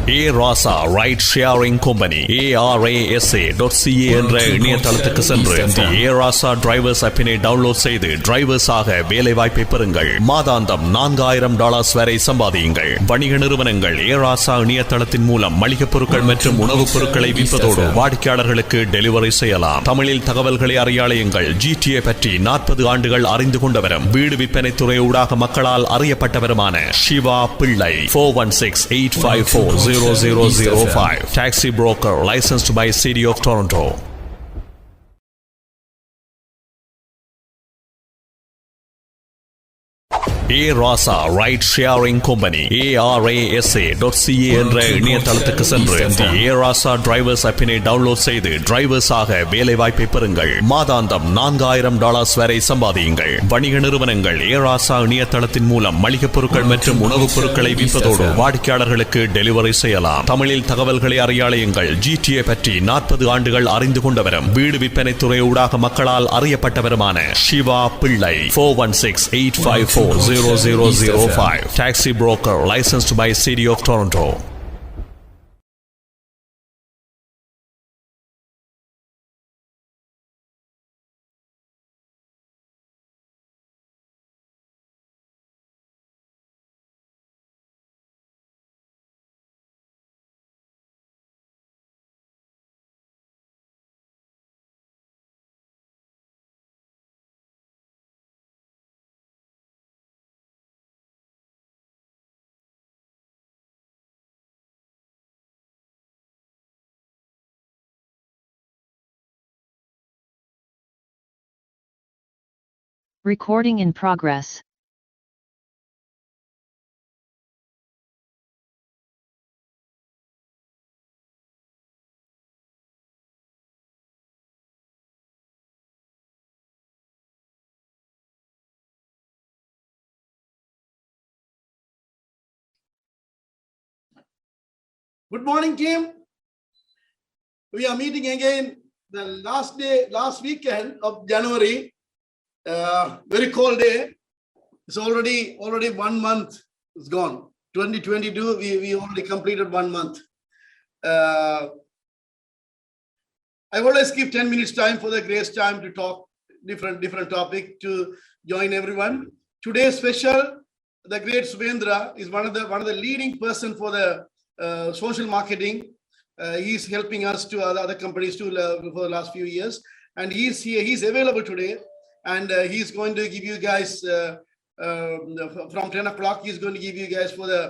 Rasa Ride Sharing Company ARASA.ca என்ற இணையதளத்துக்கு சென்று The Rasa Drivers app-னை டவுன்லோட் செய்து டிரைவர்ஸாக வேலை வாய்ப்பை பெறுங்கள். மாதாந்தம் $4000 வரை சம்பாதியுங்கள். வணிக நிறுவனங்கள் Rasa இணையதளத்தின் மூலம் மளிகை பொருட்கள் மற்றும் உணவுப் பொருட்களை விற்பதோடு வாடிக்கையாளர்களுக்கு டெலிவரி செய்யலாம். தமிழில் தகவல்களை அறியாளையுங்கள். GTA பற்றி 40 ஆண்டுகள் அறிந்து கொண்டவரும் வீடு விற்பனை துறை ஊடாக மக்களால் அறியப்பட்டவருமான சிவா பிள்ளை 416-854-0005 taxi broker licensed by City of Toronto. Rasa Ride Sharing Company ARASA.ca என்ற இணையதளத்துக்கு சென்று The Rasa Drivers app-னை டவுன்லோட் செய்து டிரைவர்ஸாக வேலை வாய்ப்பை பெறுங்கள். மாதாந்தம் $4000 வரை சம்பாதியுங்கள். வணிக நிறுவனங்கள் Rasa இணையதளத்தின் மூலம் மளிகை பொருட்கள் மற்றும் உணவுப் பொருட்களை விற்பதோடு வாடிக்கையாளர்களுக்கு டெலிவரி செய்யலாம். தமிழில் தகவல்களை அறியாளையுங்கள். GTA பற்றி 40 ஆண்டுகள் அறிந்து கொண்டவரும் வீடு விற்பனை துறை ஊடாக மக்களால் அறியப்பட்டவருமான சிவா பிள்ளை 416-854-0005 taxi broker licensed by City of Toronto. Recording in progress. Good morning, team. We are meeting again the last weekend of January. Very cold day. It's already 1 month is gone. 2022, we already completed 1 month. I always give 10 minutes time for the grace time to talk different topic to join everyone. Today's special, the great Subhendra is one of the leading person for the social marketing. He's helping us to other companies too for the last few years, and he's here. He's available today. And he's going to give you guys from 10 o'clock. He's going to give you guys for the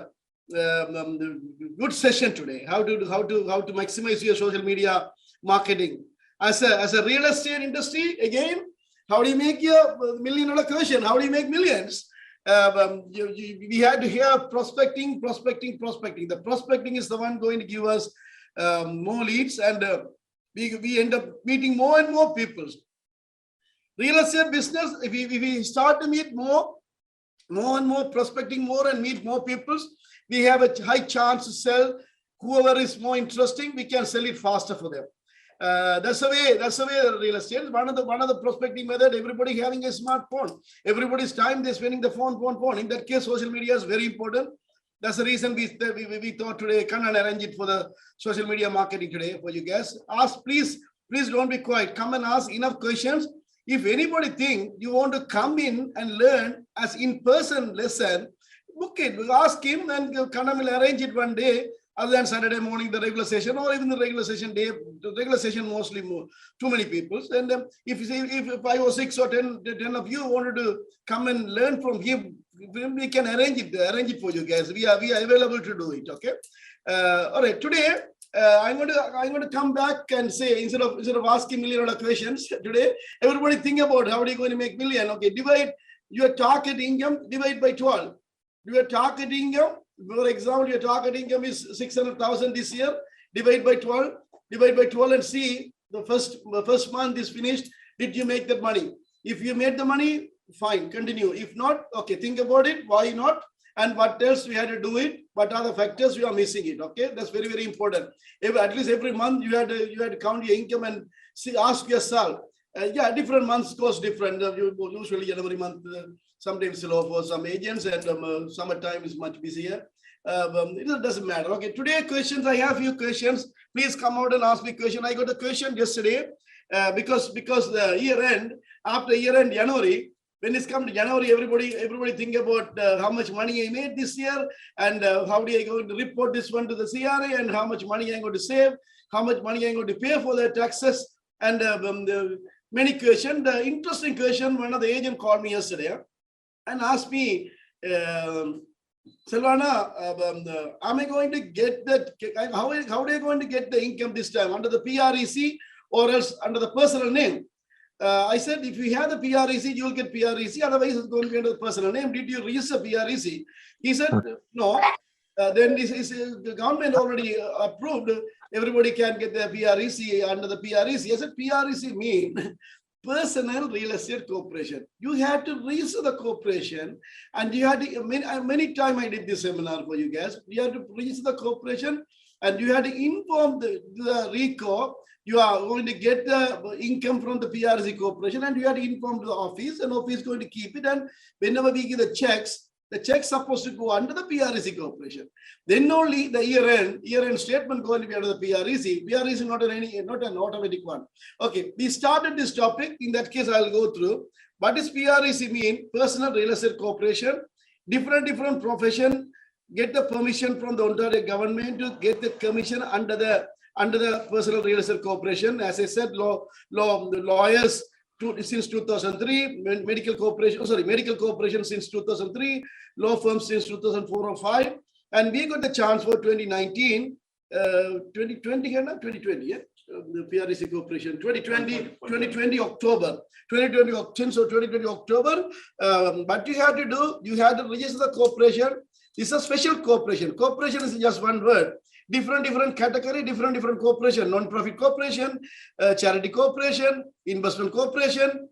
good session today. How to maximize your social media marketing as a real estate industry. Again, how do you make your $1 million question? How do you make millions? We had to hear prospecting. The prospecting is the one going to give us more leads, and we end up meeting more and more people. Real estate business, if we start to meet more and more prospecting more and meet more people, we have a high chance to sell. Whoever is more interesting, we can sell it faster for them. That's the way real estate. One of the prospecting method, everybody having a smartphone. Everybody's time they're spending the phone. In that case, social media is very important. That's the reason we thought today, can I arrange it for the social media marketing today for you guys. Ask, please don't be quiet. Come and ask enough questions. If anybody think you want to come in and learn as in-person lesson, book it. Ask him, and Kanam will arrange it one day, other than Saturday morning, the regular session, or even the regular session day. The regular session mostly too many people. And if 5 or 6 or 10 of you wanted to come and learn from him, we can arrange it for you guys. We are available to do it. Okay. All right. Today. I'm going to come back and say, instead of asking $1 million questions today, everybody think about how are you going to make million. Okay, divide your target income, divide by 12. Your target income, for example, your target income is 600,000 this year. Divide by 12 and see the first month is finished. Did you make that money? If you made the money, fine, continue. If not, okay, think about it. Why not? And what else we had to do it? What are the factors we are missing it? Okay, that's very, very important. At least every month you had to count your income and ask yourself. Different months cost different. Usually January month sometimes slow for some agents, and summertime is much busier. It doesn't matter. Okay, today questions, I have few questions. Please come out and ask me question. I got a question yesterday because the year end, after year end January, when it's come to January, everybody think about how much money I made this year and how do I going to report this one to the CRA and how much money I'm going to save, how much money I'm going to pay for the taxes and many questions. The interesting question, one of the agent called me yesterday and asked me, Silvana, am I going to get that? How are you going to get the income this time? Under the PREC or else under the personal name? I said, if you have the PREC, you will get PREC. Otherwise, it's going to be under the personal name. Did you register PREC? He said, no. Then the government already approved. Everybody can get the PREC under the PREC. I said, PREC means Personal Real Estate Corporation. You had to register the corporation, and you had to, many times I did this seminar for you guys. You had to register the corporation, and you had to inform the RECO. You are going to get the income from the PRC corporation, and you have to inform the office, and office is going to keep it. And whenever we give the checks supposed to go under the PRC corporation. Then only the year-end statement going to be under the PRC. PRC is not an automatic one. Okay, we started this topic. In that case, I'll go through. What does PRC mean? Personal Real Estate Corporation. Different profession get the permission from the Ontario government to get the commission under the Personal Real Estate Corporation. As I said, lawyers since 2003, medical corporation since 2003, law firms since 2004 or 5, and we got the chance for 2019, 2020, yeah. The PRC Corporation 2020 October. But you have to do, you have to register the corporation. It's a special corporation. Corporation is just one word. Different category, different corporation, non-profit corporation, charity corporation, investment corporation.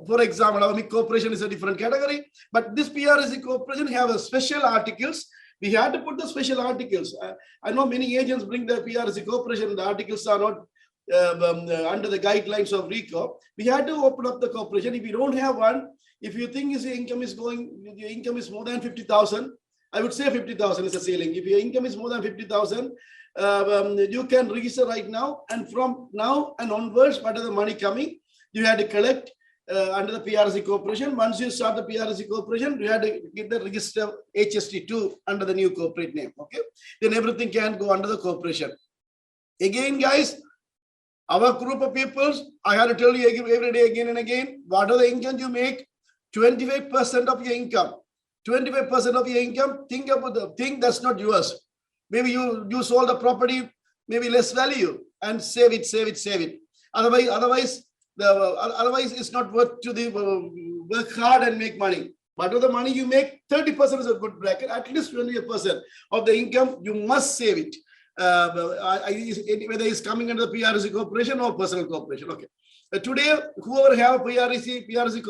For example, our corporation is a different category, but this PRC corporation have a special articles. We had to put the special articles. I know many agents bring the PRC corporation. The articles are not under the guidelines of RECO. We had to open up the corporation. If you don't have one, if you think your income is more than 50,000, I would say 50,000 is the ceiling. If your income is more than 50,000, you can register right now. And from now and onwards, what are the money coming? You had to collect under the PRC corporation. Once you start the PRC corporation, you had to get the register HST2 under the new corporate name. Okay, then everything can go under the corporation. Again, guys, our group of people, I had to tell you every day again and again, what are the income you make? 25% of your income. 25% of your income, think about the thing that's not yours. Maybe you sold the property, maybe less value, and save it. Otherwise, it's not worth to work hard and make money. But of the money you make, 30% is a good bracket. At least 20% of the income, you must save it. Whether it's coming under the PRC corporation or personal corporation. Okay. Today, whoever have PRC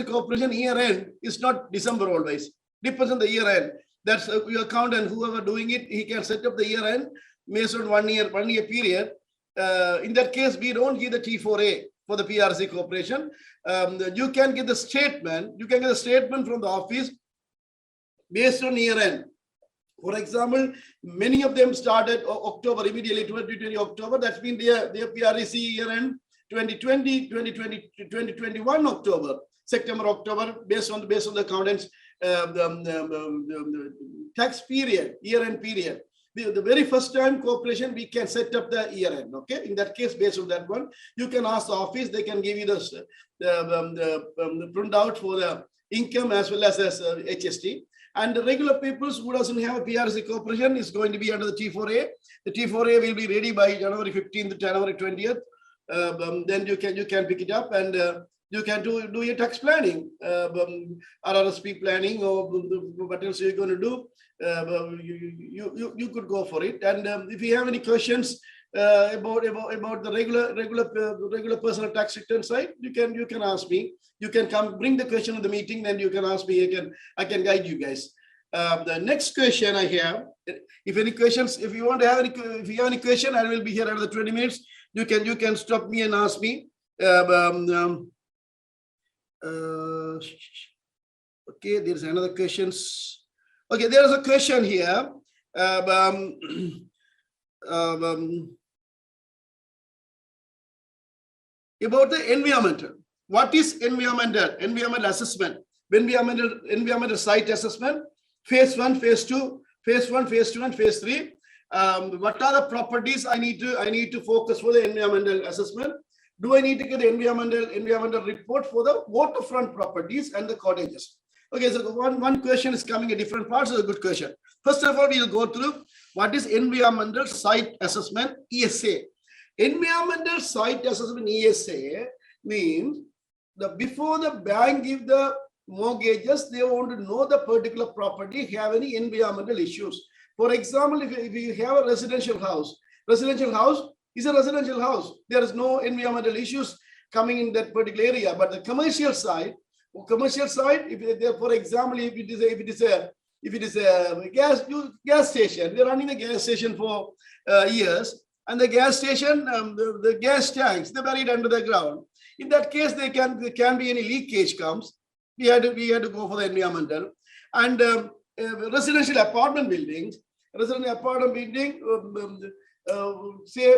corporation year end is not December always. Depends on the year end. That's your accountant, whoever doing it, he can set up the year end based on one year period. In that case, we don't give the T4A for the PRC corporation. You can get the statement. You can get a statement from the office based on year end. For example, many of them started October, immediately 2020 October. That's been their PREC year end 2020, 2021 October, September, October, based on the accountants tax period, year end period. The very first time corporation, we can set up the year end. Okay, in that case, based on that one, you can ask the office. They can give you the printout for the income as well as HST. And the regular people who doesn't have a PRC corporation is going to be under the T4A. The T4A will be ready by January 15th, January 20th. Then you can pick it up and you can do your tax planning, RRSP planning, or what else you're going to do. You could go for it. And if you have any questions about the regular personal tax return side, you can ask me. You can come bring the question in the meeting, then you can ask me. I can guide you guys. The next question I have, if any questions, if you have any question, I will be here another 20 minutes. You can stop me and ask me. Okay, there's another questions. Okay, there is a question here. About the environmental. What is environmental? Environmental assessment. Environmental site assessment. Phase 1, phase 2, phase 1, phase 2, and phase 3. What are the properties I need to focus for the environmental assessment? Do I need to get the environmental report for the waterfront properties and the cottages? Okay, so one question is coming in different parts. Is a good question. First of all, we'll go through what is environmental site assessment, ESA. Environmental site assessment, ESA, means before the bank give the mortgages, they want to know the particular property have any environmental issues. For example, if you have a residential house is a residential house. There is no environmental issues coming in that particular area. But the commercial side, if for example, if it is a gas station, they're running a gas station for years, and the gas station, the gas tanks, they're buried under the ground. In that case, there can be any leakage comes. We had to go for the environmental. And residential apartment building, say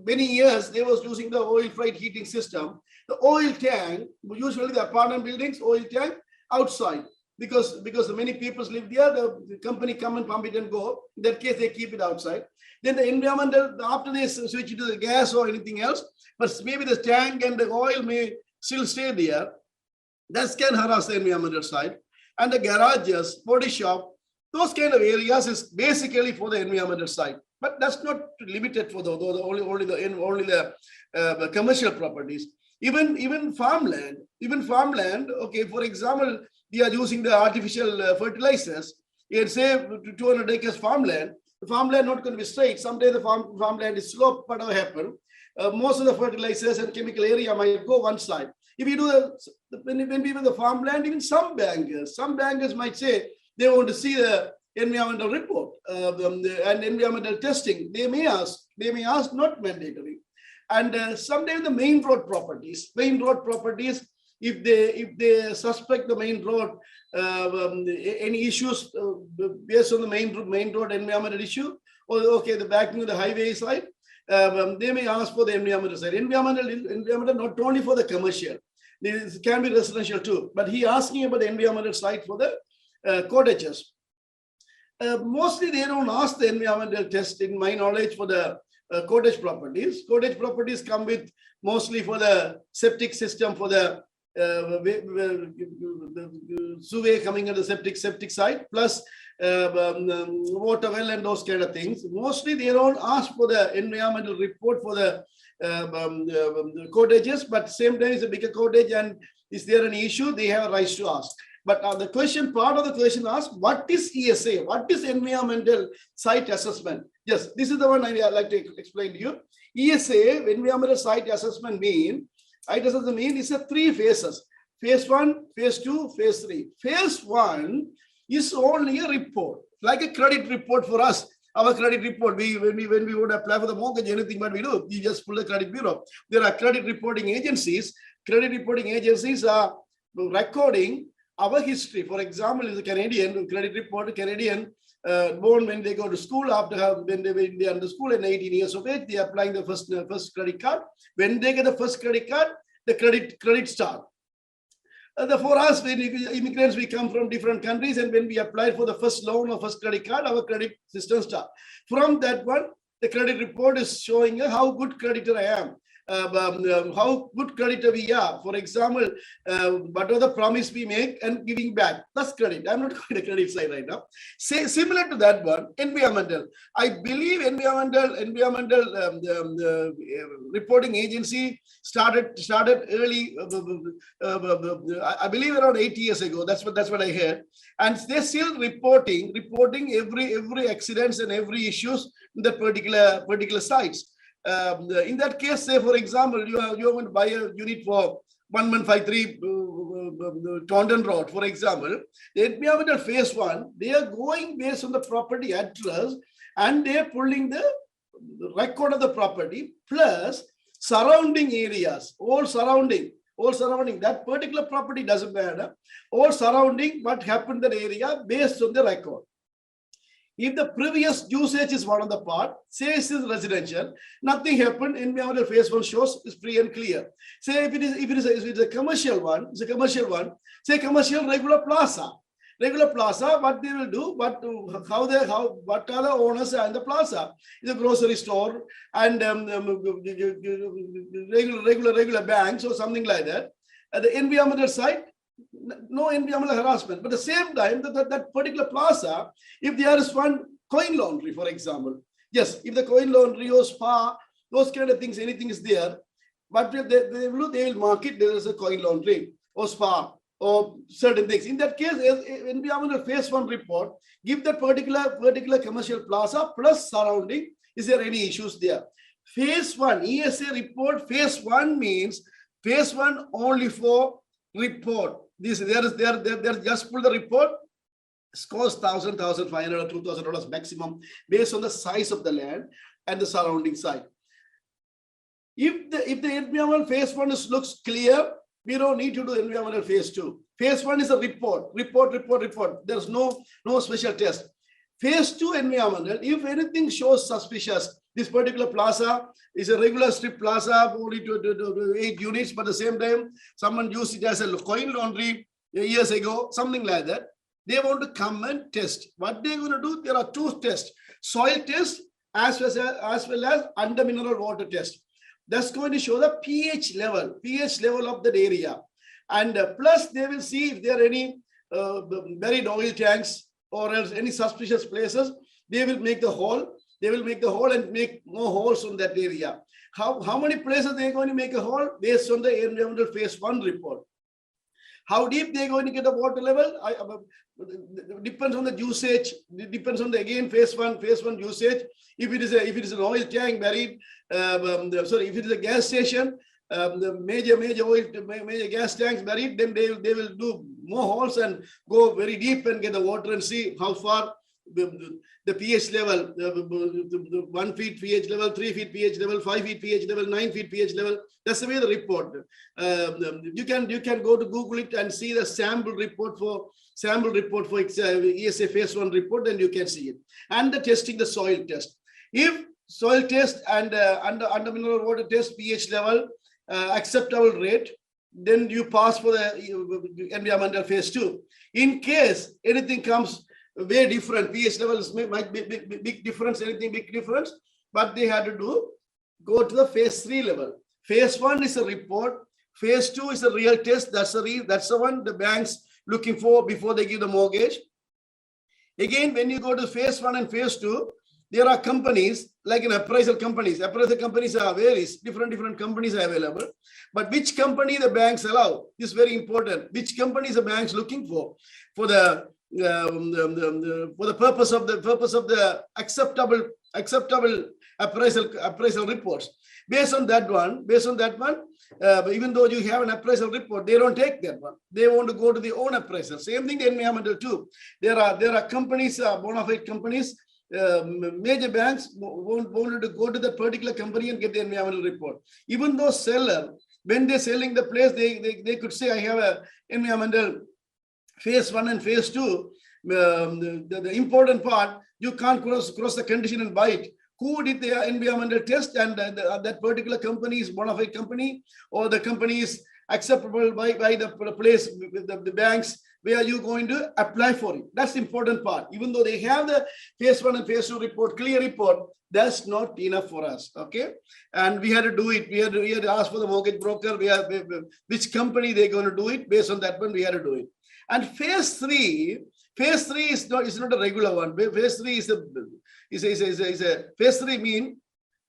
many years they was using the oil freight heating system. The oil tank, usually the apartment buildings, oil tank outside, because many people live there, the company come and pump it and go. In that case, they keep it outside. Then the environmental, after they switch it to the gas or anything else, but maybe the tank and the oil may still stay there. That can harass the environmental side. And the garages, body shop, those kind of areas is basically for the environmental side. But that's not limited for only the commercial properties. Even farmland. Okay, for example, we are using the artificial fertilizers. Let's say 200 acres farmland. The farmland not going to be straight. Someday the farmland is slope, but what happen? Most of the fertilizers and chemical area might go one side. If you do when we the farmland, even some bankers might say they want to see the environmental report and environmental testing. They may ask, not mandatory. And sometimes the main road properties, if they suspect the main road, any issues based on the main road environmental issue, or okay, the backing of the highway side, they may ask for the environmental side. Environmental not only for the commercial, it can be residential too. But he asking about the environmental side for the cottages. Mostly they don't ask the environmental test, in my knowledge, for the cottage properties. Cottage properties come with mostly for the septic system, for the sewage coming at the septic side, plus water well and those kind of things. Mostly they don't ask for the environmental report for the cottages, but same time it's a bigger cottage and is there an issue, they have a right to ask. But part of the question asks, what is ESA? What is environmental site assessment? Yes, this is the one I like to explain to you. ESA, environmental site assessment mean it's a 3 phases. Phase 1, phase 2, phase 3. Phase 1 is only a report, like a credit report for us. Our credit report, when we would apply for the mortgage, anything what we do, we just pull the credit bureau. There are credit reporting agencies. Credit reporting agencies are recording our history. For example, is a Canadian credit report, Canadian born when they go to school, after when they are in the school at 18 years of age, they are applying the first credit card. When they get the first credit card, the credit start. For us, when immigrants, we come from different countries, and when we apply for the first loan or first credit card, our credit system start. From that one, the credit report is showing how good creditor I am. How good creditor we are. For example, what are the promise we make and giving back. That's credit. I'm not going to credit side right now. Similar to that one, environmental. I believe environmental reporting agency started early. I believe around 8 years ago. That's what I heard. And they're still reporting every accidents and every issues in that particular sites. In that case, say for example, you are going to buy a unit for 1153 Taunton Road, for example. The environmental phase 1, they are going based on the property address, and they are pulling the record of the property plus surrounding areas, all surrounding. all surrounding. That particular property doesn't matter. All surrounding what happened in the area based on the record. If the previous usage is one of the part, say it is residential, nothing happened. Environmental phase 1 shows is free and clear. Say if it is a commercial one, it's a commercial one. Say commercial regular plaza. Regular plaza, what they will do, what are the owners and the plaza? It's a grocery store and regular banks or something like that. At the environmental side, no environmental harassment. But at the same time, that particular plaza, if there is one coin laundry, for example, yes, if the coin laundry or spa, those kind of things, anything is there, but they will mark it, there is a coin laundry or spa or certain things. In that case, environmental phase 1 report, give that particular commercial plaza plus surrounding, is there any issues there? Phase 1, ESA report, phase 1 means phase 1 only for report. There just pull the report, scores $1,000, $1,500, $2,000 maximum based on the size of the land and the surrounding site. If the environmental phase 1 looks clear, we don't need to do environmental phase 2. Phase 1 is a report. There's no special test. Phase 2 environmental, if anything shows suspicious, this particular plaza is a regular strip plaza, only to 8 units, but at the same time, someone used it as a coin laundry years ago, something like that. They want to come and test. What they're going to do, there are 2 tests, soil test as well as under mineral water test. That's going to show the pH level of that area. And plus they will see if there are any buried oil tanks or else any suspicious places. They will make the hole. They will make the hole and make more holes on that area. How many places they're going to make a hole based on the environmental phase 1 report. How deep they're going to get the water level depends on the usage. It depends on the again phase 1 usage. If it is an oil tank buried, if it is a gas station, the major gas tanks buried, then they will do more holes and go very deep and get the water and see how far the pH level, the 1 feet pH level, 3 feet pH level, 5 feet pH level, 9 feet pH level. That's the way the report. You can go to Google it and see the sample report for ESA phase 1 report, then you can see it. And the testing, the soil test. If soil test and under mineral water test pH level acceptable rate, then you pass for the environmental phase 2. In case anything comes way different, pH levels might be big difference, anything big difference, but they had to go to the phase 3 level. Phase 1 is a report. Phase 2 is a real test. That's the one the banks looking for before they give the mortgage. Again, when you go to phase 1 and phase 2, there are companies like in appraisal companies. Appraisal companies are various different companies are available. But which company the banks allow is very important. Which companies the banks looking for the purpose of the acceptable appraisal reports. Based on that one, even though you have an appraisal report, they don't take that one. They want to go to the own appraisal. Same thing the environmental too. There are companies, bona fide companies, major banks wanted to go to that particular company and get the environmental report. Even though seller, when they're selling the place, they could say, I have a environmental phase 1 and phase 2. The important part, you can't cross the condition and buy it. Who did the environmental test, and that particular company is bona fide company, or the company is acceptable by the place, the banks where you're going to apply for it. That's the important part. Even though they have the phase 1 and phase 2 report, clear report, that's not enough for us. Okay, and we had to do it. We had to ask for the mortgage broker. Which company they're going to do it. Based on that one, we had to do it. And phase 3 is not a regular one. Phase 3 is a phase 3 mean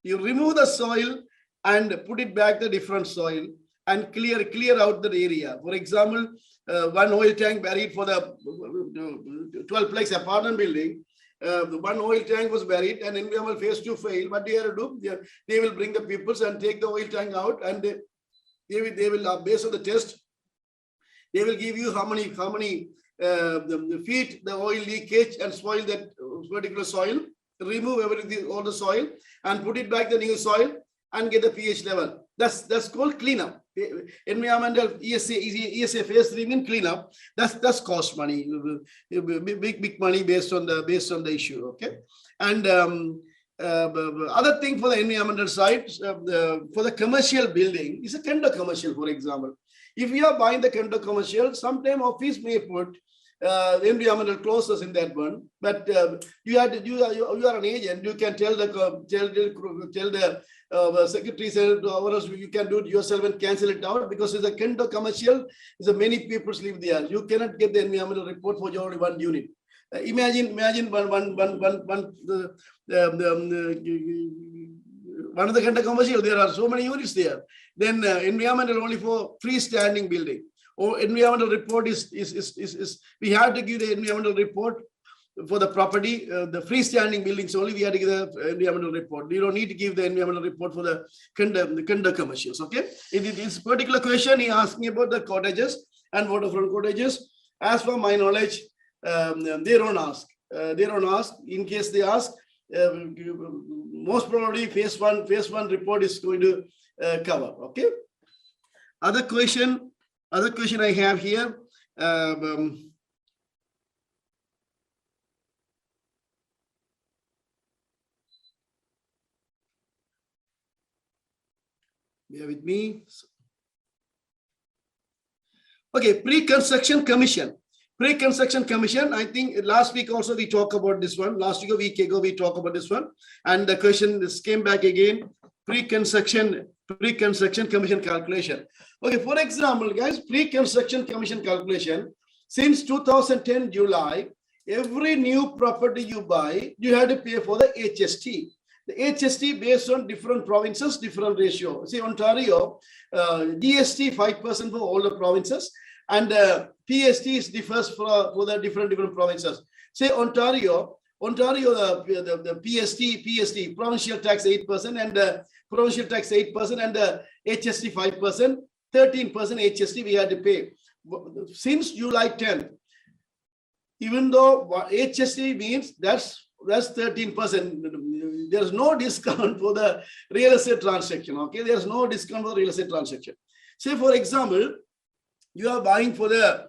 you remove the soil and put it back the different soil and clear out the area. For example, one oil tank buried for the 12-plex apartment building. One oil tank was buried and environmental phase 2 failed. What they have to do? They will bring the peoples and take the oil tank out, and they will based on the test. They will give you how many the feet the oil leakage and spoil that particular soil. Remove everything, all the soil, and put it back the new soil and get the pH level. That's called cleanup. environmental ESA phase 3 mean cleanup. That's cost money, big money based on the issue. Okay, and other thing for the environmental side, for the commercial building is a tender commercial. For example, if you are buying the tender commercial, sometime office may put environmental clauses in that one, but you are an agent. You can tell the secretary, or else you can do it yourself and cancel it out, because it's a condo commercial. So many people live there. You cannot get the environmental report for only one unit. Imagine one of the condo commercial. There are so many units there. Then environmental only for freestanding building. Or environmental report is we have to give the environmental report for the property, the freestanding buildings only. We have to give the environmental report. You don't need to give the environmental report for the condo commercials. Okay. In this particular question, he asked me about the cottages and waterfront cottages. As for my knowledge, they don't ask. They don't ask. In case they ask, most probably phase one report is going to cover. Okay. Other question I have here. Bear with me. Okay, pre-construction commission. Pre-construction commission, I think last week also we talked about this one. Last week, a week ago, we talked about this one. And the question came back again. Pre-construction commission calculation. Okay, for example, guys, pre-construction commission calculation, since 2010 July, every new property you buy, you have to pay for the HST. The HST based on different provinces, different ratio. See, Ontario, GST 5% for all the provinces, and PST differs for the different provinces. Say Ontario, the PST, provincial tax 8%, and provincial tax 8%, and the HST 5%, 13% HST we had to pay. Since July 10th, even though HST means that's 13%, there's no discount for the real estate transaction. Okay, there's no discount for the real estate transaction. Say, for example, you are buying for the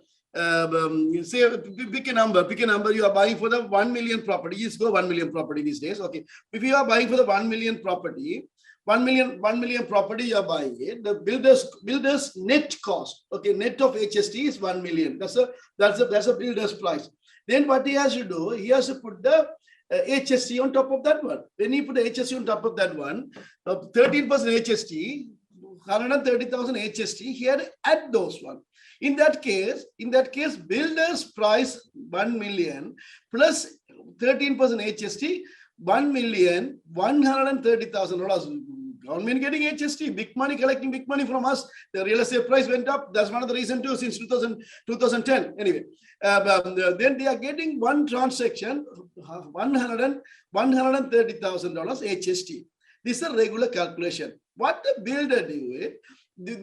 say pick a number, you are buying for the 1 million property. Just go 1 million property these days. Okay, if you are buying for the 1 million property, 1 million property you are buying it, the builder's net cost, okay, net of HST is 1 million. That's a builder's price. Then what he has to do, he has to put the HST on top of that one. When he put the HST on top of that one, 13% HST, 130,000 HST, he had to add those one. In that case, builder's price 1 million plus 13% HST, $1,130,000. Government getting HST, big money, collecting big money from us. The real estate price went up. That's one of the reasons too, since 2010. Anyway, then they are getting one transaction, $130,000 HST. This is a regular calculation. What the builder do,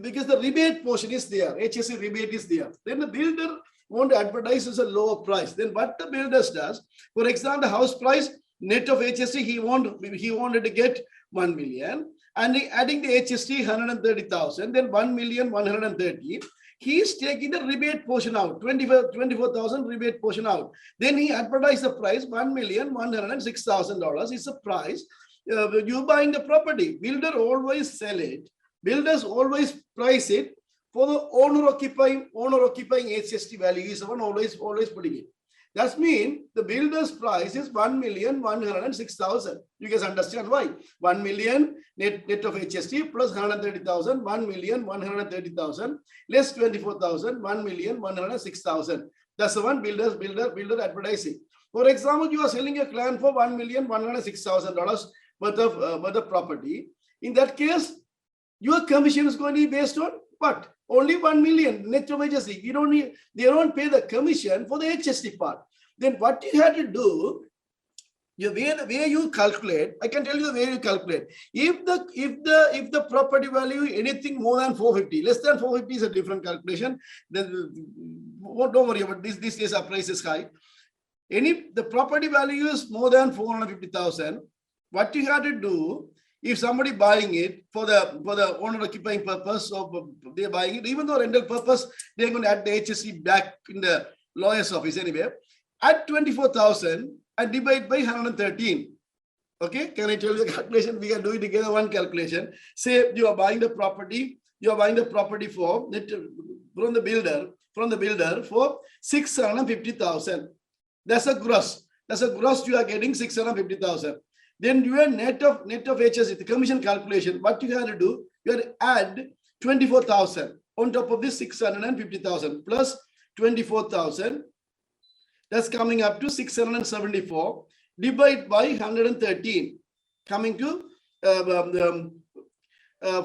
because the rebate portion is there, HST rebate is there. Then the builder want to advertise as a lower price. Then what the builder does, for example, the house price, net of HST, he wanted to get 1 million, and adding the HST 130,000, then 1,130,000. He is taking the rebate portion out, 24,000 rebate portion out. Then he advertised the price $1,106,000 is the price. You buying the property. Builder always sell it. Builders always price it for the owner occupying HST value is the one always putting it. That means the builder's price is 1,106,000. You guys understand why? 1 million net of HST plus 130,000, 1,130,000 less 24,000, 1,106,000. That's the one builder advertising. For example, you are selling a client for $1,106,000 worth of property. In that case, your commission is going to be based on what? Only 1 million net of HST. They don't pay the commission for the HST part. Then what you have to do, the way you calculate, I can tell you the way you calculate. If the property value anything more than 450, less than 450 is a different calculation. Then don't worry about this. These days our price is high. The property value is more than 450,000. What you have to do, If somebody buying it for the owner occupying purpose, or they're buying it, even though rental purpose, they're going to add the HST back in the lawyer's office anyway. At 24,000 and divide by 113. Okay, can I tell you the calculation? We can do it together. One calculation. Say you are buying the property. You are buying the property from the builder for 650,000. That's a gross. That's a gross. You are getting 650,000. Then your net of HST, the commission calculation. What you have to do? You have to add 24,000 on top of this 650,000 plus 24,000. That's coming up to 674. Divide by 113, coming to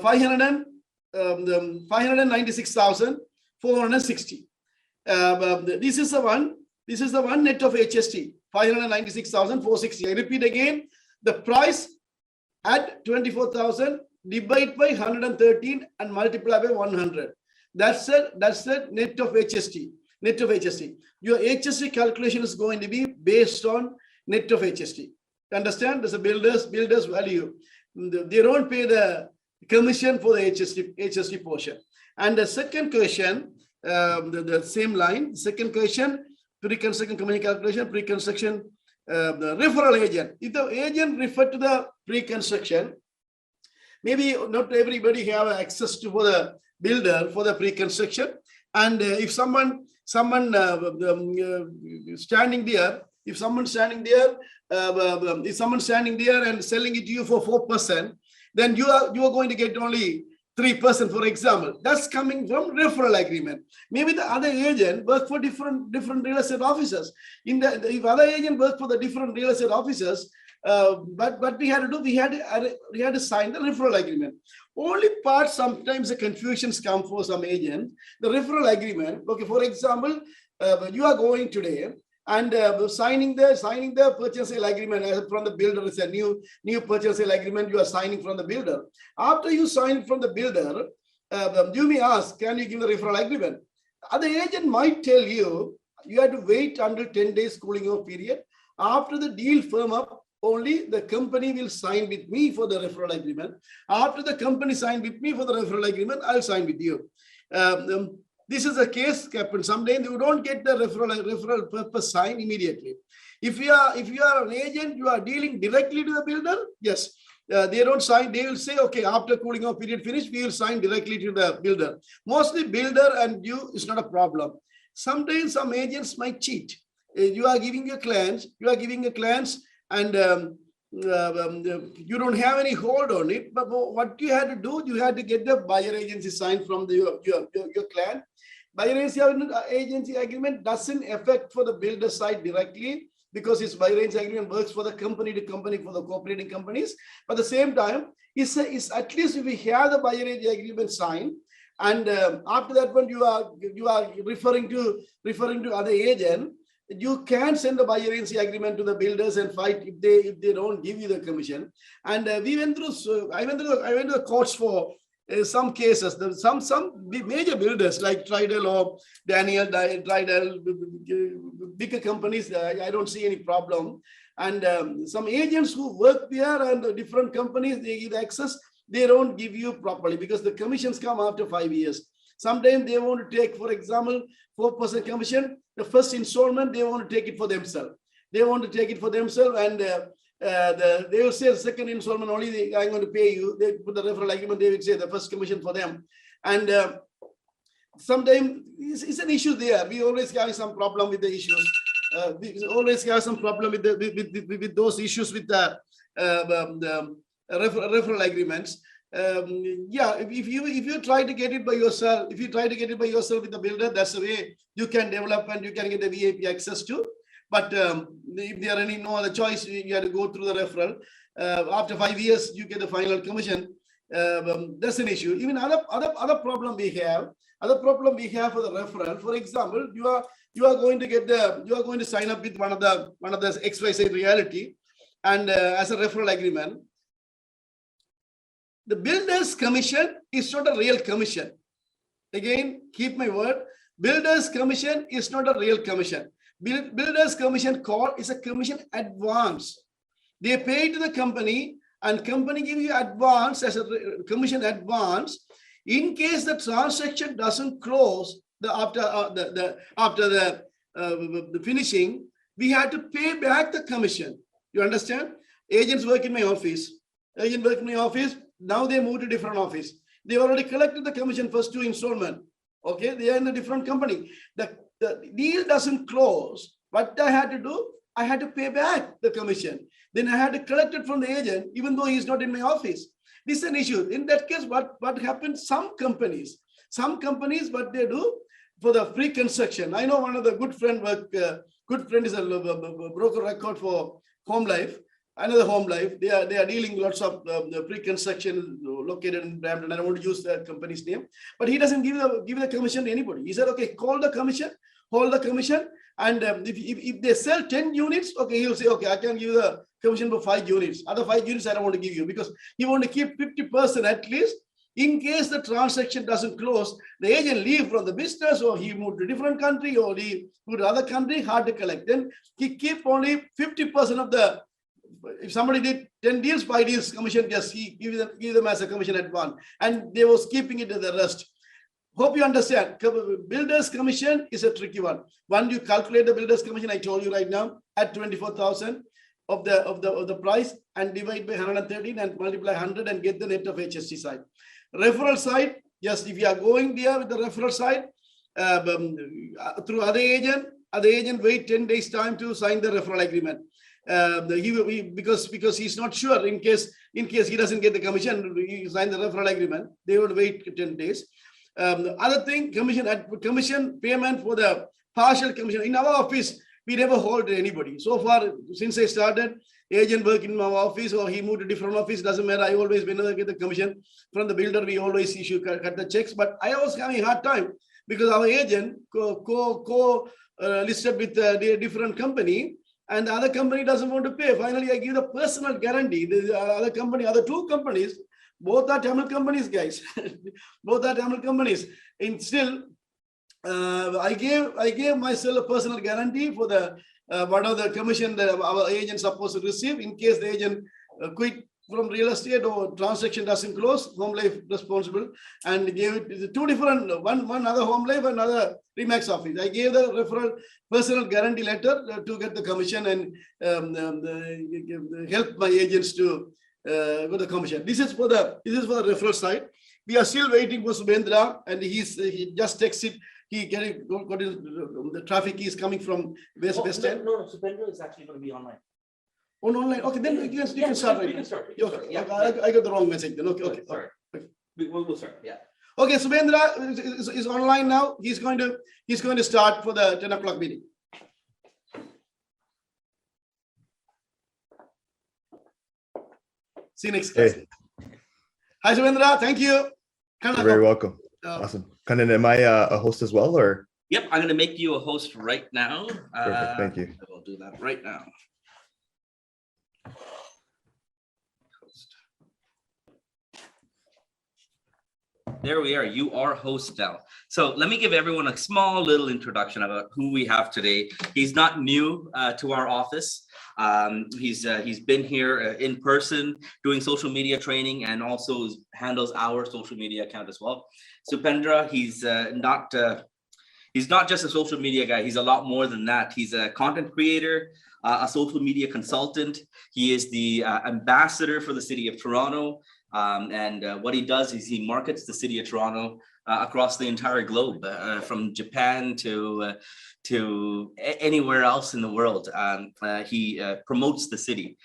596,460. This is the one. This is the one net of HST, 596,460. I repeat again, the price at 24,000 divide by 113 and multiply by 100. That's the net of HST. Net of HST. Your HST calculation is going to be based on net of HST. Understand? There's a builder's value. They don't pay the commission for the HST portion. And the second question, the same line. Second question, pre-construction commission calculation, pre-construction the referral agent. If the agent referred to the pre-construction, maybe not everybody have access to for the builder for the pre-construction. And if someone standing there. If someone's standing there and selling it to you for 4%, then you are going to get only 3%, for example. That's coming from referral agreement. Maybe the other agent works for different real estate officers. If other agent works for the different real estate officers, but what we had to do, we had to sign the referral agreement. Only part sometimes the confusions come for some agent. The referral agreement. Okay, for example, you are going today. And signing the purchase sale agreement from the builder is a new purchase sale agreement you are signing from the builder. After you sign from the builder, you may ask, can you give the referral agreement? Other agent might tell you, you have to wait until 10 days cooling off period. After the deal firm up, only the company will sign with me for the referral agreement. After the company sign with me for the referral agreement, I'll sign with you. This is a case, Captain. Sometimes you don't get the referral purpose sign immediately. If you are an agent, you are dealing directly to the builder. Yes, they don't sign. They will say, okay, after cooling off period finished, we will sign directly to the builder. Mostly builder and you is not a problem. Sometimes some agents might cheat. You are giving your clients, and you don't have any hold on it. But what you had to do, you had to get the buyer agency sign from your client. Buyer agency agreement doesn't affect for the builder side directly because his buyer agency agreement works for the company to company for the cooperating companies. But at the same time, it's at least if we have the buyer agency agreement signed, and after that one you are referring to other agent, you can send the buyer agency agreement to the builders and fight if they don't give you the commission. And I went to the courts for some cases. Some major builders like Tridal or Daniel Tridal, bigger companies. I don't see any problem. And some agents who work there and different companies, they give access. They don't give you properly because the commissions come after 5 years. Sometimes they want to take, for example, 4% commission. The first installment, they want to take it for themselves. And they will say the second installment only, I'm going to pay you. They put the referral agreement, they will say the first commission for them. And sometimes it's an issue there. We always have some problem with the issues. We always have some problem with those issues with the referral agreements. If you try to get it by yourself, with the builder, that's the way you can develop and you can get the VIP access to. But if there are no other choice, you have to go through the referral. After 5 years, you get the final commission. That's an issue. Even other problem we have for the referral. For example, you are going to sign up with one of the XYZ reality, and as a referral agreement. The builder's commission is not a real commission. Again, keep my word. Builder's commission is not a real commission. Builder's commission call is a commission advance. They pay to the company and company gives you advance as a commission advance. In case the transaction doesn't close after the finishing, we had to pay back the commission. You understand? Agents work in my office. Now they moved to different office. They already collected the commission first 2 installment. Okay, they are in a different company. The deal doesn't close. What I had to do, I had to pay back the commission. Then I had to collect it from the agent, even though he's not in my office. This is an issue. In that case, what happens? Some companies, what they do for the free construction. I know one of the good friend is a broker record for Home Life. Another Home Life. They are dealing lots of free construction located in Brampton. I don't want to use the company's name, but he doesn't give the commission to anybody. He said, okay, call the commission, hold the commission, and if they sell 10 units, okay, he'll say, okay, I can give the commission for 5 units. Other 5 units I don't want to give you, because he want to keep 50% at least. In case the transaction doesn't close, the agent leave from the business, or he moved to a different country, or he moved to other country, hard to collect. Then he keep only 50% of the. If somebody did 10 deals, 5 deals, commission, just he give them as a commission advance, and they was keeping it to the rest. Hope you understand. Builder's commission is a tricky one. When you calculate the builder's commission, I told you right now, at 24,000 of the price, and divide by 113 and multiply 100 and get the net of HST side. Referral side, yes, if you are going there with the referral side through other agent wait 10 days time to sign the referral agreement. Because he's not sure, in case he doesn't get the commission, he sign the referral agreement, they would wait 10 days. Other thing, commission payment for the partial commission. In our office, we never hold anybody. So far, since I started, agent work in my office, or he moved to different office, doesn't matter. I always, whenever I get the commission from the builder, we always issue cut the checks. But I was having a hard time because our agent listed with a different company, and the other company doesn't want to pay. Finally, I give the personal guarantee. The other 2 companies, both are Tamil companies, guys. Both are Tamil companies. And still, I gave myself a personal guarantee for the what are the commission that our agent supposed to receive in case the agent quit from real estate or transaction doesn't close. Home Life responsible, and gave it 2 different, one other Home Life, another Remax office. I gave the referral personal guarantee letter to get the commission, and help my agents to get the commission. This is for the referral side. We are still waiting for Subhendra, and he just texted. He got the traffic is coming from West End. No, Subhendra is actually going to be online. Online. Okay, then you can start. We can start. Okay. Yeah. I got the wrong message then. Okay. Sorry. Okay. We'll start. Yeah. Okay, Subhendra is online now. He's going to start for the 10 o'clock meeting. See you next class. Hey. Hi, Subhendra. Thank you. You're very welcome. Awesome. Kannan, am I a host as well, or? Yep, I'm going to make you a host right now. Perfect. Thank you. I will do that right now. Host. There we are. You are host now. So let me give everyone a small little introduction about who we have today. He's not new to our office. He's been here in person doing social media training, and also handles our social media account as well. Subhendra, he's not just a social media guy. He's a lot more than that. He's a content creator, a social media consultant. He is the ambassador for the city of Toronto. And what he does is he markets the city of Toronto across the entire globe, from Japan to anywhere else in the world. He promotes the city.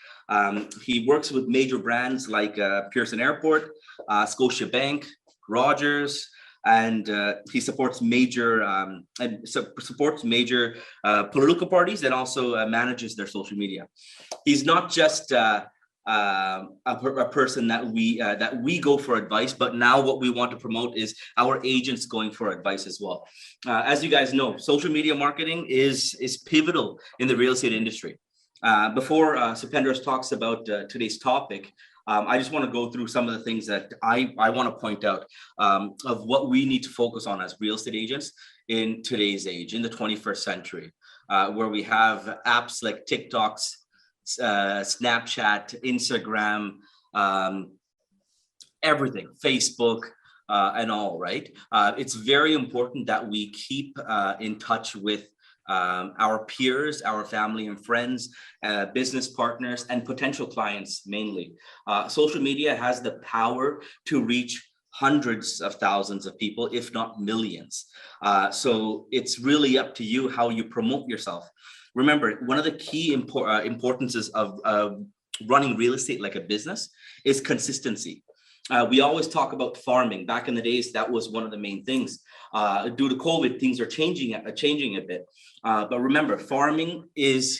He works with major brands like Pearson Airport, Scotiabank, Rogers, and he supports major political parties, and also manages their social media. He's not just a person that we go for advice, but now what we want to promote is our agents going for advice as well. As you guys know, social media marketing is pivotal in the real estate industry. Before Subhendra talks about today's topic, I just want to go through some of the things that I want to point out of what we need to focus on as real estate agents in today's age, in the 21st century, where we have apps like TikToks, Snapchat, Instagram, everything, Facebook, and all, right? It's very important that we keep in touch with our peers, our family and friends, business partners, and potential clients mainly. Social media has the power to reach hundreds of thousands of people, if not millions. So it's really up to you how you promote yourself. Remember, one of the key importances of running real estate like a business is consistency. We always talk about farming. Back in the days, that was one of the main things. Due to COVID, things are changing a bit. But remember, farming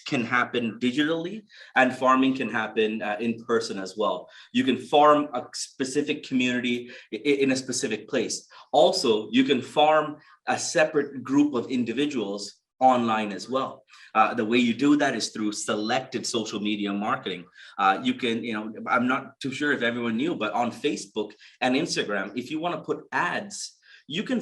can happen digitally, and farming can happen in person as well. You can farm a specific community in a specific place. Also, you can farm a separate group of individuals online as well. The way you do that is through selected social media marketing. You can, I'm not too sure if everyone knew, but on Facebook and Instagram, if you want to put ads, you can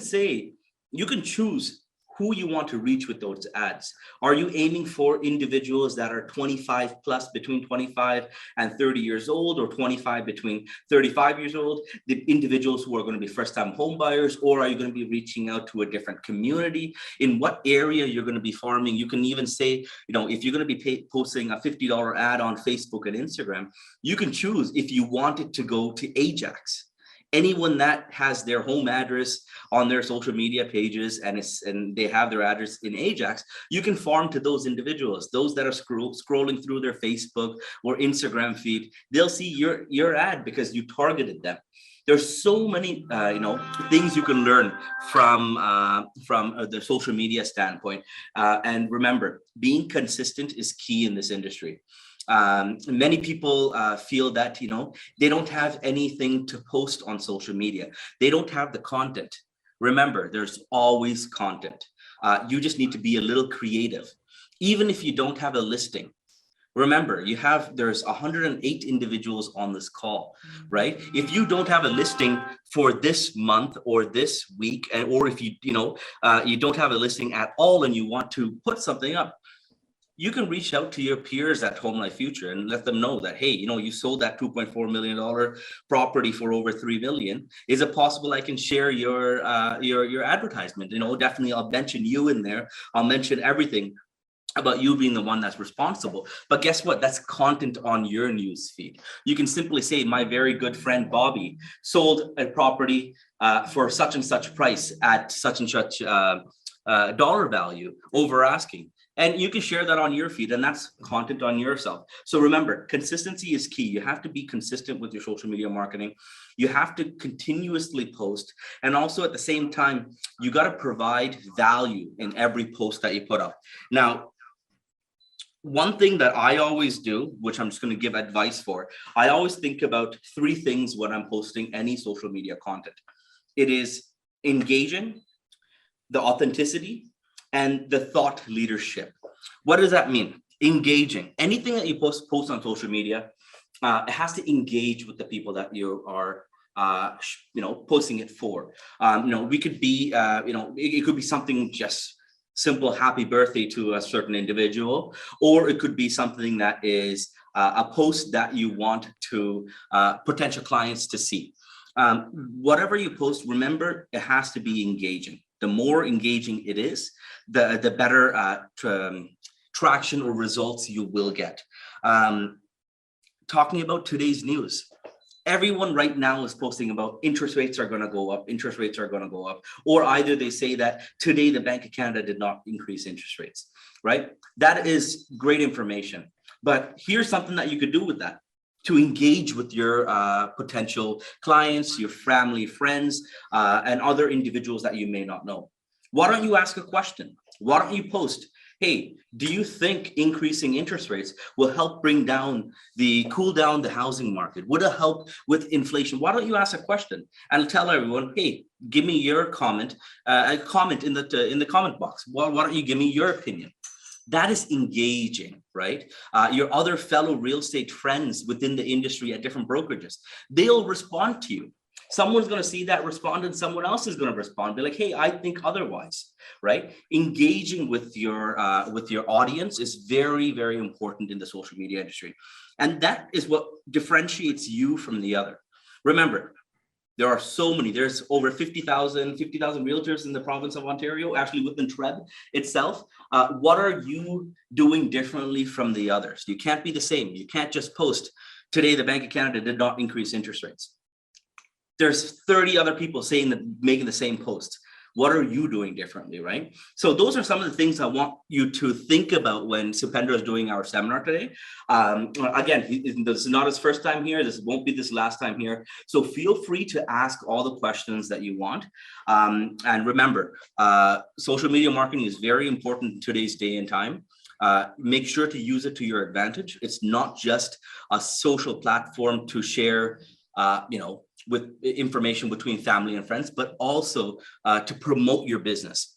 choose who you want to reach with those ads. Are you aiming for individuals that are 25 plus, between 25 and 30 years old, or 25 between 35 years old, the individuals who are going to be first-time home buyers, or are you going to be reaching out to a different community? In what area you're going to be farming? You can even say, if you're going to be posting a $50 ad on Facebook and Instagram, you can choose if you want it to go to Ajax. Anyone that has their home address on their social media pages and they have their address in Ajax, you can farm to those individuals. Those that are scrolling through their Facebook or Instagram feed, they'll see your ad because you targeted them. There's so many things you can learn from the social media standpoint. And remember, being consistent is key in this industry. Many people feel that, they don't have anything to post on social media. They don't have the content. Remember, there's always content. You just need to be a little creative. Even if you don't have a listing, remember, there's 108 individuals on this call, right? If you don't have a listing for this month or this week, or if you don't have a listing at all and you want to put something up, you can reach out to your peers at Home Life Future and let them know that, hey, you sold that $2.4 million property for over $3 million. Is it possible I can share your advertisement? Definitely I'll mention you in there. I'll mention everything about you being the one that's responsible. But guess what? That's content on your news feed. You can simply say, my very good friend Bobby sold a property for such and such price at such and such dollar value over asking. And you can share that on your feed, and that's content on yourself. So remember, consistency is key. You have to be consistent with your social media marketing. You have to continuously post. And also at the same time, you got to provide value in every post that you put up. Now, one thing that I always do, which I'm just going to give advice for, I always think about 3 things when I'm posting any social media content. It is engaging, the authenticity, and the thought leadership. What does that mean? Engaging. Anything that you post on social media, it has to engage with the people that you are posting it for. We could be, it could be something just simple, happy birthday to a certain individual, or it could be something that is a post that you want to potential clients to see. Whatever you post, remember, it has to be engaging. The more engaging it is, the better traction or results you will get. Talking about today's news, everyone right now is posting about interest rates are going to go up, interest rates are going to go up, or either they say that today the Bank of Canada did not increase interest rates, right? That is great information. But here's something that you could do with that to engage with your potential clients, your family, friends, and other individuals that you may not know. Why don't you ask a question? Why don't you post, hey, do you think increasing interest rates will help cool down the housing market? Would it help with inflation? Why don't you ask a question and tell everyone, hey, give me your comment, comment in the comment box. Why don't you give me your opinion? That is engaging, right? Your other fellow real estate friends within the industry at different brokerages, they'll respond to you. Someone's going to see that, respond, and someone else is going to respond, be like, hey, I think otherwise, right? Engaging with your audience is very, very important in the social media industry. And that is what differentiates you from the other. Remember, there are so many, there's over 50,000 realtors in the province of Ontario, actually within TREB itself. What are you doing differently from the others? You can't be the same. You can't just post, today the Bank of Canada did not increase interest rates. There's 30 other people saying that, making the same post. What are you doing differently, right? So those are some of the things I want you to think about when Supendra is doing our seminar today. Again, this is not his first time here. This won't be his last time here. So feel free to ask all the questions that you want. And remember, social media marketing is very important in today's day and time. Make sure to use it to your advantage. It's not just a social platform to share, with information between family and friends, but also to promote your business.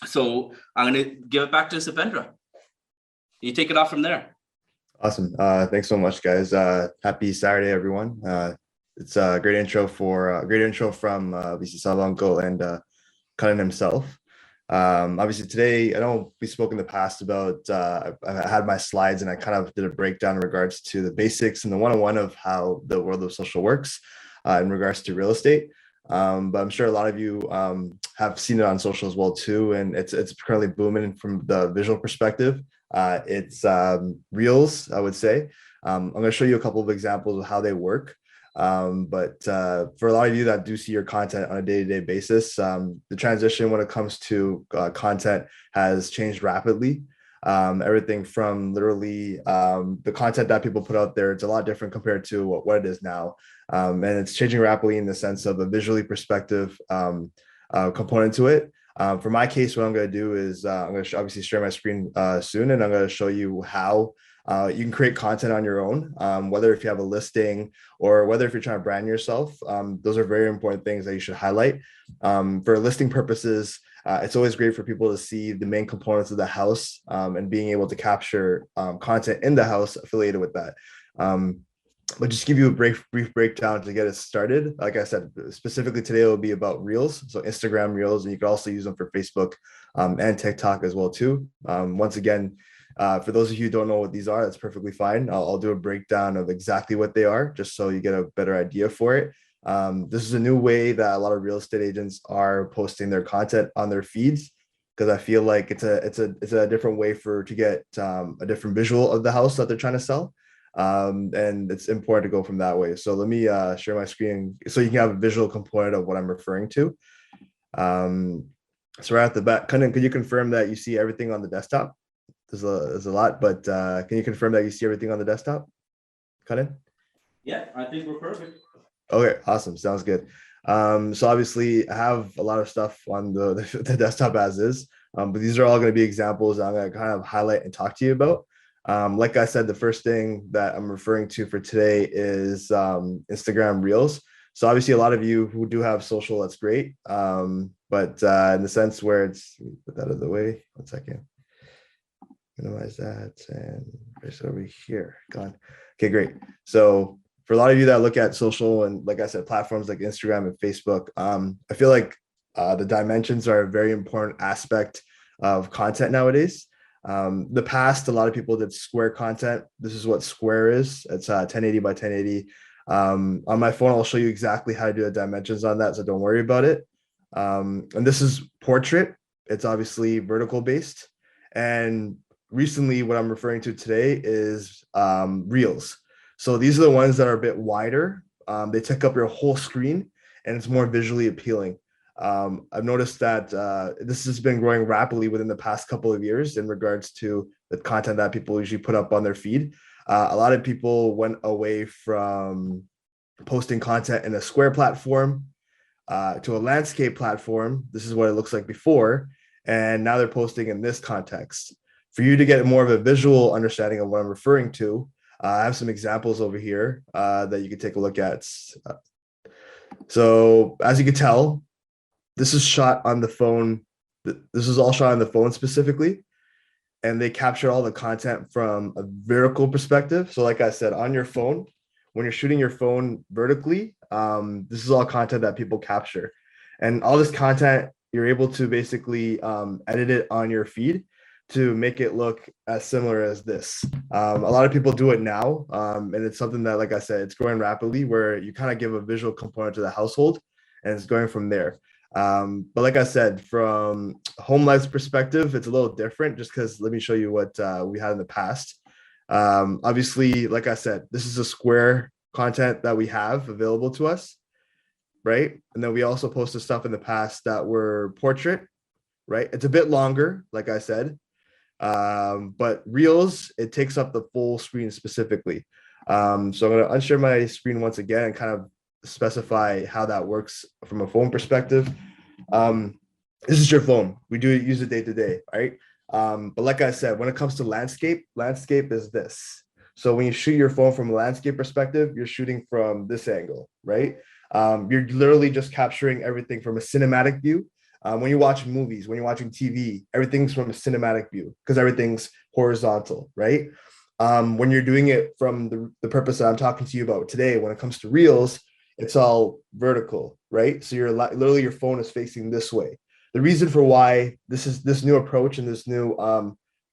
So I'm going to give it back to Supendra. You take it off from there. Awesome. Thanks so much, guys. Happy Saturday, everyone. It's a great intro from VC Savanko and Cullen himself. Obviously today, I know we spoke in the past about, I had my slides and I kind of did a breakdown in regards to the basics and the 101 of how the world of social works in regards to real estate. But I'm sure a lot of you have seen it on social as well too. And it's currently booming from the visual perspective. It's Reels, I would say. I'm going to show you a couple of examples of how they work. But for a lot of you that do see your content on a day-to-day basis, the transition when it comes to content has changed rapidly. Everything from literally the content that people put out there, it's a lot different compared to what it is now. And it's changing rapidly in the sense of a visually perspective component to it. For my case, what I'm going to do is I'm going to obviously share my screen soon, and I'm going to show you how you can create content on your own, whether if you have a listing or whether if you're trying to brand yourself. Those are very important things that you should highlight. For listing purposes, it's always great for people to see the main components of the house and being able to capture content in the house affiliated with that. But just give you a brief breakdown to get it started. Like I said, specifically today, it will be about Reels. So Instagram Reels, and you can also use them for Facebook and TikTok as well too. Once again, for those of you who don't know what these are, that's perfectly fine. I'll do a breakdown of exactly what they are, just so you get a better idea for it. This is a new way that a lot of real estate agents are posting their content on their feeds, because I feel like it's a different way to get a different visual of the house that they're trying to sell. And it's important to go from that way. So let me share my screen so you can have a visual component of what I'm referring to. So right at the back, could you confirm that you see everything on the desktop? There's a lot, but can you confirm that you see everything on the desktop, Cullen? Yeah, I think we're perfect. Okay, awesome. Sounds good. So obviously I have a lot of stuff on the desktop as is, but these are all going to be examples I'm going to kind of highlight and talk to you about. Like I said, the first thing that I'm referring to for today is Instagram Reels. So obviously a lot of you who do have social, that's great. But in the sense where it's, put that out of the way, 1 second. Minimize that and place it over here. Gone. Okay, great. So for a lot of you that look at social and, like I said, platforms like Instagram and Facebook, I feel like the dimensions are a very important aspect of content nowadays. The past, a lot of people did square content. This is what square is. It's 1080 by 1080. On my phone, I'll show you exactly how to do the dimensions on that, so don't worry about it. And this is portrait. It's obviously vertical based. And recently, what I'm referring to today is Reels. So these are the ones that are a bit wider. They take up your whole screen, and it's more visually appealing. I've noticed that this has been growing rapidly within the past couple of years in regards to the content that people usually put up on their feed. A lot of people went away from posting content in a square platform to a landscape platform. This is what it looks like before. And now they're posting in this context. For you to get more of a visual understanding of what I'm referring to, I have some examples over here that you can take a look at. So as you can tell, this is shot on the phone. This is all shot on the phone specifically, and they capture all the content from a vertical perspective. So like I said, on your phone, when you're shooting your phone vertically, This is all content that people capture, and all this content you're able to basically edit it on your feed to make it look as similar as this. A lot of people do it now, and it's something that, like I said, it's growing rapidly, where you kind of give a visual component to the household, and it's going from there. But like I said, from home life's perspective, it's a little different, just because let me show you what we had in the past. Obviously, like I said, this is a square content that we have available to us, right? And then we also posted stuff in the past that were portrait, right? It's a bit longer, like I said, but Reels, it takes up the full screen specifically. So I'm going to unshare my screen once again and kind of specify how that works from a phone perspective. This is your phone. We do use it day to day, right? But like I said, when it comes to landscape is this. So when you shoot your phone from a landscape perspective, you're shooting from this angle, right? You're literally just capturing everything from a cinematic view. When you watch movies, when you're watching TV, everything's from a cinematic view because everything's horizontal, right? When you're doing it from the purpose that I'm talking to you about today, when it comes to Reels, it's all vertical, right? So you're literally, your phone is facing this way. The reason for why this new approach and this new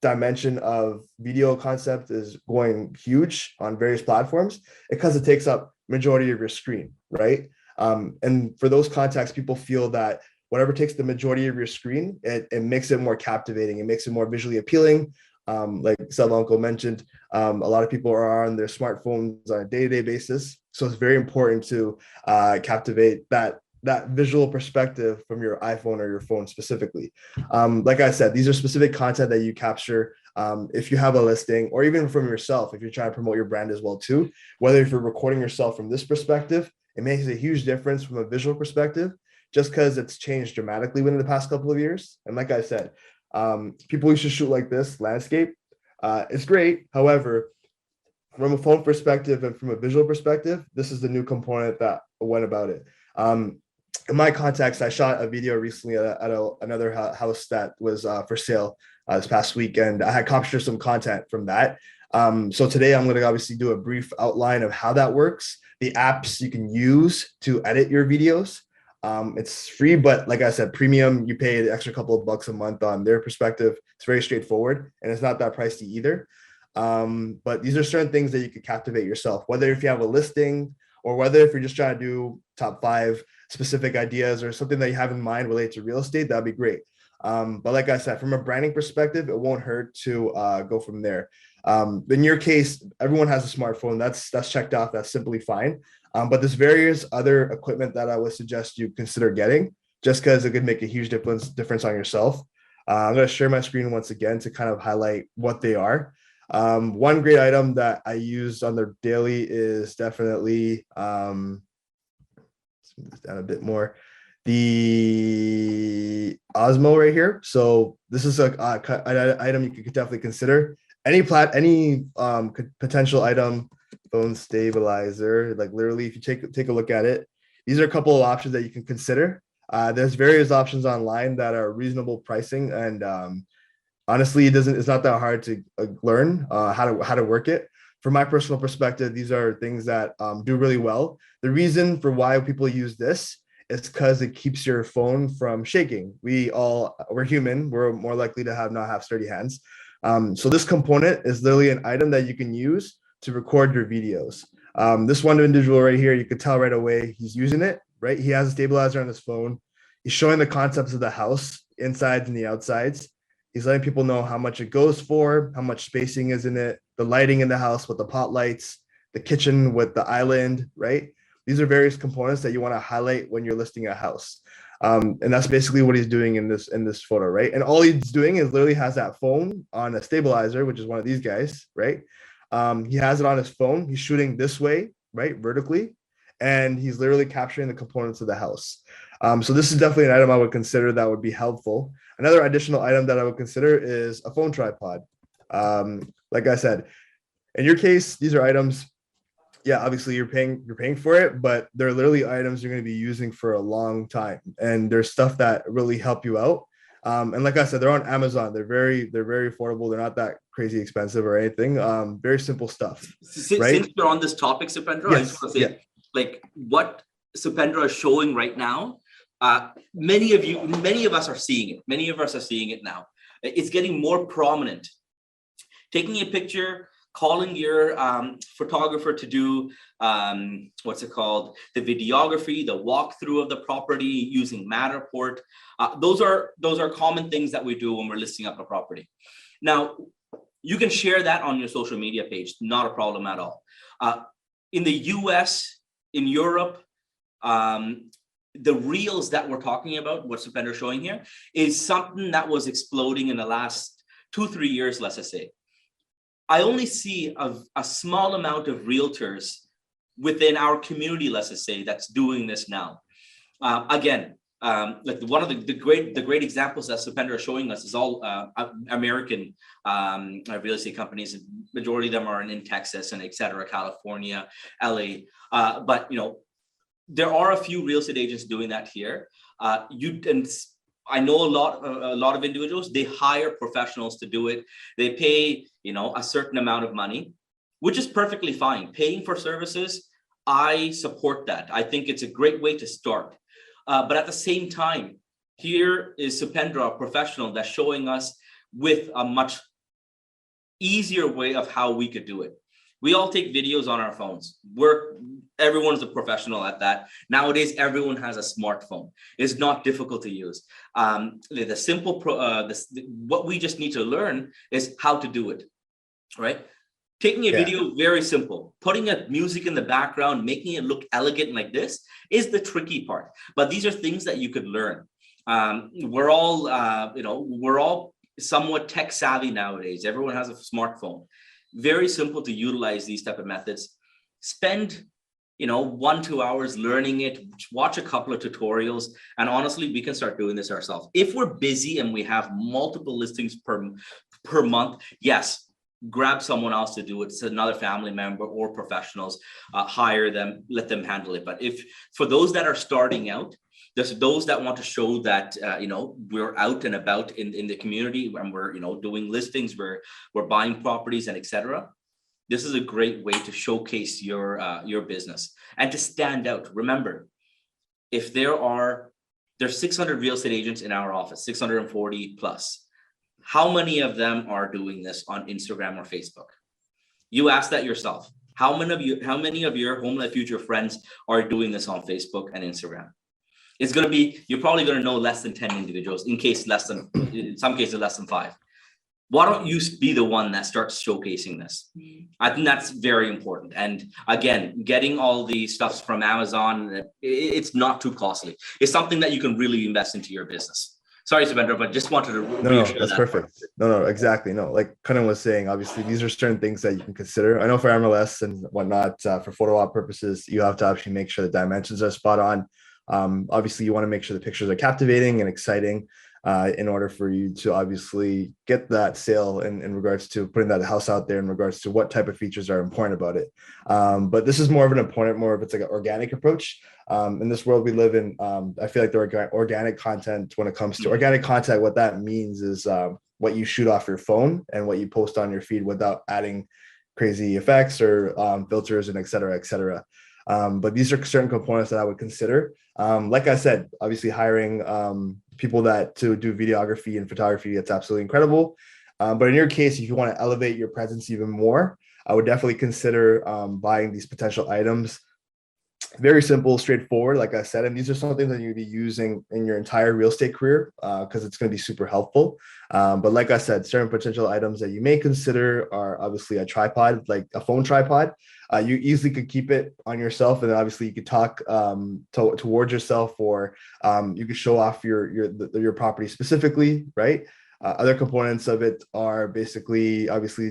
dimension of video concept is going huge on various platforms, because it takes up majority of your screen, right? And for those contexts, people feel that whatever takes the majority of your screen, it makes it more captivating. It makes it more visually appealing. Like Uncle mentioned, a lot of people are on their smartphones on a day-to-day basis. So it's very important to captivate that visual perspective from your iPhone or your phone specifically. Like I said, these are specific content that you capture if you have a listing, or even from yourself, if you're trying to promote your brand as well too. Whether if you're recording yourself from this perspective, it makes a huge difference from a visual perspective, just because it's changed dramatically within the past couple of years. And like I said, people used to shoot like this, landscape. It's great. However, from a phone perspective and from a visual perspective, this is the new component that went about it. In my context, I shot a video recently at another house that was for sale this past week, and I had captured some content from that. So today I'm going to obviously do a brief outline of how that works, the apps you can use to edit your videos. It's free, but like I said, premium, you pay the extra couple of bucks a month on their perspective. It's very straightforward, and it's not that pricey either. But these are certain things that you could captivate yourself, whether if you have a listing, or whether if you're just trying to do top 5 specific ideas or something that you have in mind related to real estate, that'd be great. But like I said, from a branding perspective, it won't hurt to go from there. In your case, everyone has a smartphone. That's checked off. That's simply fine. But there's various other equipment that I would suggest you consider getting, just because it could make a huge difference on yourself. I'm going to share my screen once again to kind of highlight what they are. One great item that I use on the daily is definitely, smooth this down a bit more, the Osmo right here. So this is an item you could definitely consider. Any potential item, phone stabilizer, like literally, if you take a look at it, these are a couple of options that you can consider. There's various options online that are reasonable pricing, and honestly, it's not that hard to learn how to work it. From my personal perspective, these are things that do really well. The reason for why people use this is because it keeps your phone from shaking. We're human. We're more likely to not have sturdy hands. So this component is literally an item that you can use to record your videos. This one individual right here, you could tell right away he's using it, right? He has a stabilizer on his phone. He's showing the concepts of the house, insides and the outsides. He's letting people know how much it goes for, how much spacing is in it, the lighting in the house with the pot lights, the kitchen with the island, right? These are various components that you want to highlight when you're listing a house. And that's basically what he's doing in this photo, right? And all he's doing is literally has that phone on a stabilizer, which is one of these guys, right? He has it on his phone. He's shooting this way, right, vertically, and he's literally capturing the components of the house. So this is definitely an item I would consider that would be helpful. Another additional item that I would consider is a phone tripod. Like I said, in your case, these are items, yeah, obviously you're paying for it, but they're literally items you're going to be using for a long time. And there's stuff that really help you out. And like I said, they're on Amazon. They're very affordable. They're not that crazy expensive or anything. Very simple stuff. Since right? you're on this topic, Supendra, Yes, I just want to say, like what Supendra is showing right now, many of us are seeing it. Many of us are seeing it now. It's getting more prominent. Taking a picture, calling your photographer to do what's it called, the videography, the walkthrough of the property using Matterport. Those are common things that we do when we're listing up a property. Now, you can share that on your social media page, not a problem at all. In the US, in Europe, the reels that we're talking about, what Supendra is showing here, is something that was exploding in the last 2-3 years, let's just say. I only see a small amount of realtors within our community, let's just say, that's doing this now. Again, like one of the great examples that Supendra is showing us is all American real estate companies. Majority of them are in Texas and et cetera, California, LA. But you know, there are a few real estate agents doing that here. I know a lot of individuals, they hire professionals to do it. They pay, you know, a certain amount of money, which is perfectly fine. Paying for services, I support that. I think it's a great way to start. But at the same time, here is Supendra, a professional, that's showing us with a much easier way of how we could do it. We all take videos on our phones. Everyone's a professional at that. Nowadays, everyone has a smartphone. It's not difficult to use. What we just need to learn is how to do it, right? Taking a video, very simple. Putting a music in the background, making it look elegant like this is the tricky part. But these are things that you could learn. We're all somewhat tech savvy nowadays. Everyone has a smartphone. Very simple to utilize these type of methods. Spend 1-2 hours learning it, watch a couple of tutorials, and honestly, we can start doing this ourselves. If we're busy and we have multiple listings per month, yes, grab someone else to do it. It's another family member or professionals, hire them, let them handle it. But if for those that are starting out, there's those that want to show that we're out and about in the community and we're doing listings, we're buying properties and etc. This is a great way to showcase your business and to stand out. Remember, if there's 600 real estate agents in our office, 640 plus. How many of them are doing this on Instagram or Facebook? You ask that yourself. How many of your Home Life Future friends are doing this on Facebook and Instagram? It's going to be, you're probably going to know less than 10 individuals, in some cases less than 5. Why don't you be the one that starts showcasing this? I think that's very important. And again, getting all the stuffs from Amazon, it's not too costly. It's something that you can really invest into your business. Sorry, Supendra, but just wanted to reassure that's that perfect. No, exactly. No, like Kanan was saying, obviously, these are certain things that you can consider. I know for MLS and whatnot, for photo op purposes, you have to actually make sure the dimensions are spot on. Obviously, you want to make sure the pictures are captivating and exciting in order for you to obviously get that sale in regards to putting that house out there in regards to what type of features are important about it. But this is more of it's like an organic approach. In this world we live in, I feel like the organic content, when it comes to organic content, what that means is what you shoot off your phone and what you post on your feed without adding crazy effects or filters and et cetera. But these are certain components that I would consider. Like I said, obviously hiring people to do videography and photography, it's absolutely incredible. But in your case, if you want to elevate your presence even more, I would definitely consider buying these potential items. Very simple, straightforward, like I said, and these are some things that you'll be using in your entire real estate career because it's going to be super helpful. But like I said, certain potential items that you may consider are obviously a tripod, like a phone tripod. You easily could keep it on yourself, and then obviously you could talk towards yourself, or you could show off your property specifically, right? Other components of it are basically obviously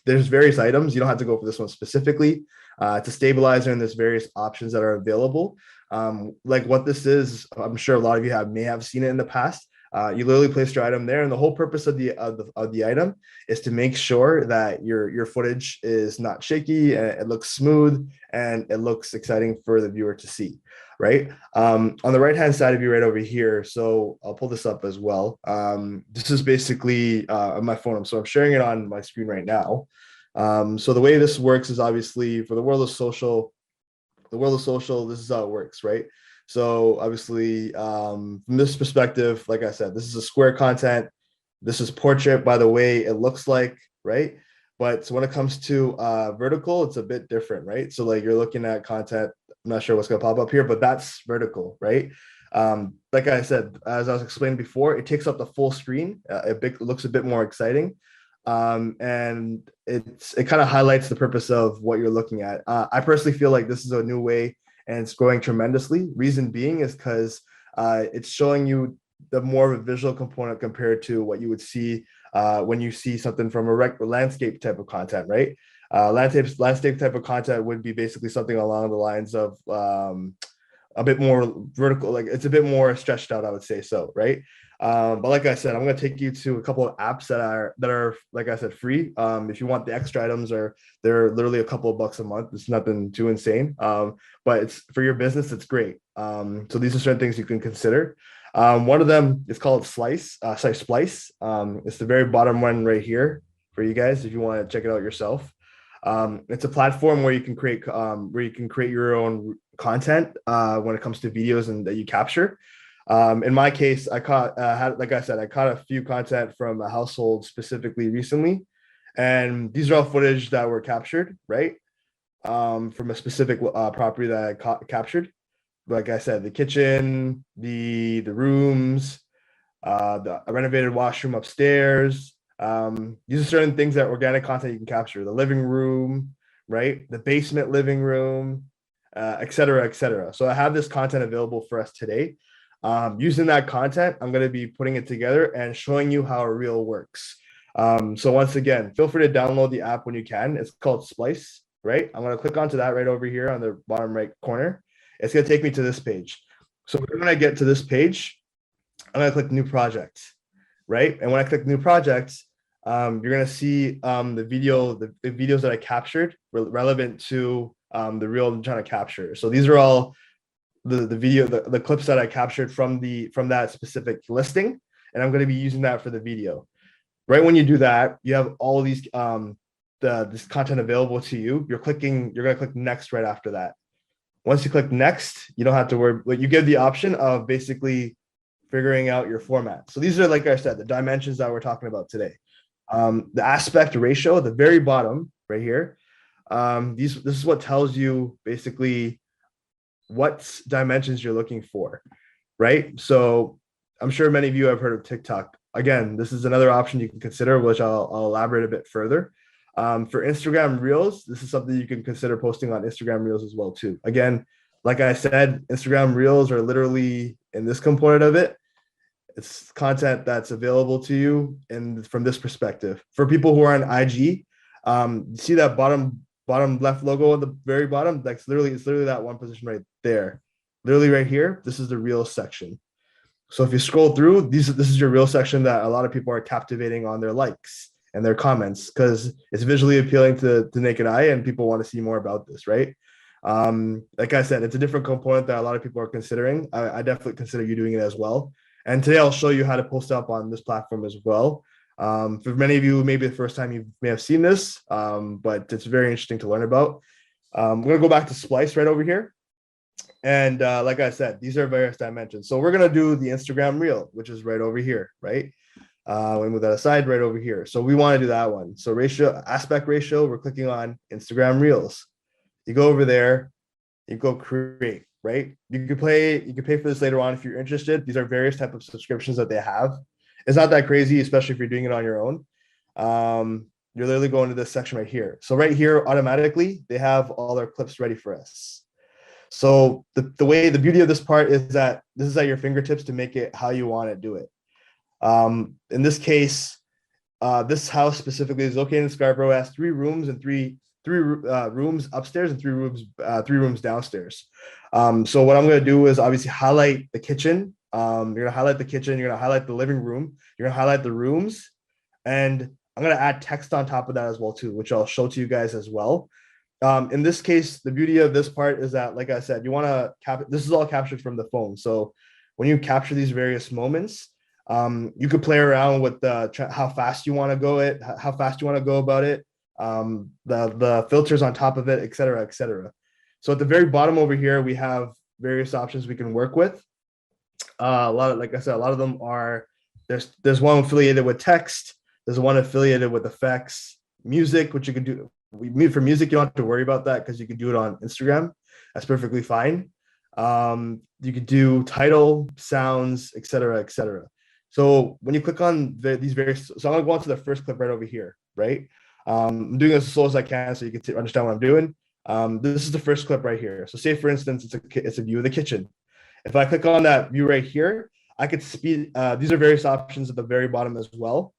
there's various items. You don't have to go for this one specifically. It's a stabilizer, and there's various options that are available. Like what this is, I'm sure a lot of you may have seen it in the past. You literally place your item there, and the whole purpose of the item is to make sure that your footage is not shaky and it looks smooth and it looks exciting for the viewer to see, right? On the right hand side of you right over here, so I'll pull this up as well. This is basically on my phone, so I'm sharing it on my screen right now. So the way this works is obviously for the world of social, the world of social, this is how it works, right? So obviously, from this perspective, like I said, this is a square content. This is portrait by the way it looks like, right? But so when it comes to vertical, it's a bit different, right? So like you're looking at content, I'm not sure what's gonna pop up here, but that's vertical, right? Like I said, as I was explaining before, it takes up the full screen. It looks a bit more exciting. And it kind of highlights the purpose of what you're looking at. I personally feel like this is a new way and it's growing tremendously. Reason being is because it's showing you the more of a visual component compared to what you would see when you see something from a landscape type of content, right? Landscape type of content would be basically something along the lines of a bit more vertical, like it's a bit more stretched out, I would say so, right? But like I said, I'm going to take you to a couple of apps that are like I said, free. If you want the extra items, they're literally a couple of bucks a month. It's nothing too insane, but it's for your business. It's great. So these are certain things you can consider. One of them is called Splice. It's the very bottom one right here for you guys if you want to check it out yourself. It's a platform where you can create your own content when it comes to videos and that you capture. In my case, I caught a few content from a household specifically recently, and these are all footage that were captured, right? From a specific property that I captured. Like I said, the kitchen, the rooms, the renovated washroom upstairs. These are certain things that organic content you can capture. The living room, right? The basement living room, et cetera, et cetera. So I have this content available for us today. Using that content, I'm going to be putting it together and showing you how a reel works. So once again, feel free to download the app when you can. It's called Splice, right? I'm going to click onto that right over here on the bottom right corner. It's going to take me to this page. So when I get to this page, I'm going to click New Project, right? And when I click New Project, you're going to see the videos that I captured relevant to the reel I'm trying to capture. So these are all the clips that I captured from that specific listing, and I'm going to be using that for the video. Right when you do that, you have all these this content available to you. You're going to click next right after that. Once you click next, you don't have to worry, but you get the option of basically figuring out your format. So these are, like I said, the dimensions that we're talking about today. The aspect ratio at the very bottom right here. This is what tells you basically what dimensions you're looking for, right? So I'm sure many of you have heard of TikTok. Again, this is another option you can consider, which I'll elaborate a bit further. For Instagram Reels, this is something you can consider posting on Instagram Reels as well too. Again, like I said, Instagram Reels are literally in this component of it. It's content that's available to you, and from this perspective, for people who are on IG, see that bottom left logo at the very bottom. It's literally that one position right there, literally right here. This is the Reels section. So if you scroll through, this is your Reels section that a lot of people are captivating on their likes and their comments because it's visually appealing to the naked eye, and people want to see more about this, right? Like I said, it's a different component that a lot of people are considering. I definitely consider you doing it as well. And today I'll show you how to post up on this platform as well. For many of you, maybe the first time you may have seen this, but it's very interesting to learn about. We're going to go back to Splice right over here. And like I said, these are various dimensions. So we're going to do the Instagram Reel, which is right over here, right? We move that aside right over here. So we want to do that one. So aspect ratio, we're clicking on Instagram Reels. You go over there, you go create, right? You can pay for this later on if you're interested. These are various types of subscriptions that they have. It's not that crazy, especially if you're doing it on your own. You're literally going to this section right here. So right here, automatically, they have all their clips ready for us. So the beauty of this part is that this is at your fingertips to make it how you want to do it. In this case, this house specifically is located in Scarborough. It has 3 rooms and three rooms upstairs and 3 rooms downstairs. So what I'm going to do is obviously highlight the kitchen. You're going to highlight the kitchen. You're going to highlight the living room. You're going to highlight the rooms, and I'm going to add text on top of that as well too, which I'll show to you guys as well. In this case, the beauty of this part is that, like I said, you want to this is all captured from the phone. So when you capture these various moments, you could play around with how fast you want to go about it, the filters on top of it, et cetera, et cetera. So at the very bottom over here, we have various options we can work with. A lot of, like I said, a lot of them are, there's one affiliated with text, there's one affiliated with effects, music, which you can do. For music, you don't have to worry about that because you can do it on Instagram. That's perfectly fine. You could do title, sounds, etc., etc. So when you click on these various, so I'm gonna go on to the first clip right over here, right? I'm doing this as slow as I can so you can understand what I'm doing. This is the first clip right here. So say for instance, it's a view of the kitchen. If I click on that view right here, I could speed, these are various options at the very bottom as well.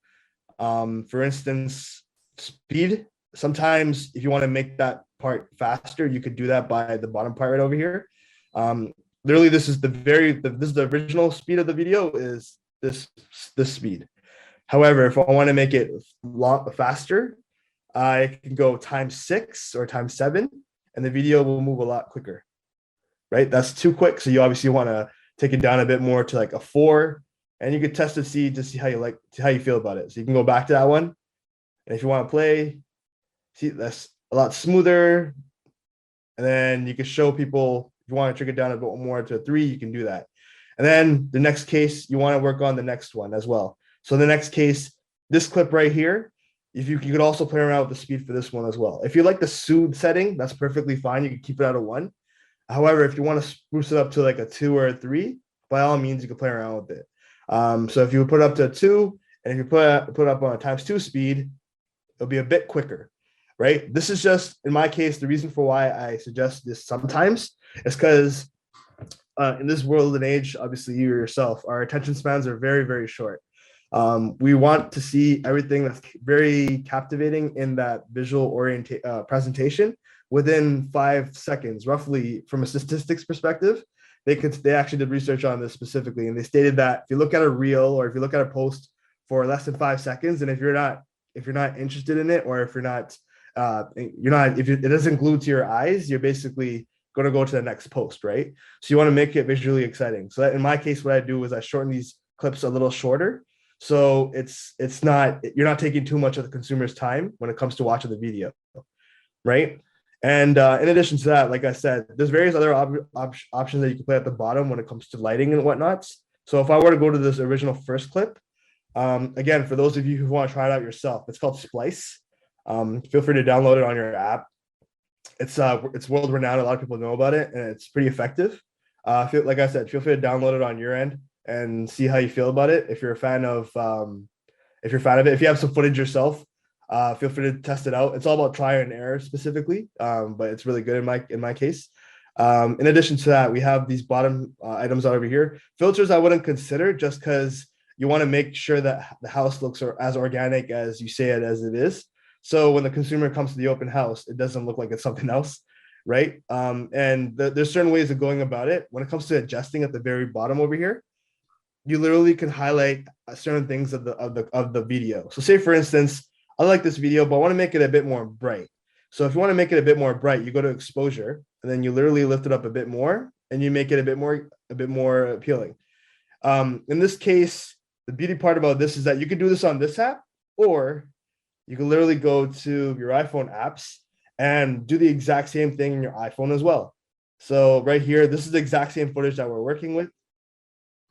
For instance, speed. Sometimes if you want to make that part faster, you could do that by the bottom part right over here. Literally, this is the original speed of the video is this speed. However, if I want to make it faster, I can go ×6 or ×7, and the video will move a lot quicker. Right? That's too quick. So you obviously want to take it down a bit more to like a 4, and you could test to see how you feel about it. So you can go back to that one. And if you want to play, see, that's a lot smoother. And then you can show people, if you want to trick it down a bit more to 3, you can do that. And then the next case, you want to work on the next one as well. So the next case, this clip right here, if you could also play around with the speed for this one as well. If you like the soothe setting, that's perfectly fine. You can keep it at a 1. However, if you want to spruce it up to like a 2 or a 3, by all means, you can play around with it. So if you put it up to a 2, and if you put it up on a ×2 speed, it'll be a bit quicker, right? This is just, in my case, the reason for why I suggest this sometimes is because in this world and age, obviously you yourself, our attention spans are very, very short. We want to see everything that's very captivating in that visual presentation within 5 seconds, roughly. From a statistics perspective, they actually did research on this specifically, and they stated that if you look at a reel or if you look at a post for less than 5 seconds, and if you're not interested in it, or if it doesn't glue to your eyes, you're basically going to go to the next post, right? So you want to make it visually exciting. So that, in my case, what I do is I shorten these clips a little shorter, so you're not taking too much of the consumer's time when it comes to watching the video, right? And in addition to that, like I said, there's various other options that you can play at the bottom when it comes to lighting and whatnot. So if I were to go to this original first clip, again, for those of you who want to try it out yourself, it's called Splice. Feel free to download it on your app. It's world renowned. A lot of people know about it, and it's pretty effective. Like I said, feel free to download it on your end and see how you feel about it. If you're a fan of it, if you have some footage yourself, feel free to test it out. It's all about trial and error specifically, but it's really good in my case. In addition to that, we have these bottom items over here. Filters I wouldn't consider, just because you want to make sure that the house looks as organic as you say it as it is. So when the consumer comes to the open house, it doesn't look like it's something else, right? And there's certain ways of going about it. When it comes to adjusting at the very bottom over here, you literally can highlight certain things of the video. So say for instance, I like this video, but I want to make it a bit more bright. So if you want to make it a bit more bright, you go to exposure, and then you literally lift it up a bit more, and you make it a bit more appealing. In this case, the beauty part about this is that you can do this on this app, or you can literally go to your iPhone apps and do the exact same thing in your iPhone as well. So right here, this is the exact same footage that we're working with,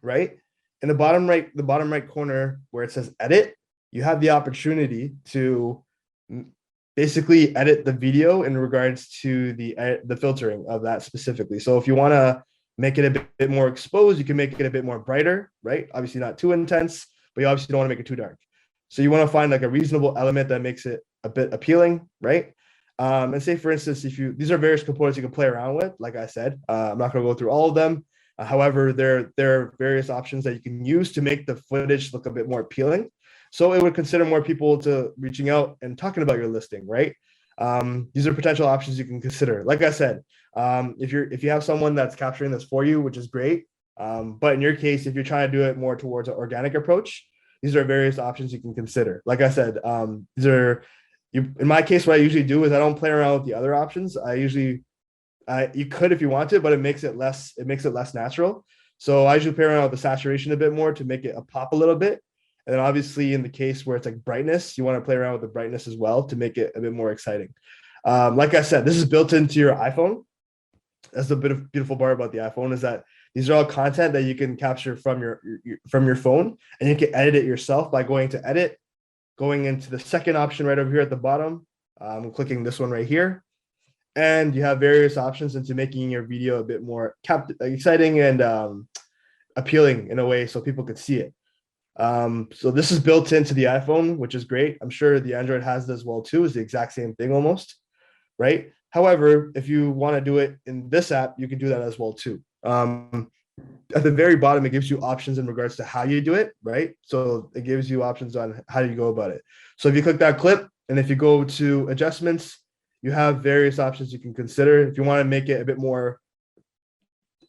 right? In the bottom right corner where it says edit, you have the opportunity to basically edit the video in regards to the filtering of that specifically. So if you want to make it a bit more exposed, you can make it a bit more brighter, right? Obviously not too intense, but you obviously don't want to make it too dark. So you want to find like a reasonable element that makes it a bit appealing, right? And say for instance, these are various components you can play around with. Like I said, I'm not going to go through all of them. However, there are various options that you can use to make the footage look a bit more appealing. So it would consider more people to reaching out and talking about your listing, right? These are potential options you can consider. Like I said, if you have someone that's capturing this for you, which is great. But in your case, if you're trying to do it more towards an organic approach, these are various options you can consider. Like I said, in my case, what I usually do is I don't play around with the other options. You could if you want to, but it makes it less natural. So I usually play around with the saturation a bit more to make it pop a little bit. And then obviously in the case where it's like brightness, you want to play around with the brightness as well to make it a bit more exciting. Like I said, this is built into your iPhone. that's the beautiful part about the iPhone, is that these are all content that you can capture from your phone, and you can edit it yourself by going to edit, going into the second option right over here at the bottom. I'm clicking this one right here, and you have various options into making your video a bit more exciting and appealing in a way so people could see it. So this is built into the iPhone, which is great. I'm sure the Android has it as well too. It's the exact same thing almost, right? However, if you want to do it in this app, you can do that as well too. At the very bottom, it gives you options in regards to how you do it, right? So it gives you options on how you go about it. So if you click that clip, and if you go to adjustments, you have various options you can consider. If you want to make it a bit more,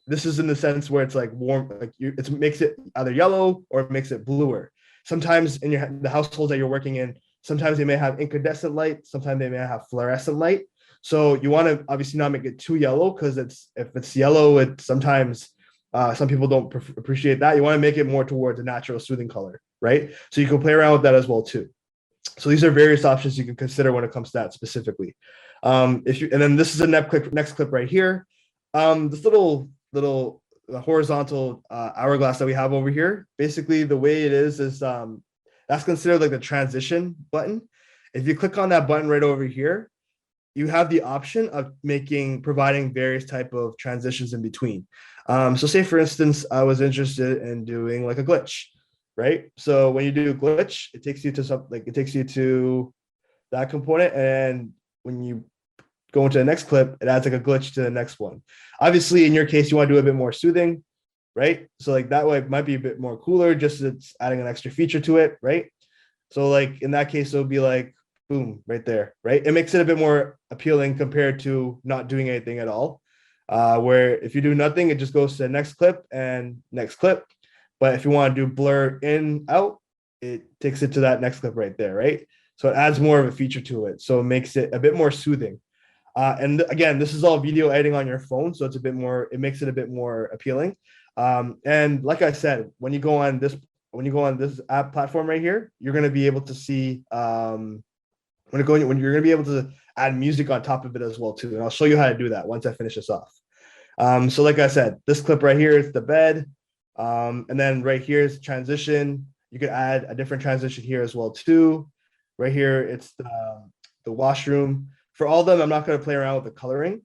this is in the sense where it's like warm, like it makes it either yellow or it makes it bluer. Sometimes in the households that you're working in, sometimes they may have incandescent light, sometimes they may have fluorescent light. So you want to obviously not make it too yellow, because if it's yellow, it sometimes some people don't appreciate that. You want to make it more towards a natural soothing color, right? So you can play around with that as well too. So these are various options you can consider when it comes to that specifically. And then this is the next clip right here. This little horizontal hourglass that we have over here. Basically, the way it is that's considered like the transition button. If you click on that button right over here, you have the option of providing various type of transitions in between. So say for instance, I was interested in doing like a glitch, right? So when you do a glitch, it takes you to that component, and when you go into the next clip, it adds like a glitch to the next one. Obviously, in your case, you want to do a bit more soothing, right? So like that way it might be a bit more cooler, just it's adding an extra feature to it, right? So like in that case, it'll be like boom, right there, right? It makes it a bit more appealing compared to not doing anything at all. Where if you do nothing, it just goes to the next clip and next clip. But if you want to do blur in, out, it takes it to that next clip right there, right? So it adds more of a feature to it. So it makes it a bit more soothing. And again, this is all video editing on your phone, so it makes it a bit more appealing. And like I said, when you go on this app platform right here, you're going to be able to see when you're going to be able to add music on top of it as well too. And I'll show you how to do that once I finish this off. So like I said, this clip right here is the bed. And then right here is transition. You could add a different transition here as well too. Right here, it's the washroom. For all of them, I'm not going to play around with the coloring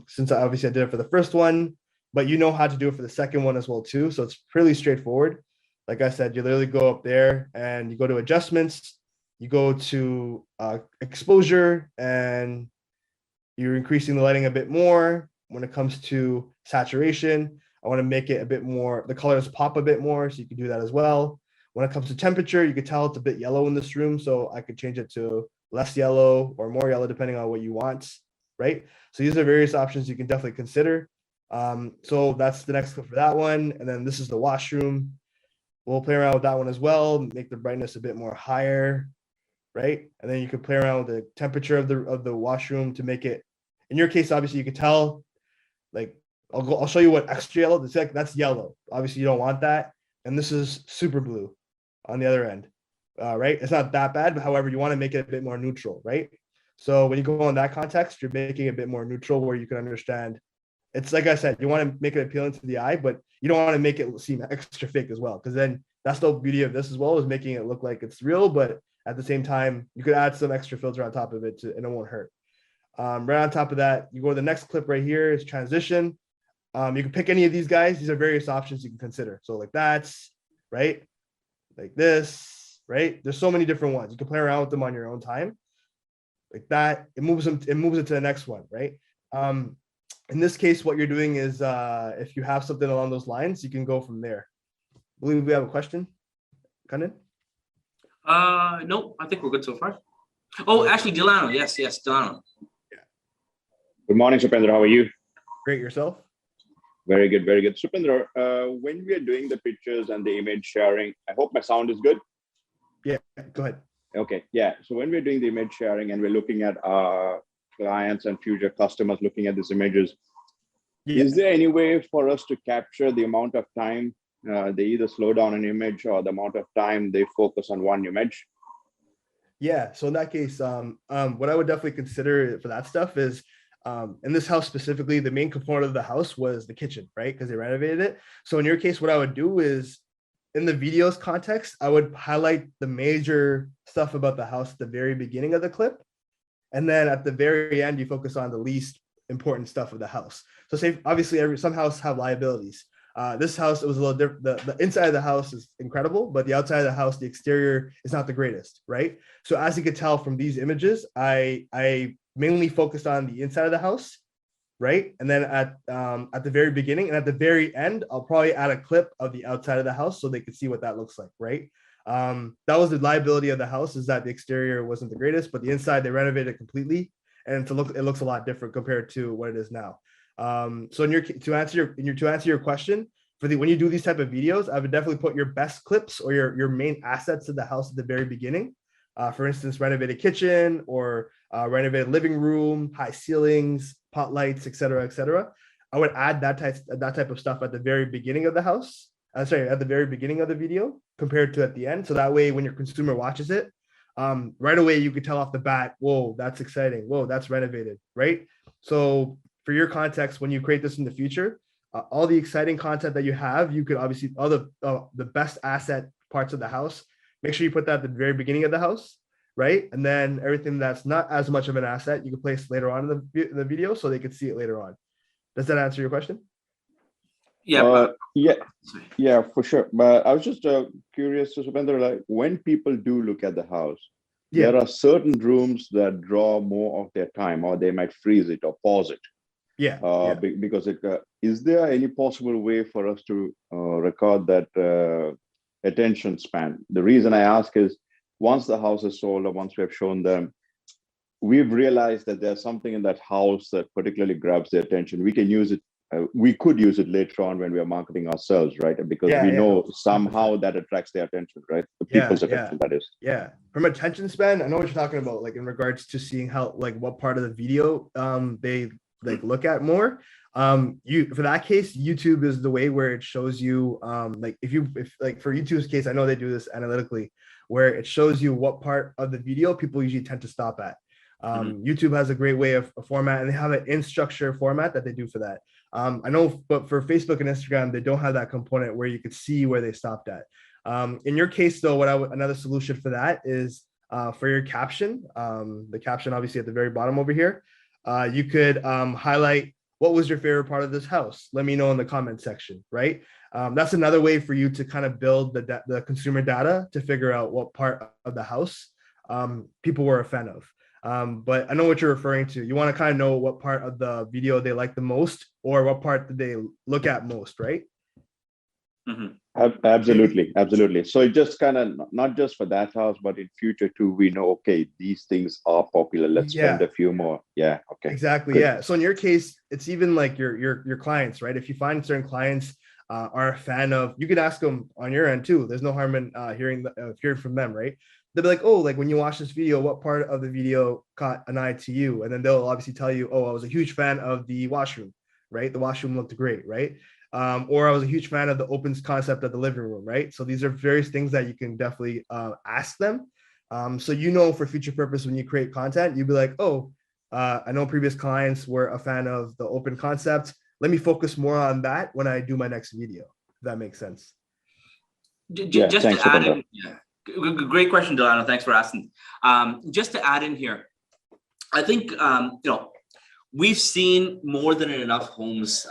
since I did it for the first one, but you know how to do it for the second one as well too. So it's pretty straightforward. Like I said, you literally go up there and you go to adjustments, you go to exposure, and you're increasing the lighting a bit more. When it comes to saturation, I want to make it a bit more, the colors pop a bit more, so you can do that as well. When it comes to temperature, you can tell it's a bit yellow in this room, so I could change it to less yellow or more yellow depending on what you want, right? So these are various options you can definitely consider. So that's the next clip for that one. And then this is the washroom. We'll play around with that one as well, make the brightness a bit more higher, right? And then you can play around with the temperature of the washroom to make it, in your case, obviously you can tell, like, I'll show you what extra yellow, that's yellow. Obviously you don't want that. And this is super blue on the other end. Right? It's not that bad, but however, you want to make it a bit more neutral, right? So when you go in that context, you're making it a bit more neutral where you can understand. It's like I said, you want to make it appealing to the eye, but you don't want to make it seem extra fake as well, because then that's the beauty of this as well, is making it look like it's real, but at the same time, you could add some extra filter on top of it and it won't hurt. Right on top of that, you go to the next clip right here is transition. You can pick any of these guys. These are various options you can consider. So like that's right, like this. Right? There's so many different ones. You can play around with them on your own time. Like that, it moves it to the next one, right? In this case, what you're doing is if you have something along those lines, you can go from there. I believe we have a question. Kanan? No, I think we're good so far. Oh, actually, Delano. Yes, Delano. Good morning, Supendra. How are you? Great, yourself? Very good, very good. Supendra, when we are doing the pictures and the image sharing, I hope my sound is good. Yeah, go ahead. Okay, yeah. So when we're doing the image sharing and we're looking at our clients and future customers looking at these images, is there any way for us to capture the amount of time they either slow down an image or the amount of time they focus on one image? Yeah, so in that case, what I would definitely consider for that stuff is In this house specifically, the main component of the house was the kitchen, right? Because they renovated it. So in your case, what I would do is in the video's context, I would highlight the major stuff about the house at the very beginning of the clip. And then at the very end, you focus on the least important stuff of the house. So say, obviously, some houses have liabilities. This house, it was a little different. The inside of the house is incredible, but the outside of the house, the exterior is not the greatest, right? So as you could tell from these images, I mainly focused on the inside of the house, right? And then at the very beginning and at the very end, I'll probably add a clip of the outside of the house so they could see what that looks like, right? That was the liability of the house, is that the exterior wasn't the greatest, but the inside they renovated completely, and it looks a lot different compared to what it is now. So to answer your question, when you do these type of videos, I would definitely put your best clips or your main assets of the house at the very beginning. For instance, renovated kitchen or renovated living room, high ceilings, pot lights, etc., etc. I would add that type of stuff at the very beginning of the house. At the very beginning of the video compared to at the end. So that way, when your consumer watches it, right away you could tell off the bat, whoa, that's exciting. Whoa, that's renovated, right? So for your context, when you create this in the future, all the exciting content that you have, you could obviously all the best asset parts of the house. Make sure you put that at the very beginning of the house, right? And then everything that's not as much of an asset, you can place later on in the video so they could see it later on. Does that answer your question? Yeah, for sure. But I was just curious, Supendra, like when people do look at the house, there are certain rooms that draw more of their time, or they might freeze it or pause it. Because is there any possible way for us to record that attention span? The reason I ask is once the house is sold or once we have shown them, we've realized that there's something in that house that particularly grabs their attention. We can use it. We could use it later on when we are marketing ourselves, right? Because we know somehow that attracts their attention, right? The people's attention, that is. Yeah. From attention span, I know what you're talking about, like in regards to seeing how, like what part of the video they like look at more. For that case, YouTube is the way where it shows you like if for YouTube's case, I know they do this analytically, where it shows you what part of the video people usually tend to stop at. YouTube has a great way of a format, and they have an in structure format that they do for that. I know, but for Facebook and Instagram, they don't have that component where you could see where they stopped at. In your case, though, another solution for that is for your caption, the caption obviously at the very bottom over here, you could highlight what was your favorite part of this house. Let me know in the comment section, right? That's another way for you to kind of build the consumer data to figure out what part of the house people were a fan of. But I know what you're referring to. You want to kind of know what part of the video they like the most, or what part did they look at most, right? Absolutely. So it just kind of not just for that house, but in future too, we know, okay, these things are popular. Let's spend a few more. Yeah. Okay. Exactly. Good. Yeah. So in your case, it's even like your clients, right? If you find certain clients are a fan of, you could ask them on your end too. There's no harm in hearing from them, right? They'll be like, oh, like when you watch this video, what part of the video caught an eye to you? And then they'll obviously tell you, oh, I was a huge fan of the washroom, right? The washroom looked great, right? Or I was a huge fan of the open concept of the living room, right? So these are various things that you can definitely ask them. So for future purpose, when you create content, you'd be like, oh, I know previous clients were a fan of the open concept. Let me focus more on that when I do my next video, if that makes sense. Just to add in, great question, Delano. Thanks for asking. Just to add in here, I think we've seen more than enough homes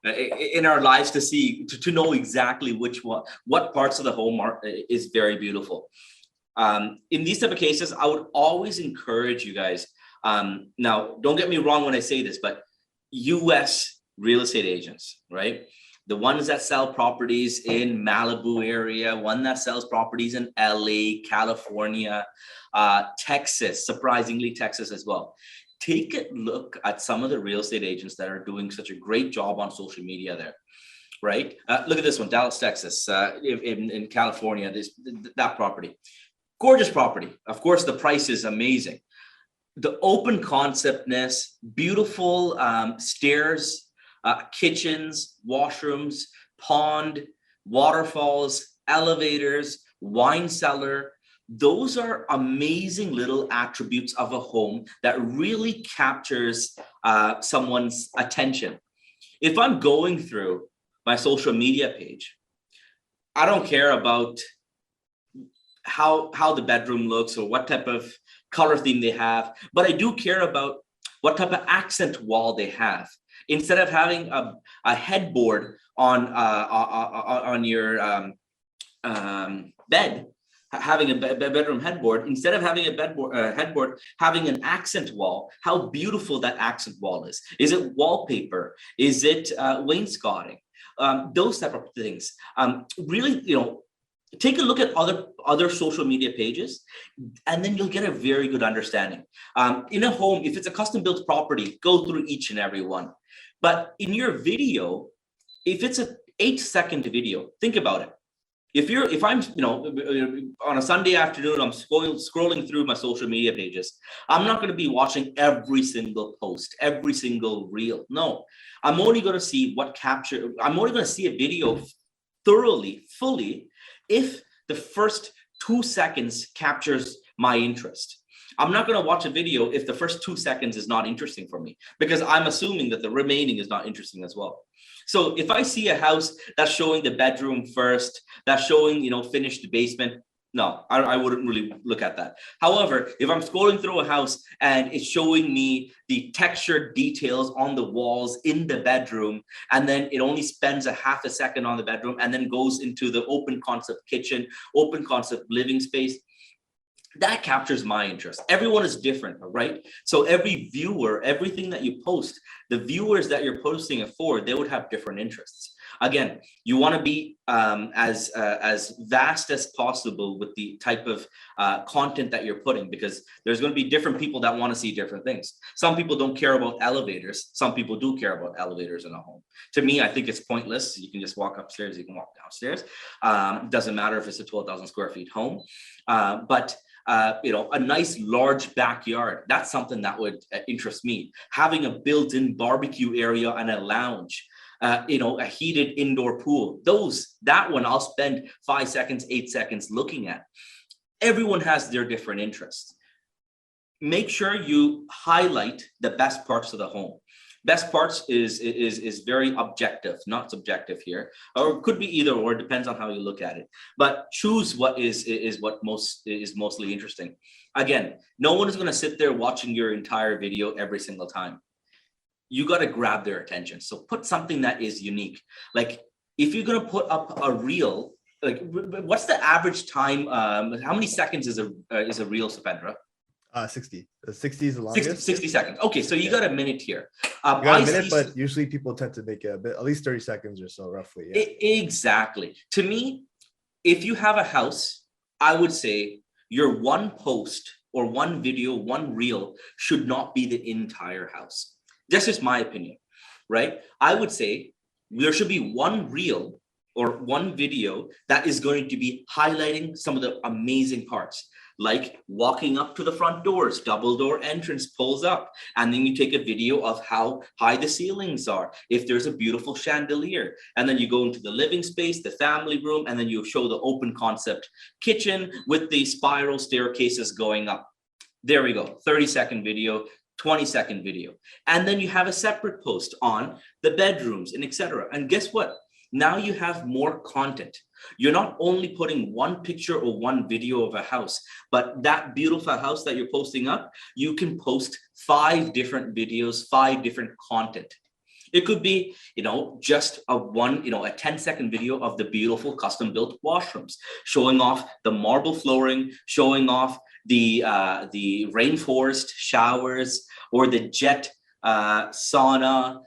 in our lives to know exactly what parts of the home is very beautiful. In these type of cases, I would always encourage you guys. Now, don't get me wrong when I say this, but U.S. real estate agents, right? The ones that sell properties in Malibu area, one that sells properties in LA, California, Texas, surprisingly Texas as well. Take a look at some of the real estate agents that are doing such a great job on social media there, right? Look at this one, Dallas, Texas, in California, that property. Gorgeous property. Of course, the price is amazing. The open conceptness, beautiful stairs, kitchens, washrooms, pond, waterfalls, elevators, wine cellar, Those are amazing little attributes of a home that really captures someone's attention. If I'm going through my social media page, I don't care about how the bedroom looks or what type of color theme they have, but I do care about what type of accent wall they have. Instead of having a headboard on your bed, having a bedroom headboard, instead of having a headboard, having an accent wall, how beautiful that accent wall is. Is it wallpaper? Is it wainscoting? Those type of things. Really, take a look at other social media pages, and then you'll get a very good understanding. In a home, if it's a custom built property, go through each and every one. But in your video, if it's an 8-second video, think about it. If I'm on a Sunday afternoon, I'm scrolling through my social media pages, I'm not going to be watching every single post, every single reel. No, I'm only going to see I'm only going to see a video thoroughly, fully, if the first 2 seconds captures my interest. I'm not going to watch a video if the first 2 seconds is not interesting for me, because I'm assuming that the remaining is not interesting as well. So if I see a house that's showing the bedroom first, that's showing, finished basement, no, I wouldn't really look at that. However, if I'm scrolling through a house and it's showing me the textured details on the walls in the bedroom, and then it only spends a half a second on the bedroom and then goes into the open concept kitchen, open concept living space, that captures my interest. Everyone is different, right? So every viewer, everything that you post, the viewers that you're posting it for, they would have different interests. Again, you want to be as vast as possible with the type of content that you're putting, because there's going to be different people that want to see different things. Some people don't care about elevators. Some people do care about elevators in a home. To me, I think it's pointless. You can just walk upstairs, you can walk downstairs. Doesn't matter if it's a 12,000 square feet home. But a nice large backyard, that's something that would interest me. Having a built-in barbecue area and a lounge, a heated indoor pool, that one I'll spend 5 seconds, 8 seconds looking at. Everyone has their different interests. Make sure you highlight the best parts of the home. Best parts is very objective, not subjective here, or could be either or, depends on how you look at it. But choose what is mostly interesting. Again, no one is going to sit there watching your entire video every single time. You got to grab their attention. So put something that is unique. Like if you're going to put up a reel, like what's the average time? How many seconds is a reel, Supendra? 60. 60 is the longest. 60 seconds. Okay, so you got a minute here. You got a minute, but usually people tend to make it a bit, at least 30 seconds or so, roughly. Yeah. Exactly. To me, if you have a house, I would say your one post or one video, one reel should not be the entire house. That's just my opinion, right? I would say there should be one reel or one video that is going to be highlighting some of the amazing parts. Like walking up to the front doors, double door entrance pulls up, and then you take a video of how high the ceilings are, if there's a beautiful chandelier, and then you go into the living space, the family room, and then you show the open concept kitchen with the spiral staircases going up. There we go, 30-second video, 20-second video. And then you have a separate post on the bedrooms and etc. And guess what? Now you have more content. You're not only putting one picture or one video of a house, but that beautiful house that you're posting up, you can post 5 different videos, 5 different content. It could be, just a 10-second video of the beautiful custom built washrooms, showing off the marble flooring, showing off the rainforest showers or the jet sauna,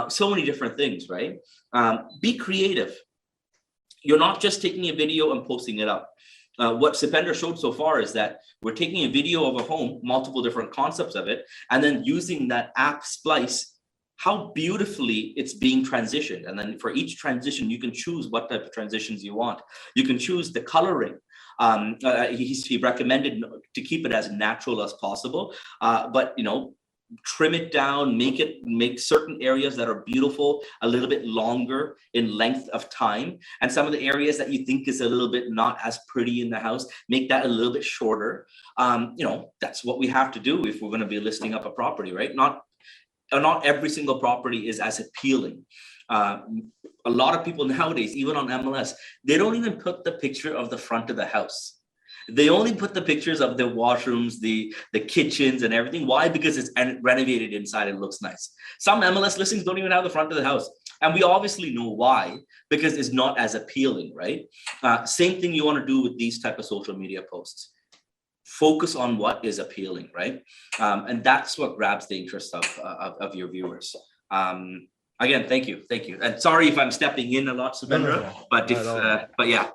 so many different things, right? Be creative. You're not just taking a video and posting it up. What Supendra showed so far is that we're taking a video of a home, multiple different concepts of it, and then using that app Splice, how beautifully it's being transitioned. And then for each transition, you can choose what type of transitions you want. You can choose the coloring. He recommended to keep it as natural as possible. But trim it down, make certain areas that are beautiful a little bit longer in length of time, and some of the areas that you think is a little bit not as pretty in the house, make that a little bit shorter. That's what we have to do if we're going to be listing up a property, right? Not every single property is as appealing. A lot of people nowadays, even on MLS, they don't even put the picture of the front of the house. They only put the pictures of the washrooms, the kitchens and everything. Why? Because it's renovated inside and looks nice. Some MLS listings don't even have the front of the house. And we obviously know why, because it's not as appealing, right? Same thing you want to do with these type of social media posts. Focus on what is appealing, right? And that's what grabs the interest of your viewers. Again, thank you. And sorry if I'm stepping in a lot, Subendra, but yeah.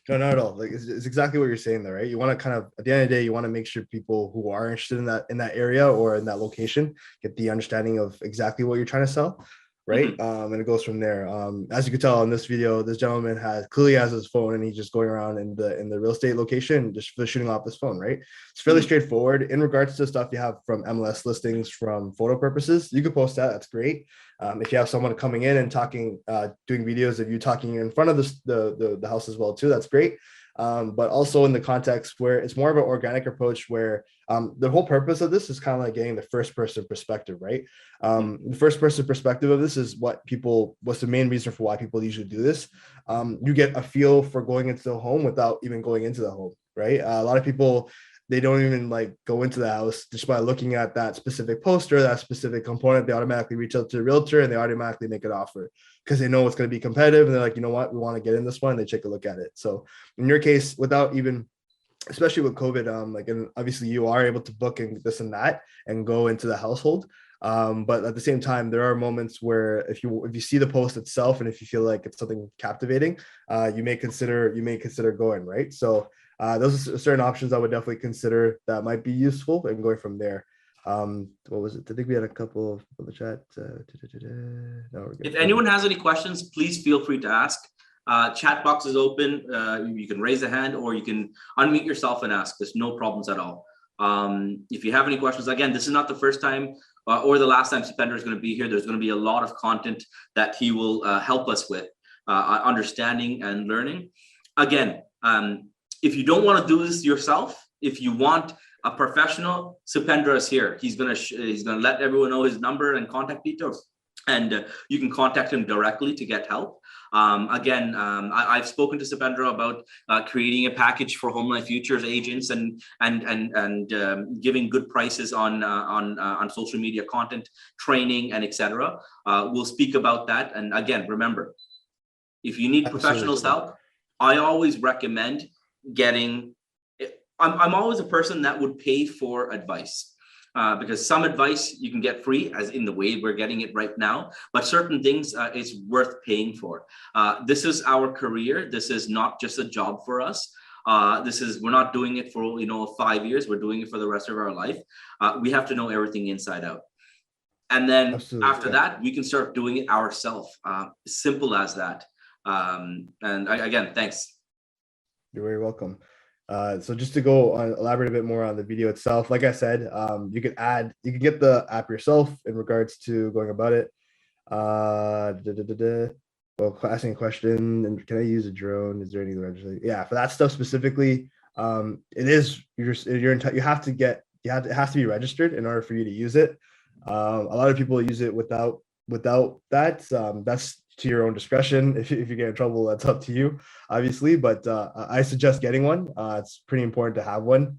No, not at all. Like it's exactly what you're saying there, right? You want to kind of, at the end of the day, you want to make sure people who are interested in that area or in that location get the understanding of exactly what you're trying to sell, right? And it goes from there. As you can tell in this video, this gentleman clearly has his phone and he's just going around in the real estate location, just shooting off his phone, right? It's fairly straightforward. In regards to stuff you have from MLS listings, from photo purposes, you could post that. That's great. If you have someone coming in and talking, doing videos of you talking in front of the house as well too, that's great. But also in the context where it's more of an organic approach, where the whole purpose of this is kind of like getting the first person perspective, right? The first person perspective of this is what's the main reason for why people usually do this. You get a feel for going into the home without even going into the home, right? A lot of people, they don't even like go into the house just by looking at that specific poster, that specific component. They automatically reach out to the realtor and they automatically make an offer because they know it's going to be competitive. And they're like, you know what, we want to get in this one. And they take a look at it. So in your case, without even, especially with COVID, and obviously you are able to book and this and that and go into the household. But at the same time, there are moments where if you see the post itself and if you feel like it's something captivating, you may consider going, right? So those are certain options I would definitely consider that might be useful and going from there. What was it? I think we had a couple of the chat. No, if anyone has any questions, please feel free to ask. Chat box is open. You can raise a hand or you can unmute yourself and ask. There's no problems at all. If you have any questions, again, this is not the first time or the last time Subendra is going to be here. There's going to be a lot of content that he will help us with understanding and learning. Again, if you don't want to do this yourself, if you want a professional, Subendra is here. He's gonna let everyone know his number and contact details, and you can contact him directly to get help. I've spoken to Subendra about creating a package for Home Life Futures agents and giving good prices on social media content, training, and etc. We'll speak about that. And again, remember, if you need professionals' help, I always recommend getting. I'm always a person that would pay for advice. Because some advice you can get free, as in the way we're getting it right now, but certain things it's worth paying for. This is our career. This is not just a job for us. We're not doing it for 5 years. We're doing it for the rest of our life. We have to know everything inside out. And then after that, we can start doing it ourselves. Simple as that. Again, thanks. You're very welcome. So just to go on, elaborate a bit more on the video itself, like I said, you can get the app yourself in regards to going about it. Well, asking a question, and can I use a drone? Is there any registration? Yeah, for that stuff specifically, it has to be registered in order for you to use it. A lot of people use it without that. That's to your own discretion. If you get in trouble, that's up to you, obviously. But I suggest getting one. It's pretty important to have one,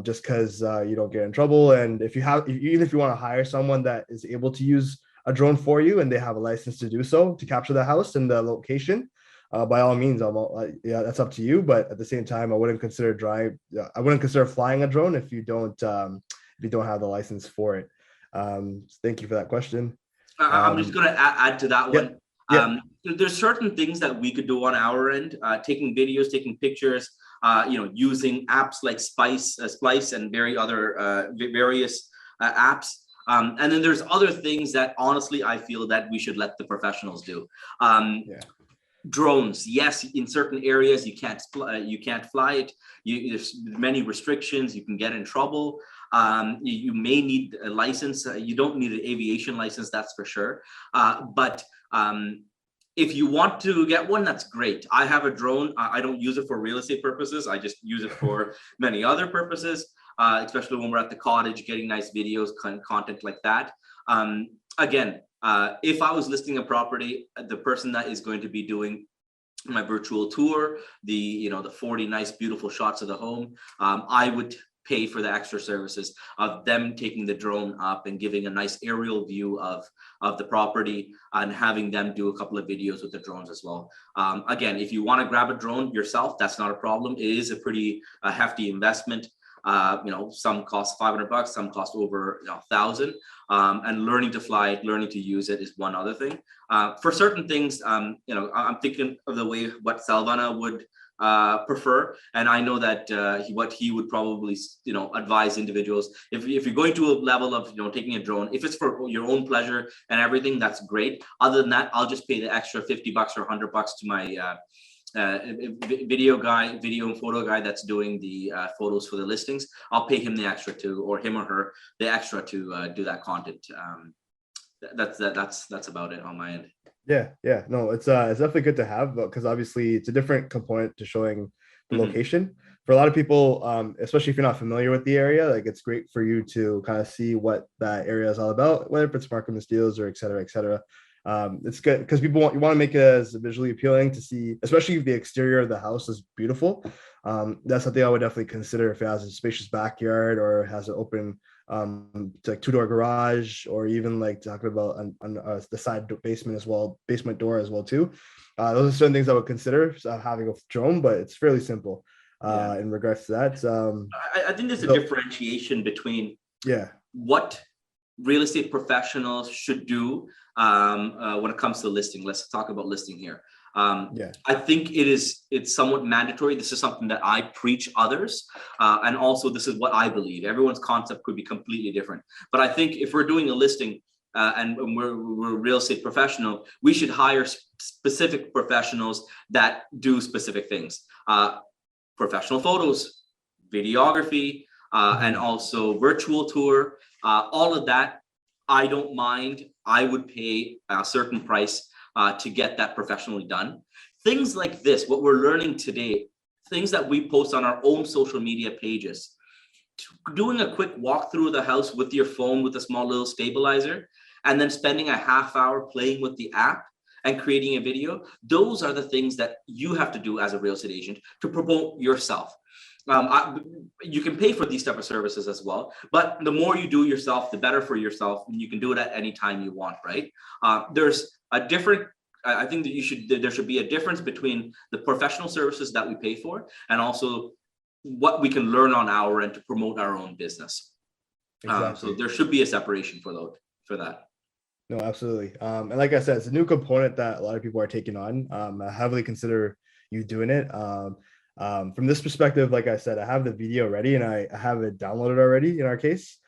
just because you don't get in trouble. And even if you want to hire someone that is able to use a drone for you and they have a license to do so, to capture the house and the location, by all means, that's up to you. But at the same time, I wouldn't consider flying a drone if you don't have the license for it. Thank you for that question. I'm just going to add to that one. Yeah. There's certain things that we could do on our end, taking videos, taking pictures, using apps like Splice and various apps. And then there's other things that honestly, I feel that we should let the professionals do. Drones, yes, in certain areas you can't fly it. There's many restrictions. You can get in trouble. You may need a license. You don't need an aviation license, that's for sure. But if you want to get one, that's great. I have a drone. I don't use it for real estate purposes. I just use it for many other purposes, especially when we're at the cottage, getting nice videos, content like that. Again, if I was listing a property, the person that is going to be doing my virtual tour, the 40 nice, beautiful shots of the home, I would pay for the extra services of them taking the drone up and giving a nice aerial view of the property and having them do a couple of videos with the drones as well. Again, if you want to grab a drone yourself, that's not a problem. It is a pretty hefty investment. Some cost $500, some cost over 1,000. And learning to fly it, learning to use it is one other thing. For certain things, I'm thinking of the way what Salvana would prefer, and I know that what he would probably advise individuals, if you're going to a level of taking a drone, if it's for your own pleasure and everything, that's great. Other than that, I'll just pay the extra $50 or $100 to my video and photo guy that's doing the photos for the listings. I'll pay him the extra or him or her the extra to do that content. That's about it on my end. Yeah. No, it's definitely good to have, because obviously it's a different component to showing the location. For a lot of people, especially if you're not familiar with the area, like it's great for you to kind of see what that area is all about, whether it's Markham Steels or et cetera, et cetera. It's good because you want to make it as visually appealing to see, especially if the exterior of the house is beautiful. That's something I would definitely consider if it has a spacious backyard or has an open like two-door garage, or even like talking about on the side basement door as well too. Those are certain things I would consider having a drone, but it's fairly simple in regards to that. I think there's a differentiation between what real estate professionals should do when it comes to listing. Let's talk about listing here. I think it's somewhat mandatory. This is something that I preach others, and also this is what I believe. Everyone's concept could be completely different, but I think if we're doing a listing and we're real estate professional, we should hire specific professionals that do specific things. Professional photos, videography, and also virtual tour, all of that. I don't mind. I would pay a certain price to get that professionally done. Things like this, what we're learning today, things that we post on our own social media pages, doing a quick walkthrough of the house with your phone with a small little stabilizer, and then spending a half hour playing with the app and creating a video. Those are the things that you have to do as a real estate agent to promote yourself. You can pay for these type of services as well, but the more you do yourself, the better for yourself, and you can do it at any time you want, right? There's a different, I think that there should be a difference between the professional services that we pay for and also what we can learn on our end to promote our own business. So there should be a separation for that. No, absolutely. And like I said, it's a new component that a lot of people are taking on. I heavily consider you doing it. From this perspective, like I said, I have the video ready and I have it downloaded already in our case.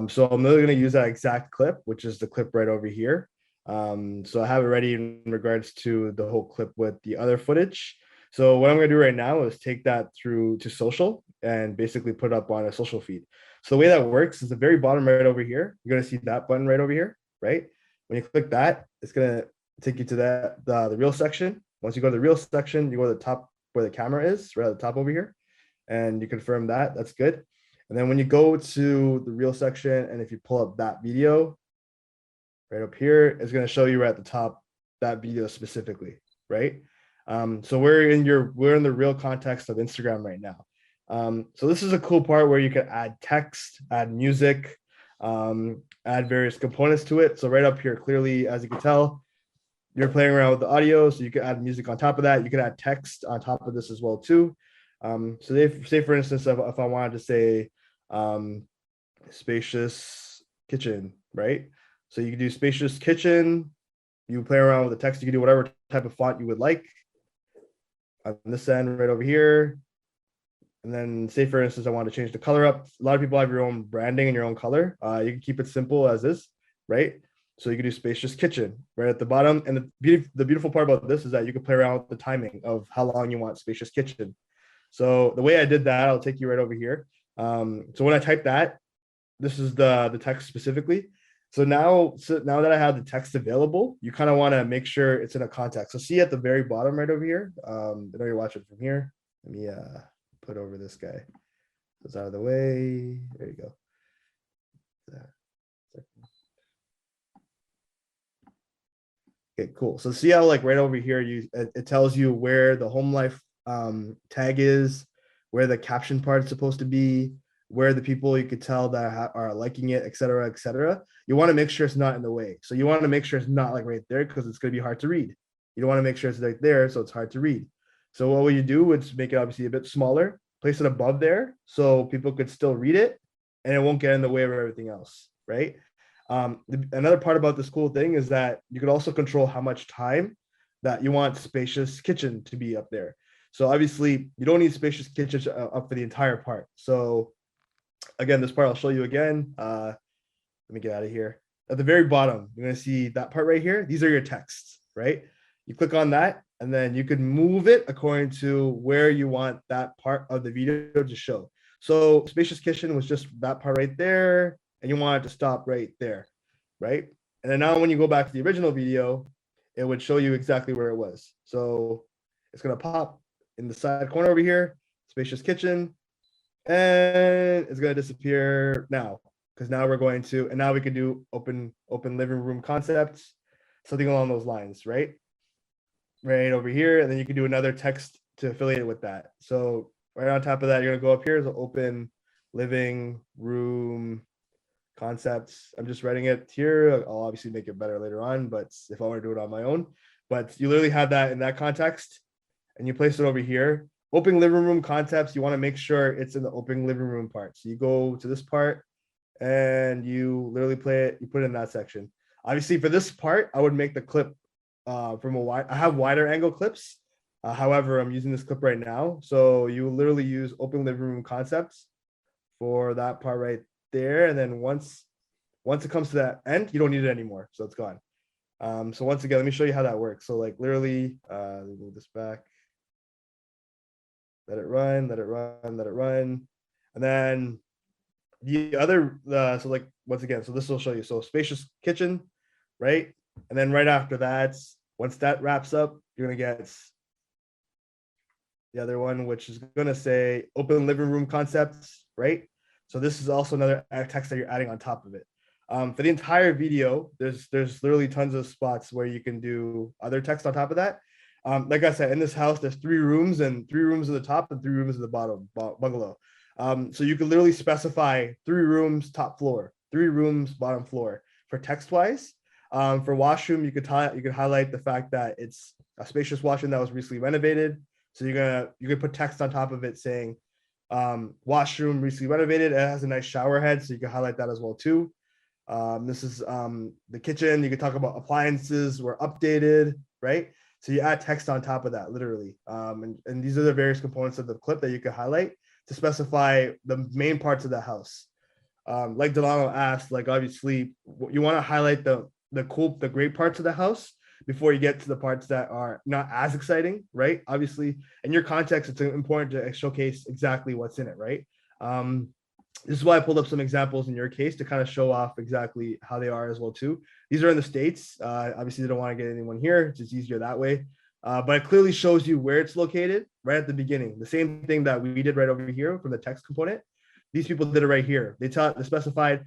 So I'm really going to use that exact clip, which is the clip right over here. So I have it ready in regards to the whole clip with the other footage. So what I'm going to do right now is take that through to social and basically put it up on a social feed. So the way that works is the very bottom right over here. You're going to see that button right over here, right? When you click that, it's going to take you to the reel section. Once you go to the reel section, you go to the top where the camera is, right at the top over here, and you confirm that, that's good. And then when you go to the reel section, and if you pull up that video right up here, it's going to show you right at the top that video specifically, right? So we're in the real context of Instagram right now. So this is a cool part where you can add text, add music, add various components to it. So right up here, clearly, as you can tell, you're playing around with the audio, so you can add music on top of that. You can add text on top of this as well too. So say for instance, if I wanted to say spacious kitchen, right? So you can do spacious kitchen. You play around with the text. You can do whatever type of font you would like. On this end, right over here. And then say for instance, I want to change the color up. A lot of people have your own branding and your own color. You can keep it simple as is, right? So you can do spacious kitchen right at the bottom. And the beautiful part about this is that you can play around with the timing of how long you want spacious kitchen. So the way I did that, I'll take you right over here. So when I type that, this is the text specifically. So now that I have the text available, you kind of want to make sure it's in a context. So see at the very bottom right over here. I know you're watching from here. Let me put over this guy. It's out of the way. There you go. Okay, cool. So see how like right over here, it tells you where the home life tag is, where the caption part is supposed to be, where the people you could tell that are liking it, et cetera, et cetera. You want to make sure it's not in the way. So you want to make sure it's not like right there because it's going to be hard to read. You don't want to make sure it's right there so it's hard to read. So what will you do is make it obviously a bit smaller, place it above there so people could still read it and it won't get in the way of everything else, right? Another part about this cool thing is that you can also control how much time that you want spacious kitchen to be up there. So obviously you don't need spacious kitchen up for the entire part. So again, this part I'll show you again. Let me get out of here. At the very bottom, you're going to see that part right here. These are your texts, right? You click on that and then you can move it according to where you want that part of the video to show. So spacious kitchen was just that part right there. And you want it to stop right there, right? And then now when you go back to the original video, it would show you exactly where it was. So it's going to pop in the side corner over here, spacious kitchen, and it's going to disappear now because now we're going to, and now we can do open living room concepts, something along those lines, right? Right over here. And then you can do another text to affiliate it with that. So right on top of that, you're going to go up here, so open living room concepts. I'm just writing it here. I'll obviously make it better later on, but if I want to do it on my own, but you literally have that in that context and you place it over here. Open living room concepts, you want to make sure it's in the open living room part. So you go to this part and you literally play it, you put it in that section. Obviously for this part, I would make the clip from a wide, I have wider angle clips. However, I'm using this clip right now. So you literally use open living room concepts for that part right there, and then once it comes to that end, you don't need it anymore, so it's gone. So once again, let me show you how that works. So like literally, let me move this back, let it run, and then the other, so like once again, so this will show you. So spacious kitchen, right? And then right after that, once that wraps up, you're gonna get the other one, which is gonna say open living room concepts, right? So this is also another text that you're adding on top of it. For the entire video, there's literally tons of spots where you can do other text on top of that. Like I said, in this house, there's 3 rooms and 3 rooms at the top and 3 rooms at the bottom bungalow. So you can literally specify 3 rooms top floor, 3 rooms bottom floor for text wise. For washroom, you could highlight the fact that it's a spacious washroom that was recently renovated. So you could put text on top of it saying, washroom recently renovated. It has a nice shower head, so you can highlight that as well too. This is the kitchen. You can talk about appliances were updated, right? So you add text on top of that, literally. And these are the various components of the clip that you can highlight to specify the main parts of the house. Like Delano asked, like obviously you want to highlight the great parts of the house before you get to the parts that are not as exciting, right? Obviously, in your context, it's important to showcase exactly what's in it, right? This is why I pulled up some examples in your case to kind of show off exactly how they are as well too. These are in the States. Obviously, they don't want to get anyone here. It's just easier that way. But it clearly shows you where it's located right at the beginning. The same thing that we did right over here from the text component. These people did it right here. They specified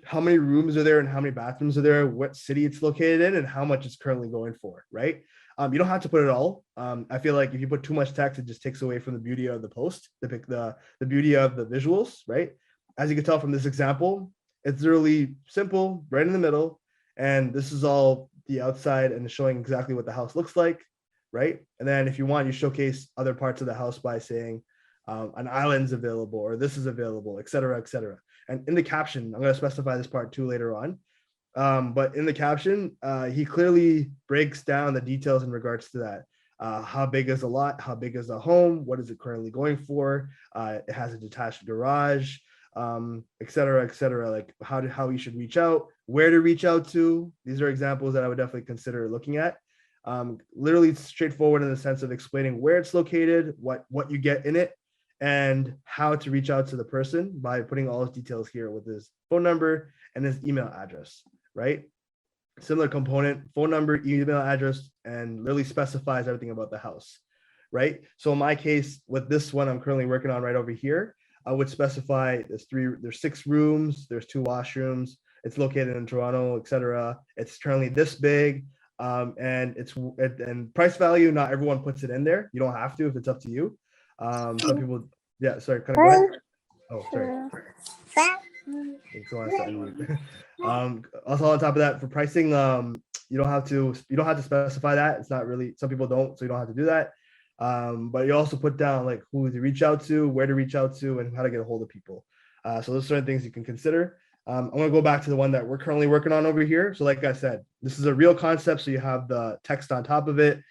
how many rooms are there and how many bathrooms are there, what city it's located in, and how much it's currently going for, right? You don't have to put it all. I feel like if you put too much text, it just takes away from the beauty of the post, the beauty of the visuals, right? As you can tell from this example, it's really simple, right in the middle. And this is all the outside and showing exactly what the house looks like, right? And then if you want, you showcase other parts of the house by saying an island's available or this is available, et cetera, et cetera. And in the caption, I'm going to specify this part too later on. But in the caption, he clearly breaks down the details in regards to that. How big is the lot? How big is the home? What is it currently going for? It has a detached garage, et cetera, like how you should reach out, where to reach out to. These are examples that I would definitely consider looking at. Literally straightforward in the sense of explaining where it's located, what you get in it, and how to reach out to the person by putting all his details here with his phone number and his email address, right? Similar component, phone number, email address, and literally specifies everything about the house, right? So in my case, with this one I'm currently working on right over here, I would specify there's 6 rooms, there's 2 washrooms, it's located in Toronto, etc. It's currently this big, and price value, not everyone puts it in there. You don't have to if it's up to you. Some people, yeah, sorry, kind of go ahead. Oh, sorry. Also on top of that, for pricing, you don't have to specify that. It's not really, some people don't, so you don't have to do that. But you also put down like who to reach out to, where to reach out to, and how to get a hold of people. So those are certain things you can consider. I'm going to go back to the one that we're currently working on over here. So like I said, this is a real concept. So you have the text on top of it.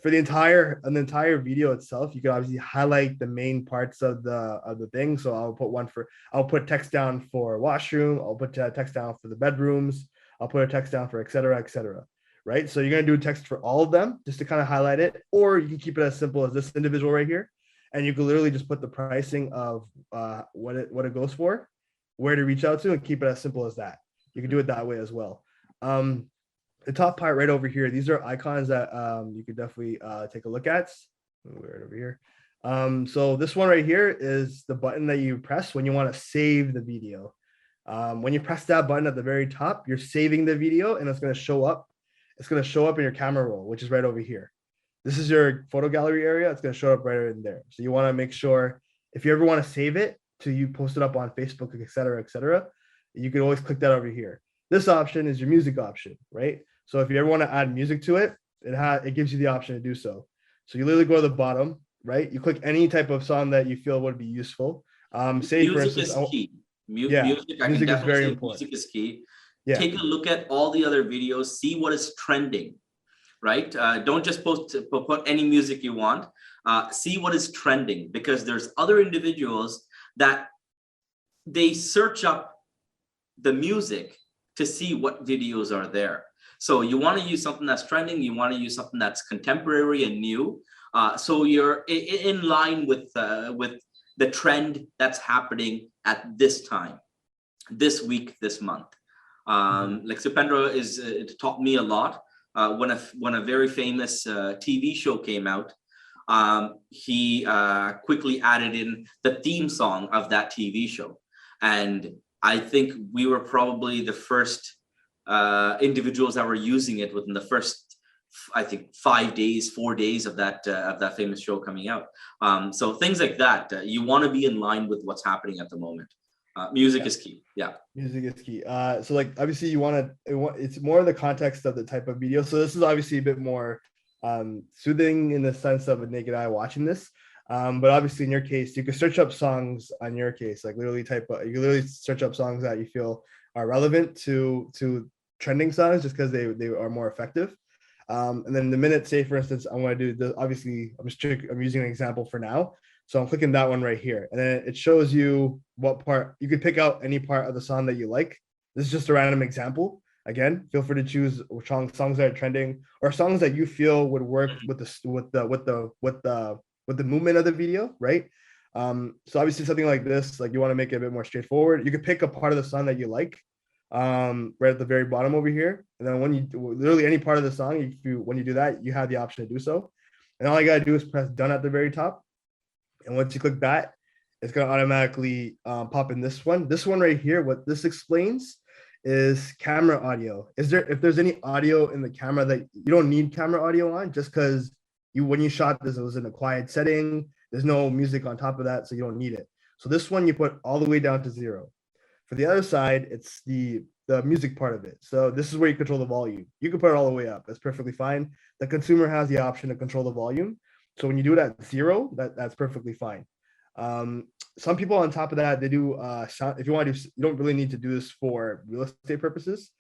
For the entire video itself, you can obviously highlight the main parts of the thing. So I'll put text down for washroom. I'll put text down for the bedrooms. I'll put a text down for et cetera, right? So you're going to do text for all of them just to kind of highlight it, or you can keep it as simple as this individual right here. And you can literally just put the pricing of what it goes for, where to reach out to, and keep it as simple as that. You can do it that way as well. The top part right over here, these are icons that you could definitely take a look at. Right over here. So this one right here is the button that you press when you want to save the video. When you press that button at the very top, you're saving the video, and it's going to show up. It's going to show up in your camera roll, which is right over here. This is your photo gallery area. It's going to show up right in there. So you want to make sure if you ever want to save it to you post it up on Facebook, et cetera, you can always click that over here. This option is your music option, right? So if you ever want to add music to it, it gives you the option to do so. So you literally go to the bottom, right? You click any type of song that you feel would be useful. Say for instance, is key. Music is very important. Music is key. Yeah. Take a look at all the other videos, see what is trending, right? Don't just put any music you want. See what is trending, because there's other individuals that they search up the music to see what videos are there. So you want to use something that's trending. You want to use something that's contemporary and new. So you're in line with the trend that's happening at this time, this week, this month. Like Supendra it taught me a lot. When a very famous TV show came out, he quickly added in the theme song of that TV show. And I think we were probably the first individuals that were using it within the first, I think, 4 days of that famous show coming out. So things like that, you want to be in line with what's happening at the moment. Music is key. Yeah. Music is key. So like obviously it's more in the context of the type of video. So this is obviously a bit more soothing in the sense of a naked eye watching this. But obviously in your case, you can search up songs on your case, like you can literally search up songs that you feel are relevant to trending songs just because they are more effective. And then the minute, say for instance, I'm going to do this, obviously I'm using an example for now. So I'm clicking that one right here, and then it shows you what part. You could pick out any part of the song that you like. This is just a random example. Again, feel free to choose songs that are trending or songs that you feel would work with the movement of the video, right? So obviously something like this, like you want to make it a bit more straightforward. You could pick a part of the song that you like, right at the very bottom over here, and then when you literally any part of the song, when you do that, you have the option to do so. And all you gotta do is press done at the very top. And once you click that, it's going to automatically pop in this one. This one right here, what this explains is camera audio. If there's any audio in the camera that you don't need camera audio on, just because when you shot this, it was in a quiet setting. There's no music on top of that, so you don't need it. So this one you put all the way down to 0. For the other side, it's the music part of it. So this is where you control the volume. You can put it all the way up. That's perfectly fine. The consumer has the option to control the volume. So when you do it at 0, that's perfectly fine. Some people on top of that, they do sound. If you want to, you don't really need to do this for real estate purposes.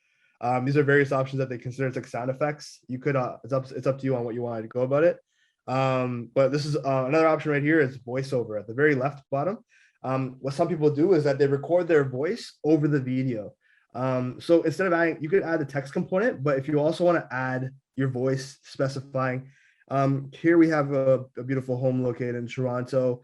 These are various options that they consider as like sound effects. You could, it's up to you on what you want to go about it. But this is another option right here is voiceover at the very left bottom. What some people do is that they record their voice over the video. So instead of adding, you could add the text component, but if you also want to add your voice specifying Here we have a beautiful home located in Toronto,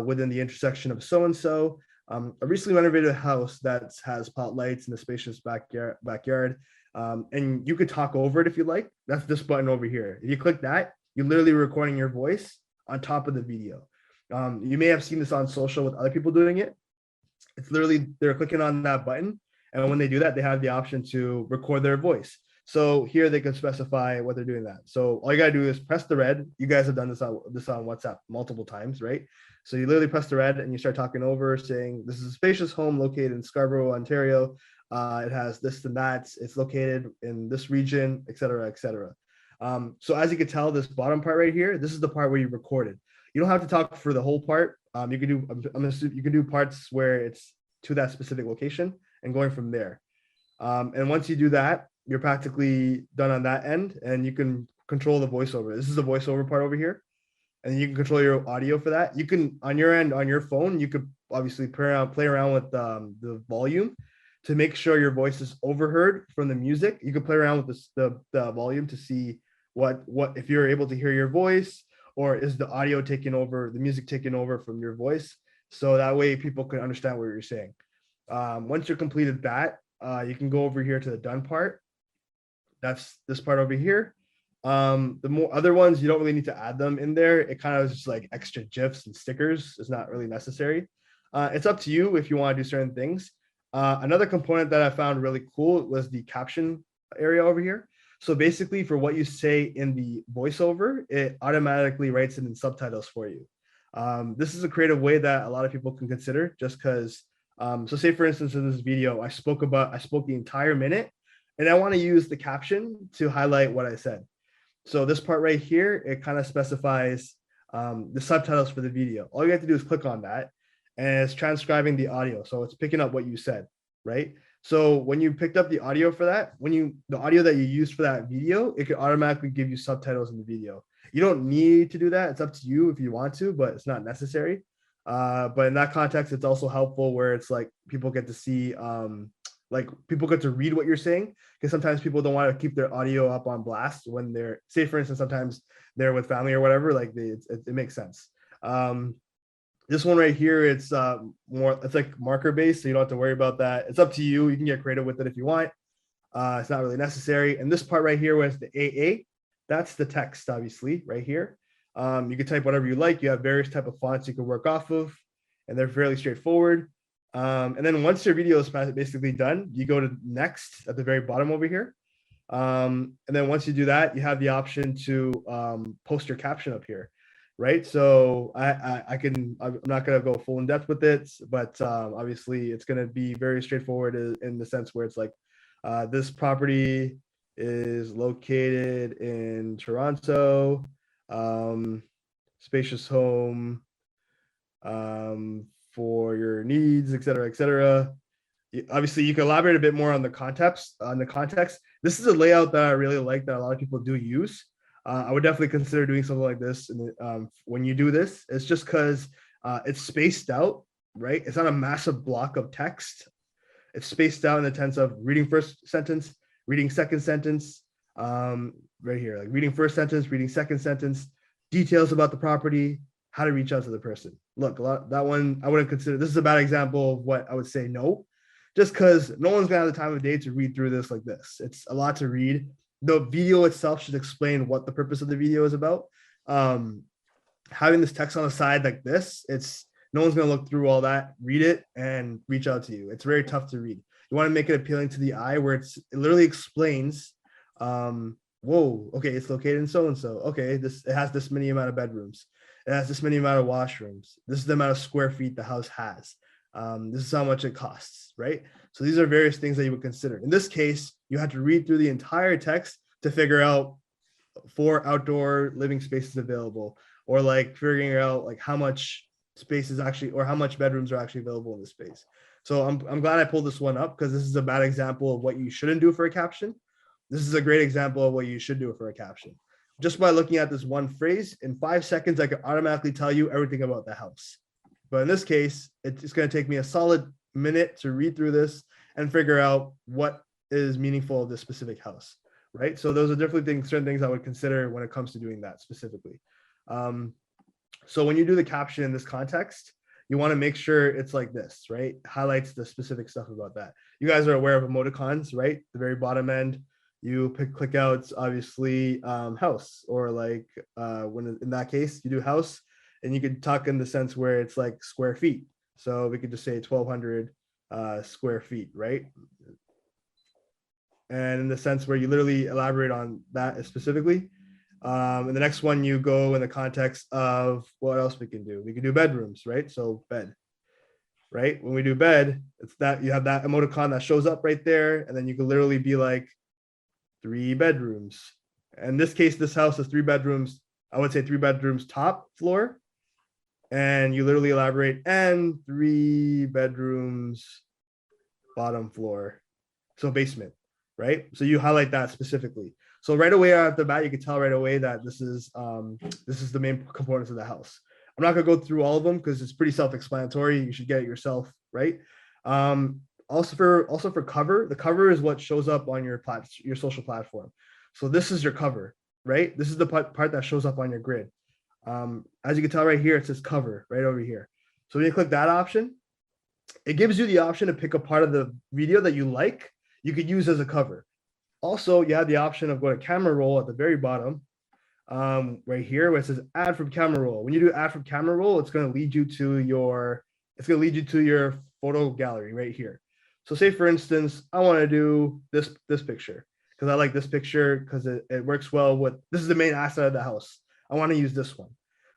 within the intersection of so-and-so. A recently renovated house that has pot lights and a spacious backyard. And you could talk over it if you like. That's this button over here. If you click that, you're literally recording your voice on top of the video. You may have seen this on social with other people doing it. It's literally, they're clicking on that button. And when they do that, they have the option to record their voice. So here they can specify what they're doing that. So all you gotta do is press the red. You guys have done this on WhatsApp multiple times, right? So you literally press the red and you start talking over, saying, this is a spacious home located in Scarborough, Ontario. It has this and that. It's located in this region, et cetera, et cetera. So as you can tell, this bottom part right here, this is the part where you recorded. You don't have to talk for the whole part. You can do, you can do parts where it's to that specific location and going from there. And once you do that, you're practically done on that end, and you can control the voiceover. This is the voiceover part over here, and you can control your audio for that. You can, on your end, on your phone, you could obviously play around with the volume to make sure your voice is overheard from the music. You can play around with the volume to see what if you're able to hear your voice, or is the audio taking over, the music taking over from your voice. So that way people can understand what you're saying. Once you're completed that, you can go over here to the done part. That's this part over here. The more other ones, you don't really need to add them in there. It kind of is just like extra GIFs and stickers. It's not really necessary. It's up to you if you want to do certain things. Another component that I found really cool was the caption area over here. So basically for what you say in the voiceover, it automatically writes it in subtitles for you. This is a creative way that a lot of people can consider, just because, so say for instance, in this video, I spoke the entire minute, and I want to use the caption to highlight what I said. So this part right here, it kind of specifies the subtitles for the video. All you have to do is click on that, and it's transcribing the audio. So it's picking up what you said, right? So when you picked up the audio for that, the audio that you used for that video, it could automatically give you subtitles in the video. You don't need to do that. It's up to you if you want to, but it's not necessary. But in that context, it's also helpful where it's like people get to see, like people get to read what you're saying, because sometimes people don't want to keep their audio up on blast when they're, say for instance, sometimes they're with family or whatever, like it makes sense. This one right here, it's it's like marker based, so you don't have to worry about that. It's up to you. You can get creative with it if you want. It's not really necessary. And this part right here was the AA. That's the text, obviously, right here. You can type whatever you like. You have various type of fonts you can work off of, and they're fairly straightforward. And then once your video is basically done, you go to next at the very bottom over here. And then once you do that, you have the option to post your caption up here, right? So I'm not going to go full in depth with it, but obviously it's going to be very straightforward in the sense where it's like, this property is located in Toronto, spacious home, for your needs, et cetera, et cetera. Obviously, you can elaborate a bit more on the context. This is a layout that I really like that a lot of people do use. I would definitely consider doing something like this. And when you do this, it's just because it's spaced out, right? It's not a massive block of text. It's spaced out in the sense of reading first sentence, reading second sentence, right here, like reading first sentence, reading second sentence, details about the property, how to reach out to the person. Look, that one I wouldn't consider. This is a bad example of what I would say no, just because no one's gonna have the time of day to read through this like this. It's a lot to read. The video itself should explain what the purpose of the video is about. Having this text on the side like this, no one's gonna look through all that, read it, and reach out to you. It's very tough to read. You want to make it appealing to the eye, where it literally explains, whoa, okay, it's located in so and so. Okay, it has this many amount of bedrooms. It has this many amount of washrooms. This is the amount of square feet the house has. This is how much it costs, right? So these are various things that you would consider. In this case, you had to read through the entire text to figure out 4 outdoor living spaces available, or like figuring out like how much space is actually, or how much bedrooms are actually available in the space. So I'm glad I pulled this one up, because this is a bad example of what you shouldn't do for a caption. This is a great example of what you should do for a caption. Just by looking at this one phrase, in 5 seconds, I could automatically tell you everything about the house. But in this case, it's going to take me a solid minute to read through this and figure out what is meaningful of this specific house. right? So those are definitely certain things I would consider when it comes to doing that specifically. So when you do the caption in this context, you want to make sure it's like this, right? Highlights the specific stuff about that. You guys are aware of emoticons, right? The very bottom end, you click out obviously house, or like when in that case you do house, and you could talk in the sense where it's like square feet. So we could just say 1200 square feet, right? And in the sense where you literally elaborate on that specifically. And the next one, you go in the context of what else we can do. We can do bedrooms, right? So bed, right? When we do bed, it's that you have that emoticon that shows up right there. And then you can literally be like 3 bedrooms. In this case, this house is 3 bedrooms. I would say 3 bedrooms top floor. And you literally elaborate, and 3 bedrooms bottom floor. So basement, right? So you highlight that specifically. So right away out the bat, you can tell right away that this is the main components of the house. I'm not gonna go through all of them because it's pretty self-explanatory. You should get it yourself, right? Also for cover, the cover is what shows up on your social platform. So this is your cover, right? This is the part that shows up on your grid. As you can tell right here, it says cover right over here. So when you click that option, it gives you the option to pick a part of the video that you like, you could use as a cover. Also, you have the option of going to camera roll at the very bottom, right here, where it says add from camera roll. When you do add from camera roll, it's going to lead you to your photo gallery right here. So say for instance, I want to do this picture because I like this picture because it works well with, this is the main asset of the house. I want to use this one.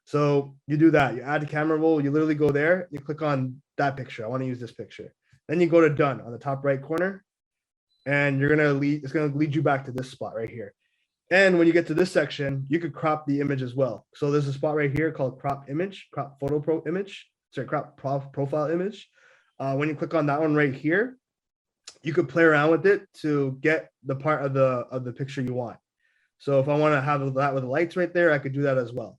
So you do that, you add the camera roll, you literally go there, you click on that picture. I want to use this picture. Then you go to done on the top right corner. And it's gonna lead you back to this spot right here. And when you get to this section, you could crop the image as well. So there's a spot right here called crop image, crop profile image. When you click on that one right here, you could play around with it to get the part of the picture you want. So if I want to have that with the lights right there, I could do that as well.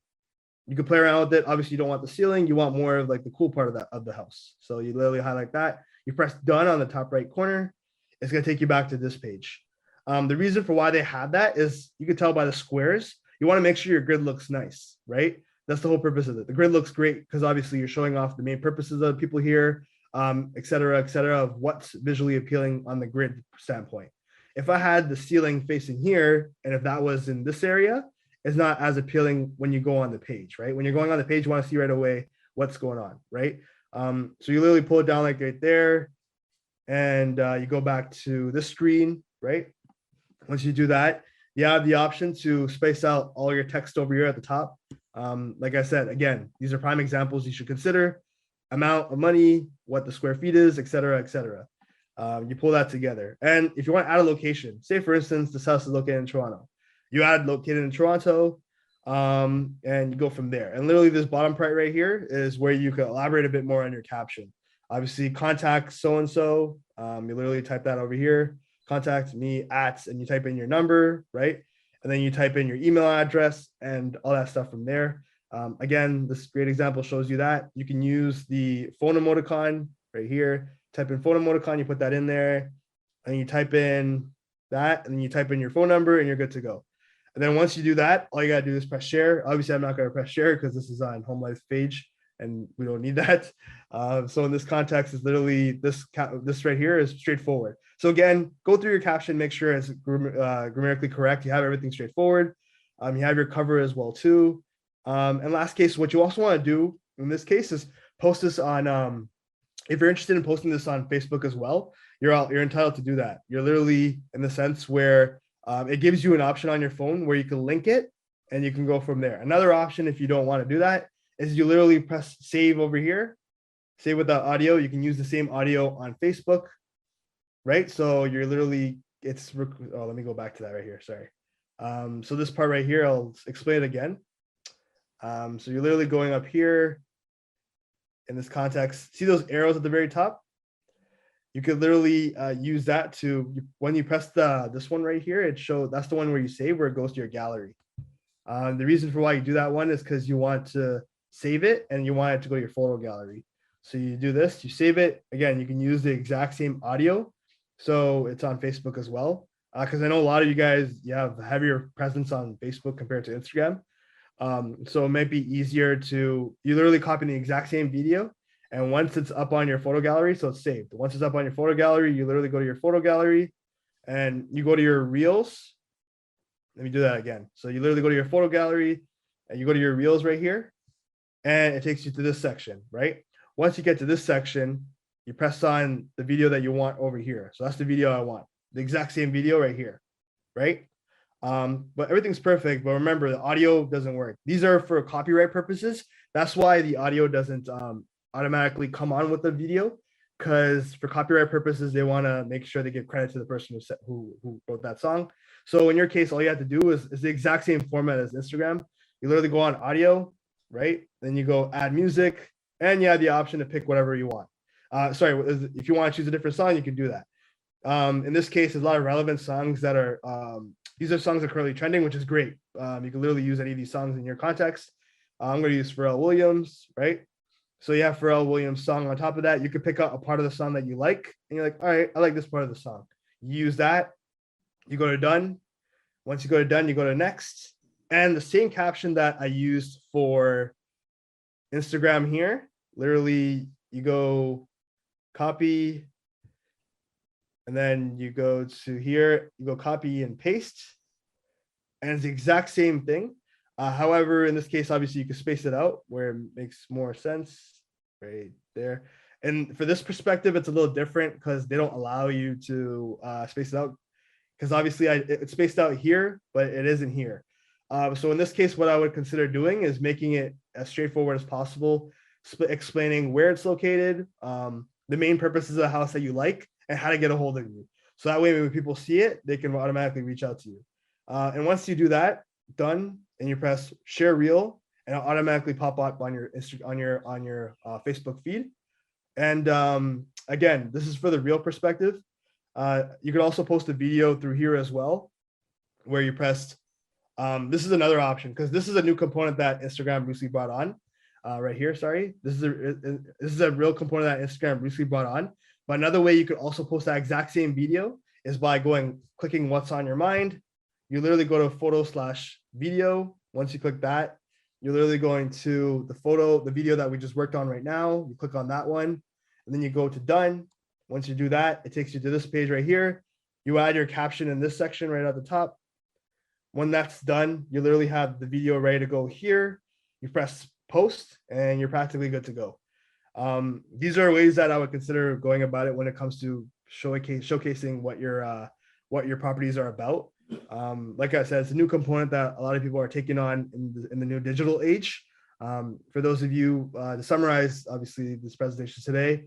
You could play around with it. Obviously, you don't want the ceiling. You want more of like the cool part of the house. So you literally highlight that. You press done on the top right corner. It's going to take you back to this page. The reason for why they have that is you can tell by the squares. You want to make sure your grid looks nice, right? That's the whole purpose of it. The grid looks great because obviously you're showing off the main purposes of people here, et cetera, of what's visually appealing on the grid standpoint. If I had the ceiling facing here, and if that was in this area, it's not as appealing when you go on the page, right? When you're going on the page, you want to see right away what's going on, right? So you literally pull it down like right there. And you go back to this screen, right? Once you do that, you have the option to space out all your text over here at the top. Like I said, again, these are prime examples you should consider. Amount of money, what the square feet is, et cetera, et cetera. You pull that together. And if you want to add a location, say for instance, this house is located in Toronto. You add located in Toronto, and you go from there. And literally this bottom part right here is where you can elaborate a bit more on your caption. Obviously, contact so-and-so, you literally type that over here, contact me at, and you type in your number, right? And then you type in your email address and all that stuff from there. Again, this great example shows you that. You can use the phone emoticon right here, type in phone emoticon, you put that in there, and you type in that, and then you type in your phone number, and you're good to go. And then once you do that, all you gotta do is press share. Obviously, I'm not gonna press share because this is on Home Life page, and we don't need that. So in this context, is literally this right here is straightforward. So again, go through your caption, make sure it's grammatically correct. You have everything straightforward. You have your cover as well too. And last case, what you also want to do in this case is post this on. If you're interested in posting this on Facebook as well, you're entitled to do that. You're literally in the sense where it gives you an option on your phone where you can link it and you can go from there. Another option, if you don't want to do that, is you literally press save over here, save without audio. You can use the same audio on Facebook, right? So you're literally, let me go back to that right here, sorry. So this part right here, I'll explain it again. So you're literally going up here in this context. See those arrows at the very top? You could literally use that to, when you press this one right here, that's the one where you save, where it goes to your gallery. The reason for why you do that one is because you want to save it and you want it to go to your photo gallery. So you do this, you save it. Again, you can use the exact same audio. So it's on Facebook as well. because I know a lot of you guys, you have a heavier presence on Facebook compared to Instagram. So it might be easier to, you literally copy the exact same video. And once it's up on your photo gallery, so it's saved. Once it's up on your photo gallery, you literally go to your photo gallery and you go to your reels. Let me do that again. So you literally go to your photo gallery and you go to your reels right here, and it takes you to this section, right? Once you get to this section, you press on the video that you want over here. So that's the video I want, the exact same video right here, right? But everything's perfect. But remember, the audio doesn't work. These are for copyright purposes. That's why the audio doesn't automatically come on with the video, because for copyright purposes, they want to make sure they give credit to the person who wrote that song. So in your case, all you have to do is the exact same format as Instagram. You literally go on audio, right? Then you go add music, and you have the option to pick whatever you want. Sorry, if you want to choose a different song, you can do that. In this case, there's a lot of relevant songs that are, these are songs that are currently trending, which is great. You can literally use any of these songs in your context. I'm going to use Pharrell Williams, right? So you have Pharrell Williams song. On top of that, you could pick out a part of the song that you like, and you're like, all right, I like this part of the song. You use that, you go to done. Once you go to done, you go to next. And the same caption that I used for Instagram here, literally you go copy, and then you go to here, you go copy and paste, and it's the exact same thing. However, in this case, obviously you can space it out where it makes more sense right there. And for this perspective, it's a little different because they don't allow you to space it out, because obviously it's spaced out here, but it isn't here. So in this case, what I would consider doing is making it as straightforward as possible, explaining where it's located, the main purposes of the house that you like, and how to get a hold of you. So that way, when people see it, they can automatically reach out to you. And once you do that, done, and you press share reel, and it'll automatically pop up on your Facebook feed. And again, this is for the reel perspective. You can also post a video through here as well, where you pressed. This is another option, because this is a new component that Instagram recently brought on. Right here, sorry. This is a real component that Instagram recently brought on. But another way you could also post that exact same video is by clicking what's on your mind. You literally go to photo/video. Once you click that, you're literally going to the video that we just worked on right now. You click on that one, and then you go to done. Once you do that, it takes you to this page right here. You add your caption in this section right at the top. When that's done, you literally have the video ready to go here. You press post, and you're practically good to go. These are ways that I would consider going about it when it comes to showcasing what your properties are about. Like I said, it's a new component that a lot of people are taking on in the new digital age. For those of you, to summarize, obviously, this presentation today,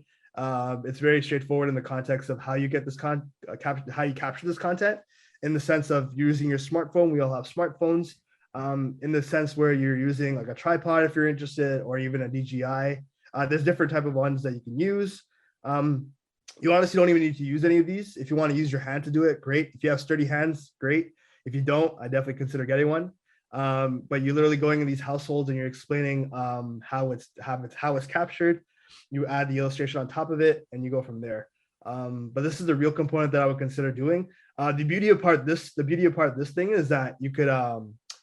it's very straightforward in the context of how you get this how you capture this content, in the sense of using your smartphone. We all have smartphones. In the sense where you're using like a tripod if you're interested, or even a DJI. There's different type of ones that you can use. You honestly don't even need to use any of these. If you want to use your hand to do it, great. If you have sturdy hands, great. If you don't, I definitely consider getting one. But you're literally going in these households and you're explaining how it's captured. You add the illustration on top of it, and you go from there. But this is the real component that I would consider doing. The beauty of this thing is that you could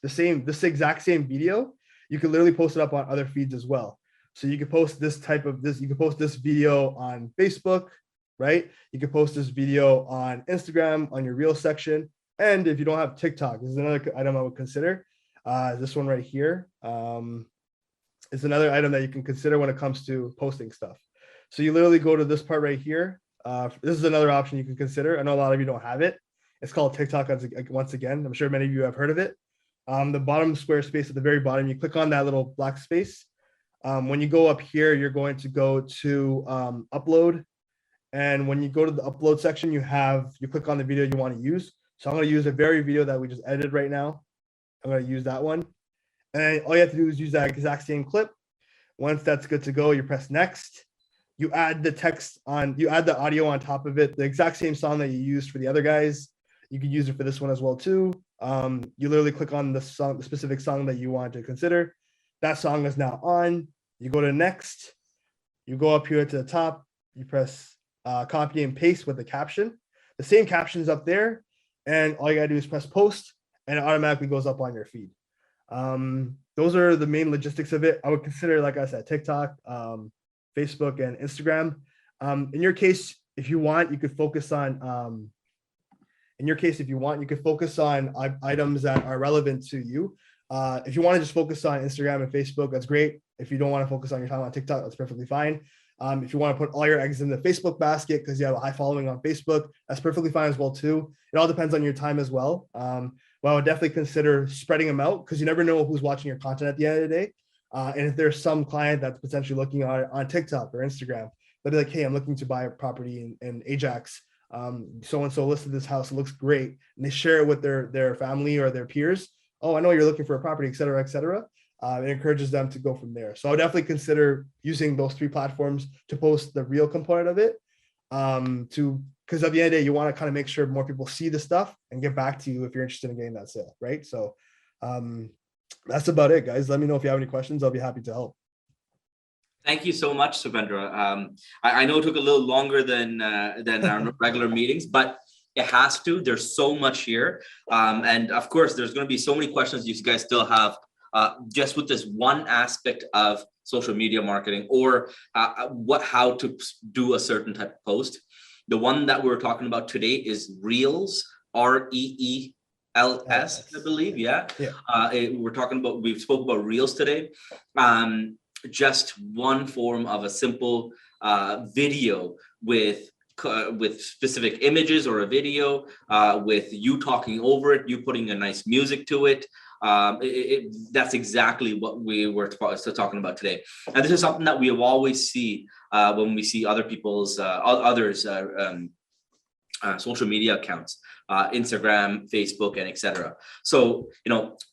this exact same video, you could literally post it up on other feeds as well. So you could post you could post this video on Facebook, right? You could post this video on Instagram on your reel section. And if you don't have TikTok, this is another item I would consider. This one right here is another item that you can consider when it comes to posting stuff. So you literally go to this part right here. This is another option you can consider. I know a lot of you don't have it. It's called TikTok once again. I'm sure many of you have heard of it. The bottom square space at the very bottom, you click on that little black space. When you go up here, you're going to go to upload. And when you go to the upload section, you click on the video you want to use. So I'm going to use a very video that we just edited right now. I'm going to use that one. And all you have to do is use that exact same clip. Once that's good to go, you press next. You add the audio on top of it, the exact same song that you used for the other guys. You could use it for this one as well too. You literally click on the specific song that you want to consider. That song is now on. You go to next. You go up here to the top. You press copy and paste with the caption. The same caption is up there. and all you gotta do is press post, and it automatically goes up on your feed. Those are the main logistics of it. I would consider, like I said, TikTok, Facebook, and Instagram. In your case, if you want, you could focus on. In your case, if you want, you could focus on items that are relevant to you. If you want to just focus on Instagram and Facebook, that's great. If you don't want to focus on your time on TikTok, that's perfectly fine. If you want to put all your eggs in the Facebook basket because you have a high following on Facebook, that's perfectly fine as well too. It all depends on your time as well. But I would definitely consider spreading them out because you never know who's watching your content at the end of the day. And if there's some client that's potentially looking on TikTok or Instagram, they'll be like, hey, I'm looking to buy a property in Ajax. So-and-so listed this house, it looks great. And they share it with their family or their peers. Oh, I know you're looking for a property, et cetera, et cetera. It encourages them to go from there. So I would definitely consider using those 3 platforms to post the real component of it. Because at the end of the day, you want to kind of make sure more people see the stuff and get back to you if you're interested in getting that sale, right? So that's about it, guys. Let me know if you have any questions. I'll be happy to help. Thank you so much, Supendra. I know it took a little longer than our regular meetings, but it has to. There's so much here. And of course, there's going to be so many questions you guys still have just with this one aspect of social media marketing or how to do a certain type of post. The one that we're talking about today is Reels, REELS, I believe. Yeah. We spoke about Reels today. Just one form of a simple video with specific images or a video with you talking over it, you putting a nice music to it. That's exactly what we were talking about today. And this is something that we have always see when we see other people's others social media accounts, Instagram, Facebook, and etc. So,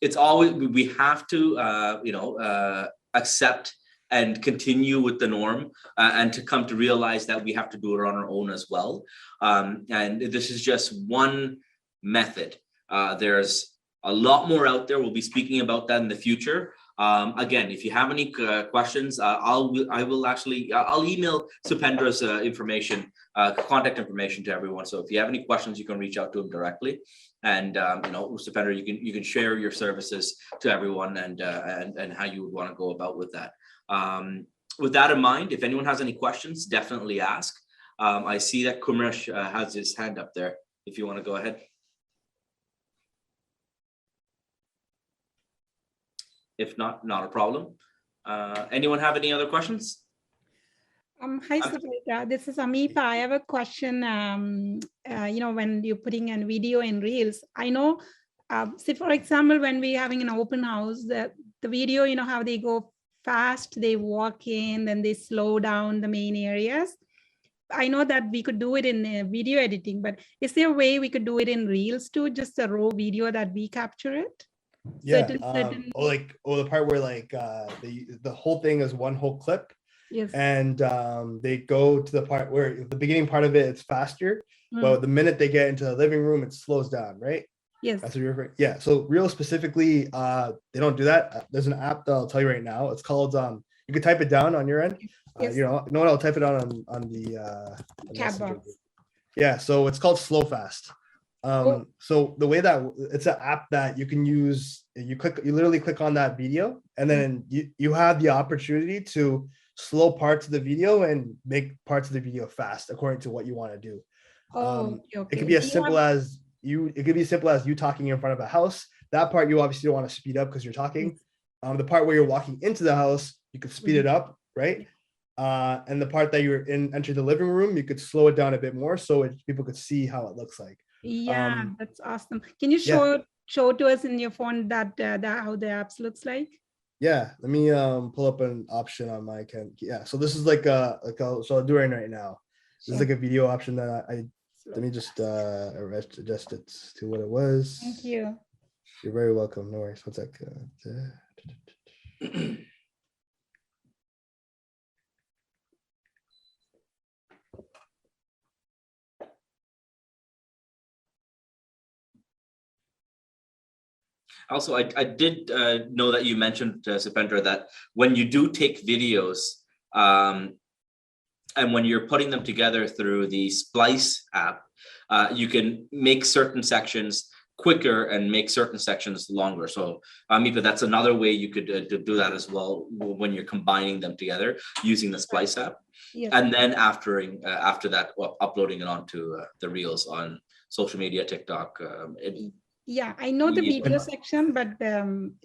it's always, we have to, accept and continue with the norm and to come to realize that we have to do it on our own as well. And this is just one method. There's a lot more out there. We'll be speaking about that in the future. Again, if you have any questions, I'll email Supendra's contact information to everyone. So if you have any questions, you can reach out to him directly. And Supendra, you can share your services to everyone and how you would want to go about with that. With that in mind, if anyone has any questions, definitely ask. I see that Kumresh has his hand up there. If you want to go ahead. If not, not a problem. Anyone have any other questions? Hi, Supendra. This is Amipa. I have a question. When you're putting a video in Reels, I know, say for example, when we're having an open house, the video, how they go fast, they walk in, then they slow down the main areas. I know that we could do it in video editing, but is there a way we could do it in Reels too, just a raw video that we capture it? Yeah. The part where the whole thing is one whole clip. Yes. And they go to the part where the beginning part of it's faster, but the minute they get into the living room, it slows down, right? Yes. That's what you're referring. Yeah. So Reels specifically, they don't do that. There's an app that I'll tell you right now. It's called you can type it down on your end. Yes. You know what? I'll type it on the chat box. Yeah. So it's called Slow Fast. So the way that it's an app that you can use, you literally click on that video, and then you have the opportunity to slow parts of the video and make parts of the video fast according to what you want to do. Okay. It could be as simple as you talking in front of a house. That part you obviously don't want to speed up because you're talking. The part where you're walking into the house, you could speed it up, right? And the part that you're enter the living room, you could slow it down a bit more so people could see how it looks like. Yeah, that's awesome. Can you show to us in your phone that how the apps looks like? Yeah, let me pull up an option on my account. Yeah, so this is so I'll do it right now. This is like a video option that let me just adjust it to what it was. Thank you. You're very welcome. No worries. One sec. Also, I did know that you mentioned, Supendra, that when you do take videos and when you're putting them together through the Splice app, you can make certain sections quicker and make certain sections longer. So Amipa, that's another way you could do that as well when you're combining them together using the Splice app. Yes. And then after that, uploading it onto the Reels on social media, TikTok. Yeah, I know the Yeah. video section, but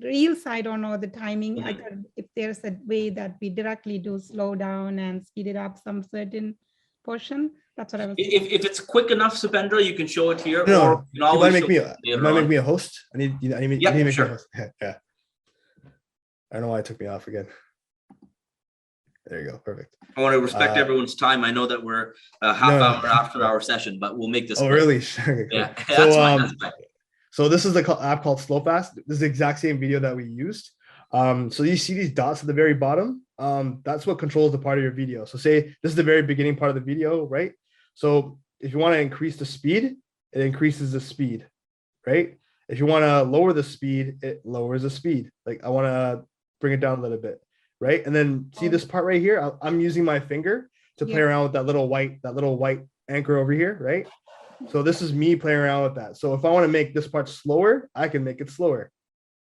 Reels, I don't know the timing. I Mhm. thought if there's a way that we directly do slow down and speed it up some certain portion, that's what I was If it's quick enough, Supendra, you can show it here. No, or you might always make me. show it You later might make on. me a host. I need you need Yeah, to make sure. me a host. Yeah. I don't know why it took me off again. There you go. Perfect. I want to respect everyone's time. I know that we're a half No. hour after our session, but we'll make this. Oh, quick. really? Sure. Yeah, So, that's fine. That's fine. So this is the app called SlowFast. This is the exact same video that we used. So you see these dots at the very bottom. That's what controls the part of your video. So say this is the very beginning part of the video, right? So if you want to increase the speed, it increases the speed, right? If you want to lower the speed, it lowers the speed. Like I want to bring it down a little bit, right? And then see this part right here? I'm using my finger to play Yeah. around with that little white anchor over here, right? So this is me playing around with that. So if I want to make this part slower, I can make it slower,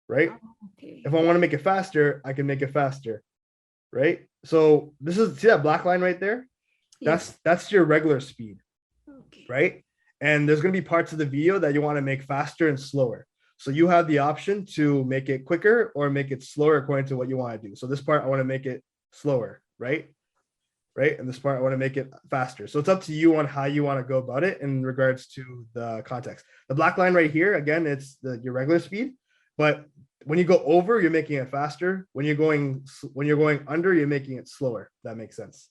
right? Okay. If I want to make it faster, I can make it faster, right? So this is, see that black line right there? That's your regular speed, Okay. right? And there's going to be parts of the video that you want to make faster and slower. So you have the option to make it quicker or make it slower according to what you want to do. So this part, I want to make it slower, right? Right? And this part, I want to make it faster. So it's up to you on how you want to go about it in regards to the context. The black line right here, again, it's your regular speed, but when you go over, you're making it faster. When you're going under, you're making it slower. That makes sense.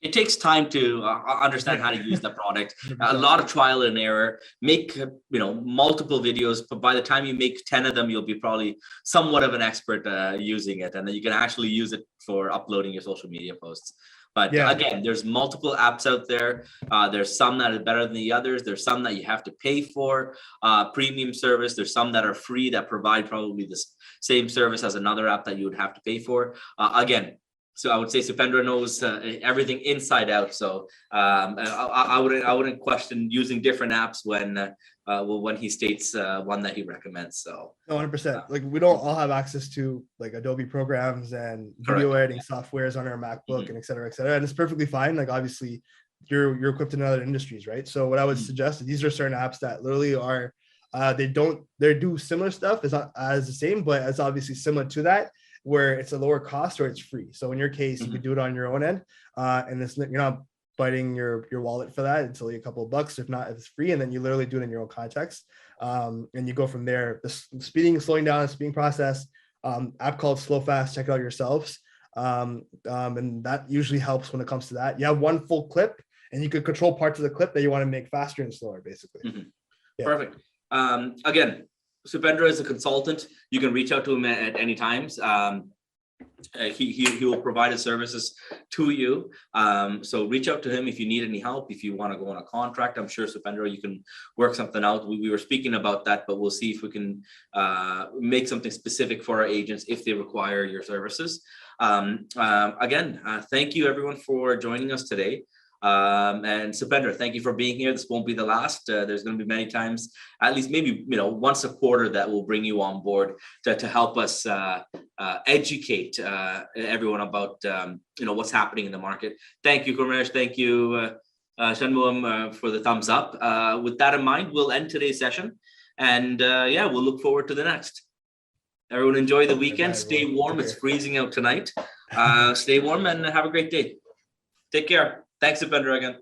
It takes time to understand how to use the product. A lot of trial and error. Make multiple videos, but by the time you make 10 of them, you'll be probably somewhat of an expert using it, and then you can actually use it for uploading your social media posts. But again, there's multiple apps out there. There's some that are better than the others. There's some that you have to pay for premium service. There's some that are free that provide probably the same service as another app that you would have to pay for. Again. So I would say Supendra knows everything inside out. So I wouldn't question using different apps when he states one that he recommends. So 100%. Like we don't all have access to like Adobe programs and video editing softwares on our MacBook and et cetera, and it's perfectly fine. Like obviously you're equipped in other industries, right? So what I would suggest is these are certain apps that literally are they do similar stuff. It's not as the same, but it's obviously similar to that, where it's a lower cost or it's free. So in your case, you could do it on your own end, and you're not biting your wallet for that. It's only a couple of bucks. If not, it's free, and then you literally do it in your own context, and you go from there. The slowing down, the speeding process, app called SlowFast. Check it out yourselves, and that usually helps when it comes to that. You have one full clip, and you could control parts of the clip that you want to make faster and slower, basically. Perfect. Again, Supendra is a consultant. You can reach out to him at any times. He will provide his services to you. So reach out to him if you need any help. If you want to go on a contract, I'm sure Supendra, you can work something out. We were speaking about that, but we'll see if we can make something specific for our agents if they require your services. Again, thank you everyone for joining us today. And Supendra, thank you for being here. This won't be the last. There's going to be many times, at least maybe once a quarter, that we'll bring you on board to help us educate everyone about what's happening in the market. Thank you, Kurmesh. Thank you, Chandrakumar, for the thumbs up. With that in mind, we'll end today's session, and we'll look forward to the next. Everyone enjoy the weekend. Stay warm. It's freezing out tonight. Stay warm and have a great day. Take care. Thanks, Supendra, again.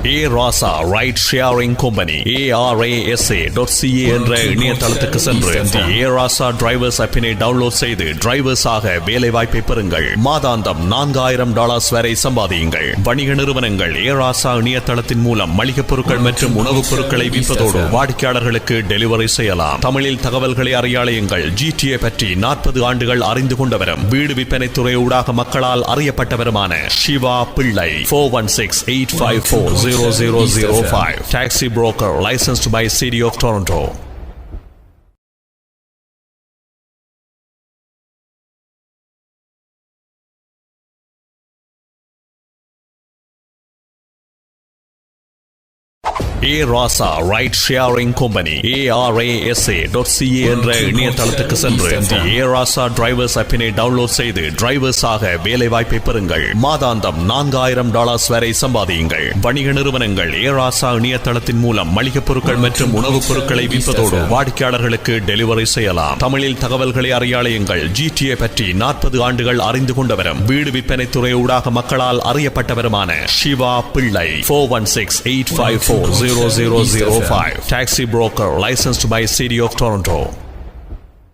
A Rasa Ride Sharing Company ARASA.ca என்ற இணையதளத்துக்கு சென்று The A Rasa Drivers App-னை download செய்து டிரைவர்ஸாக வேலை வாய்ப்பை பெறுங்கள். மாதாந்தம் $4,000 வரை சம்பாதியுங்கள். வணிக நிறுவனங்கள் A Rasa இணையதளத்தின் மூலம் மளிகைப் பொருட்கள் மற்றும் உணவுப் பொருட்களை விற்பதோடு வாடிக்கையாளர்களுக்கு டெலிவரி செய்யலாம். தமிழில் தகவல்களை அறியாளையுங்கள். GTA பற்றி 40 ஆண்டுகள் அறிந்து கொண்டவரும் வீடு விற்பனை துறை ஊடாக மக்களால் அறியப்பட்டவருமான சிவா பிள்ளை 416-854-0005 taxi broker licensed by City of Toronto. A Rasa Ride Sharing Company ARASA.ca என்ற இணையதளத்துக்கு சென்று The A Rasa Drivers App-னை டவுன்லோட் செய்து டிரைவர்ஸாக வேலை வாய்ப்பை பெறுங்கள். மாதாந்தம் $4,000 வரை சம்பாதியுங்கள். வணிக நிறுவனங்கள் A Rasa இணையதளத்தின் மூலம் மளிகைப் பொருட்கள் மற்றும் உணவுப் பொருட்களை விற்பதோடு வாடிக்கையாளர்களுக்கு டெலிவரி செய்யலாம். தமிழில் தகவல்களை அறியாளையுங்கள். GTA பற்றி 40 ஆண்டுகள் அறிந்து கொண்டவரும் வீடு விற்பனை துறை ஊடாக மக்களால் அறியப்பட்டவருமான சிவா பிள்ளை 416-854-0005 taxi broker licensed by City of Toronto.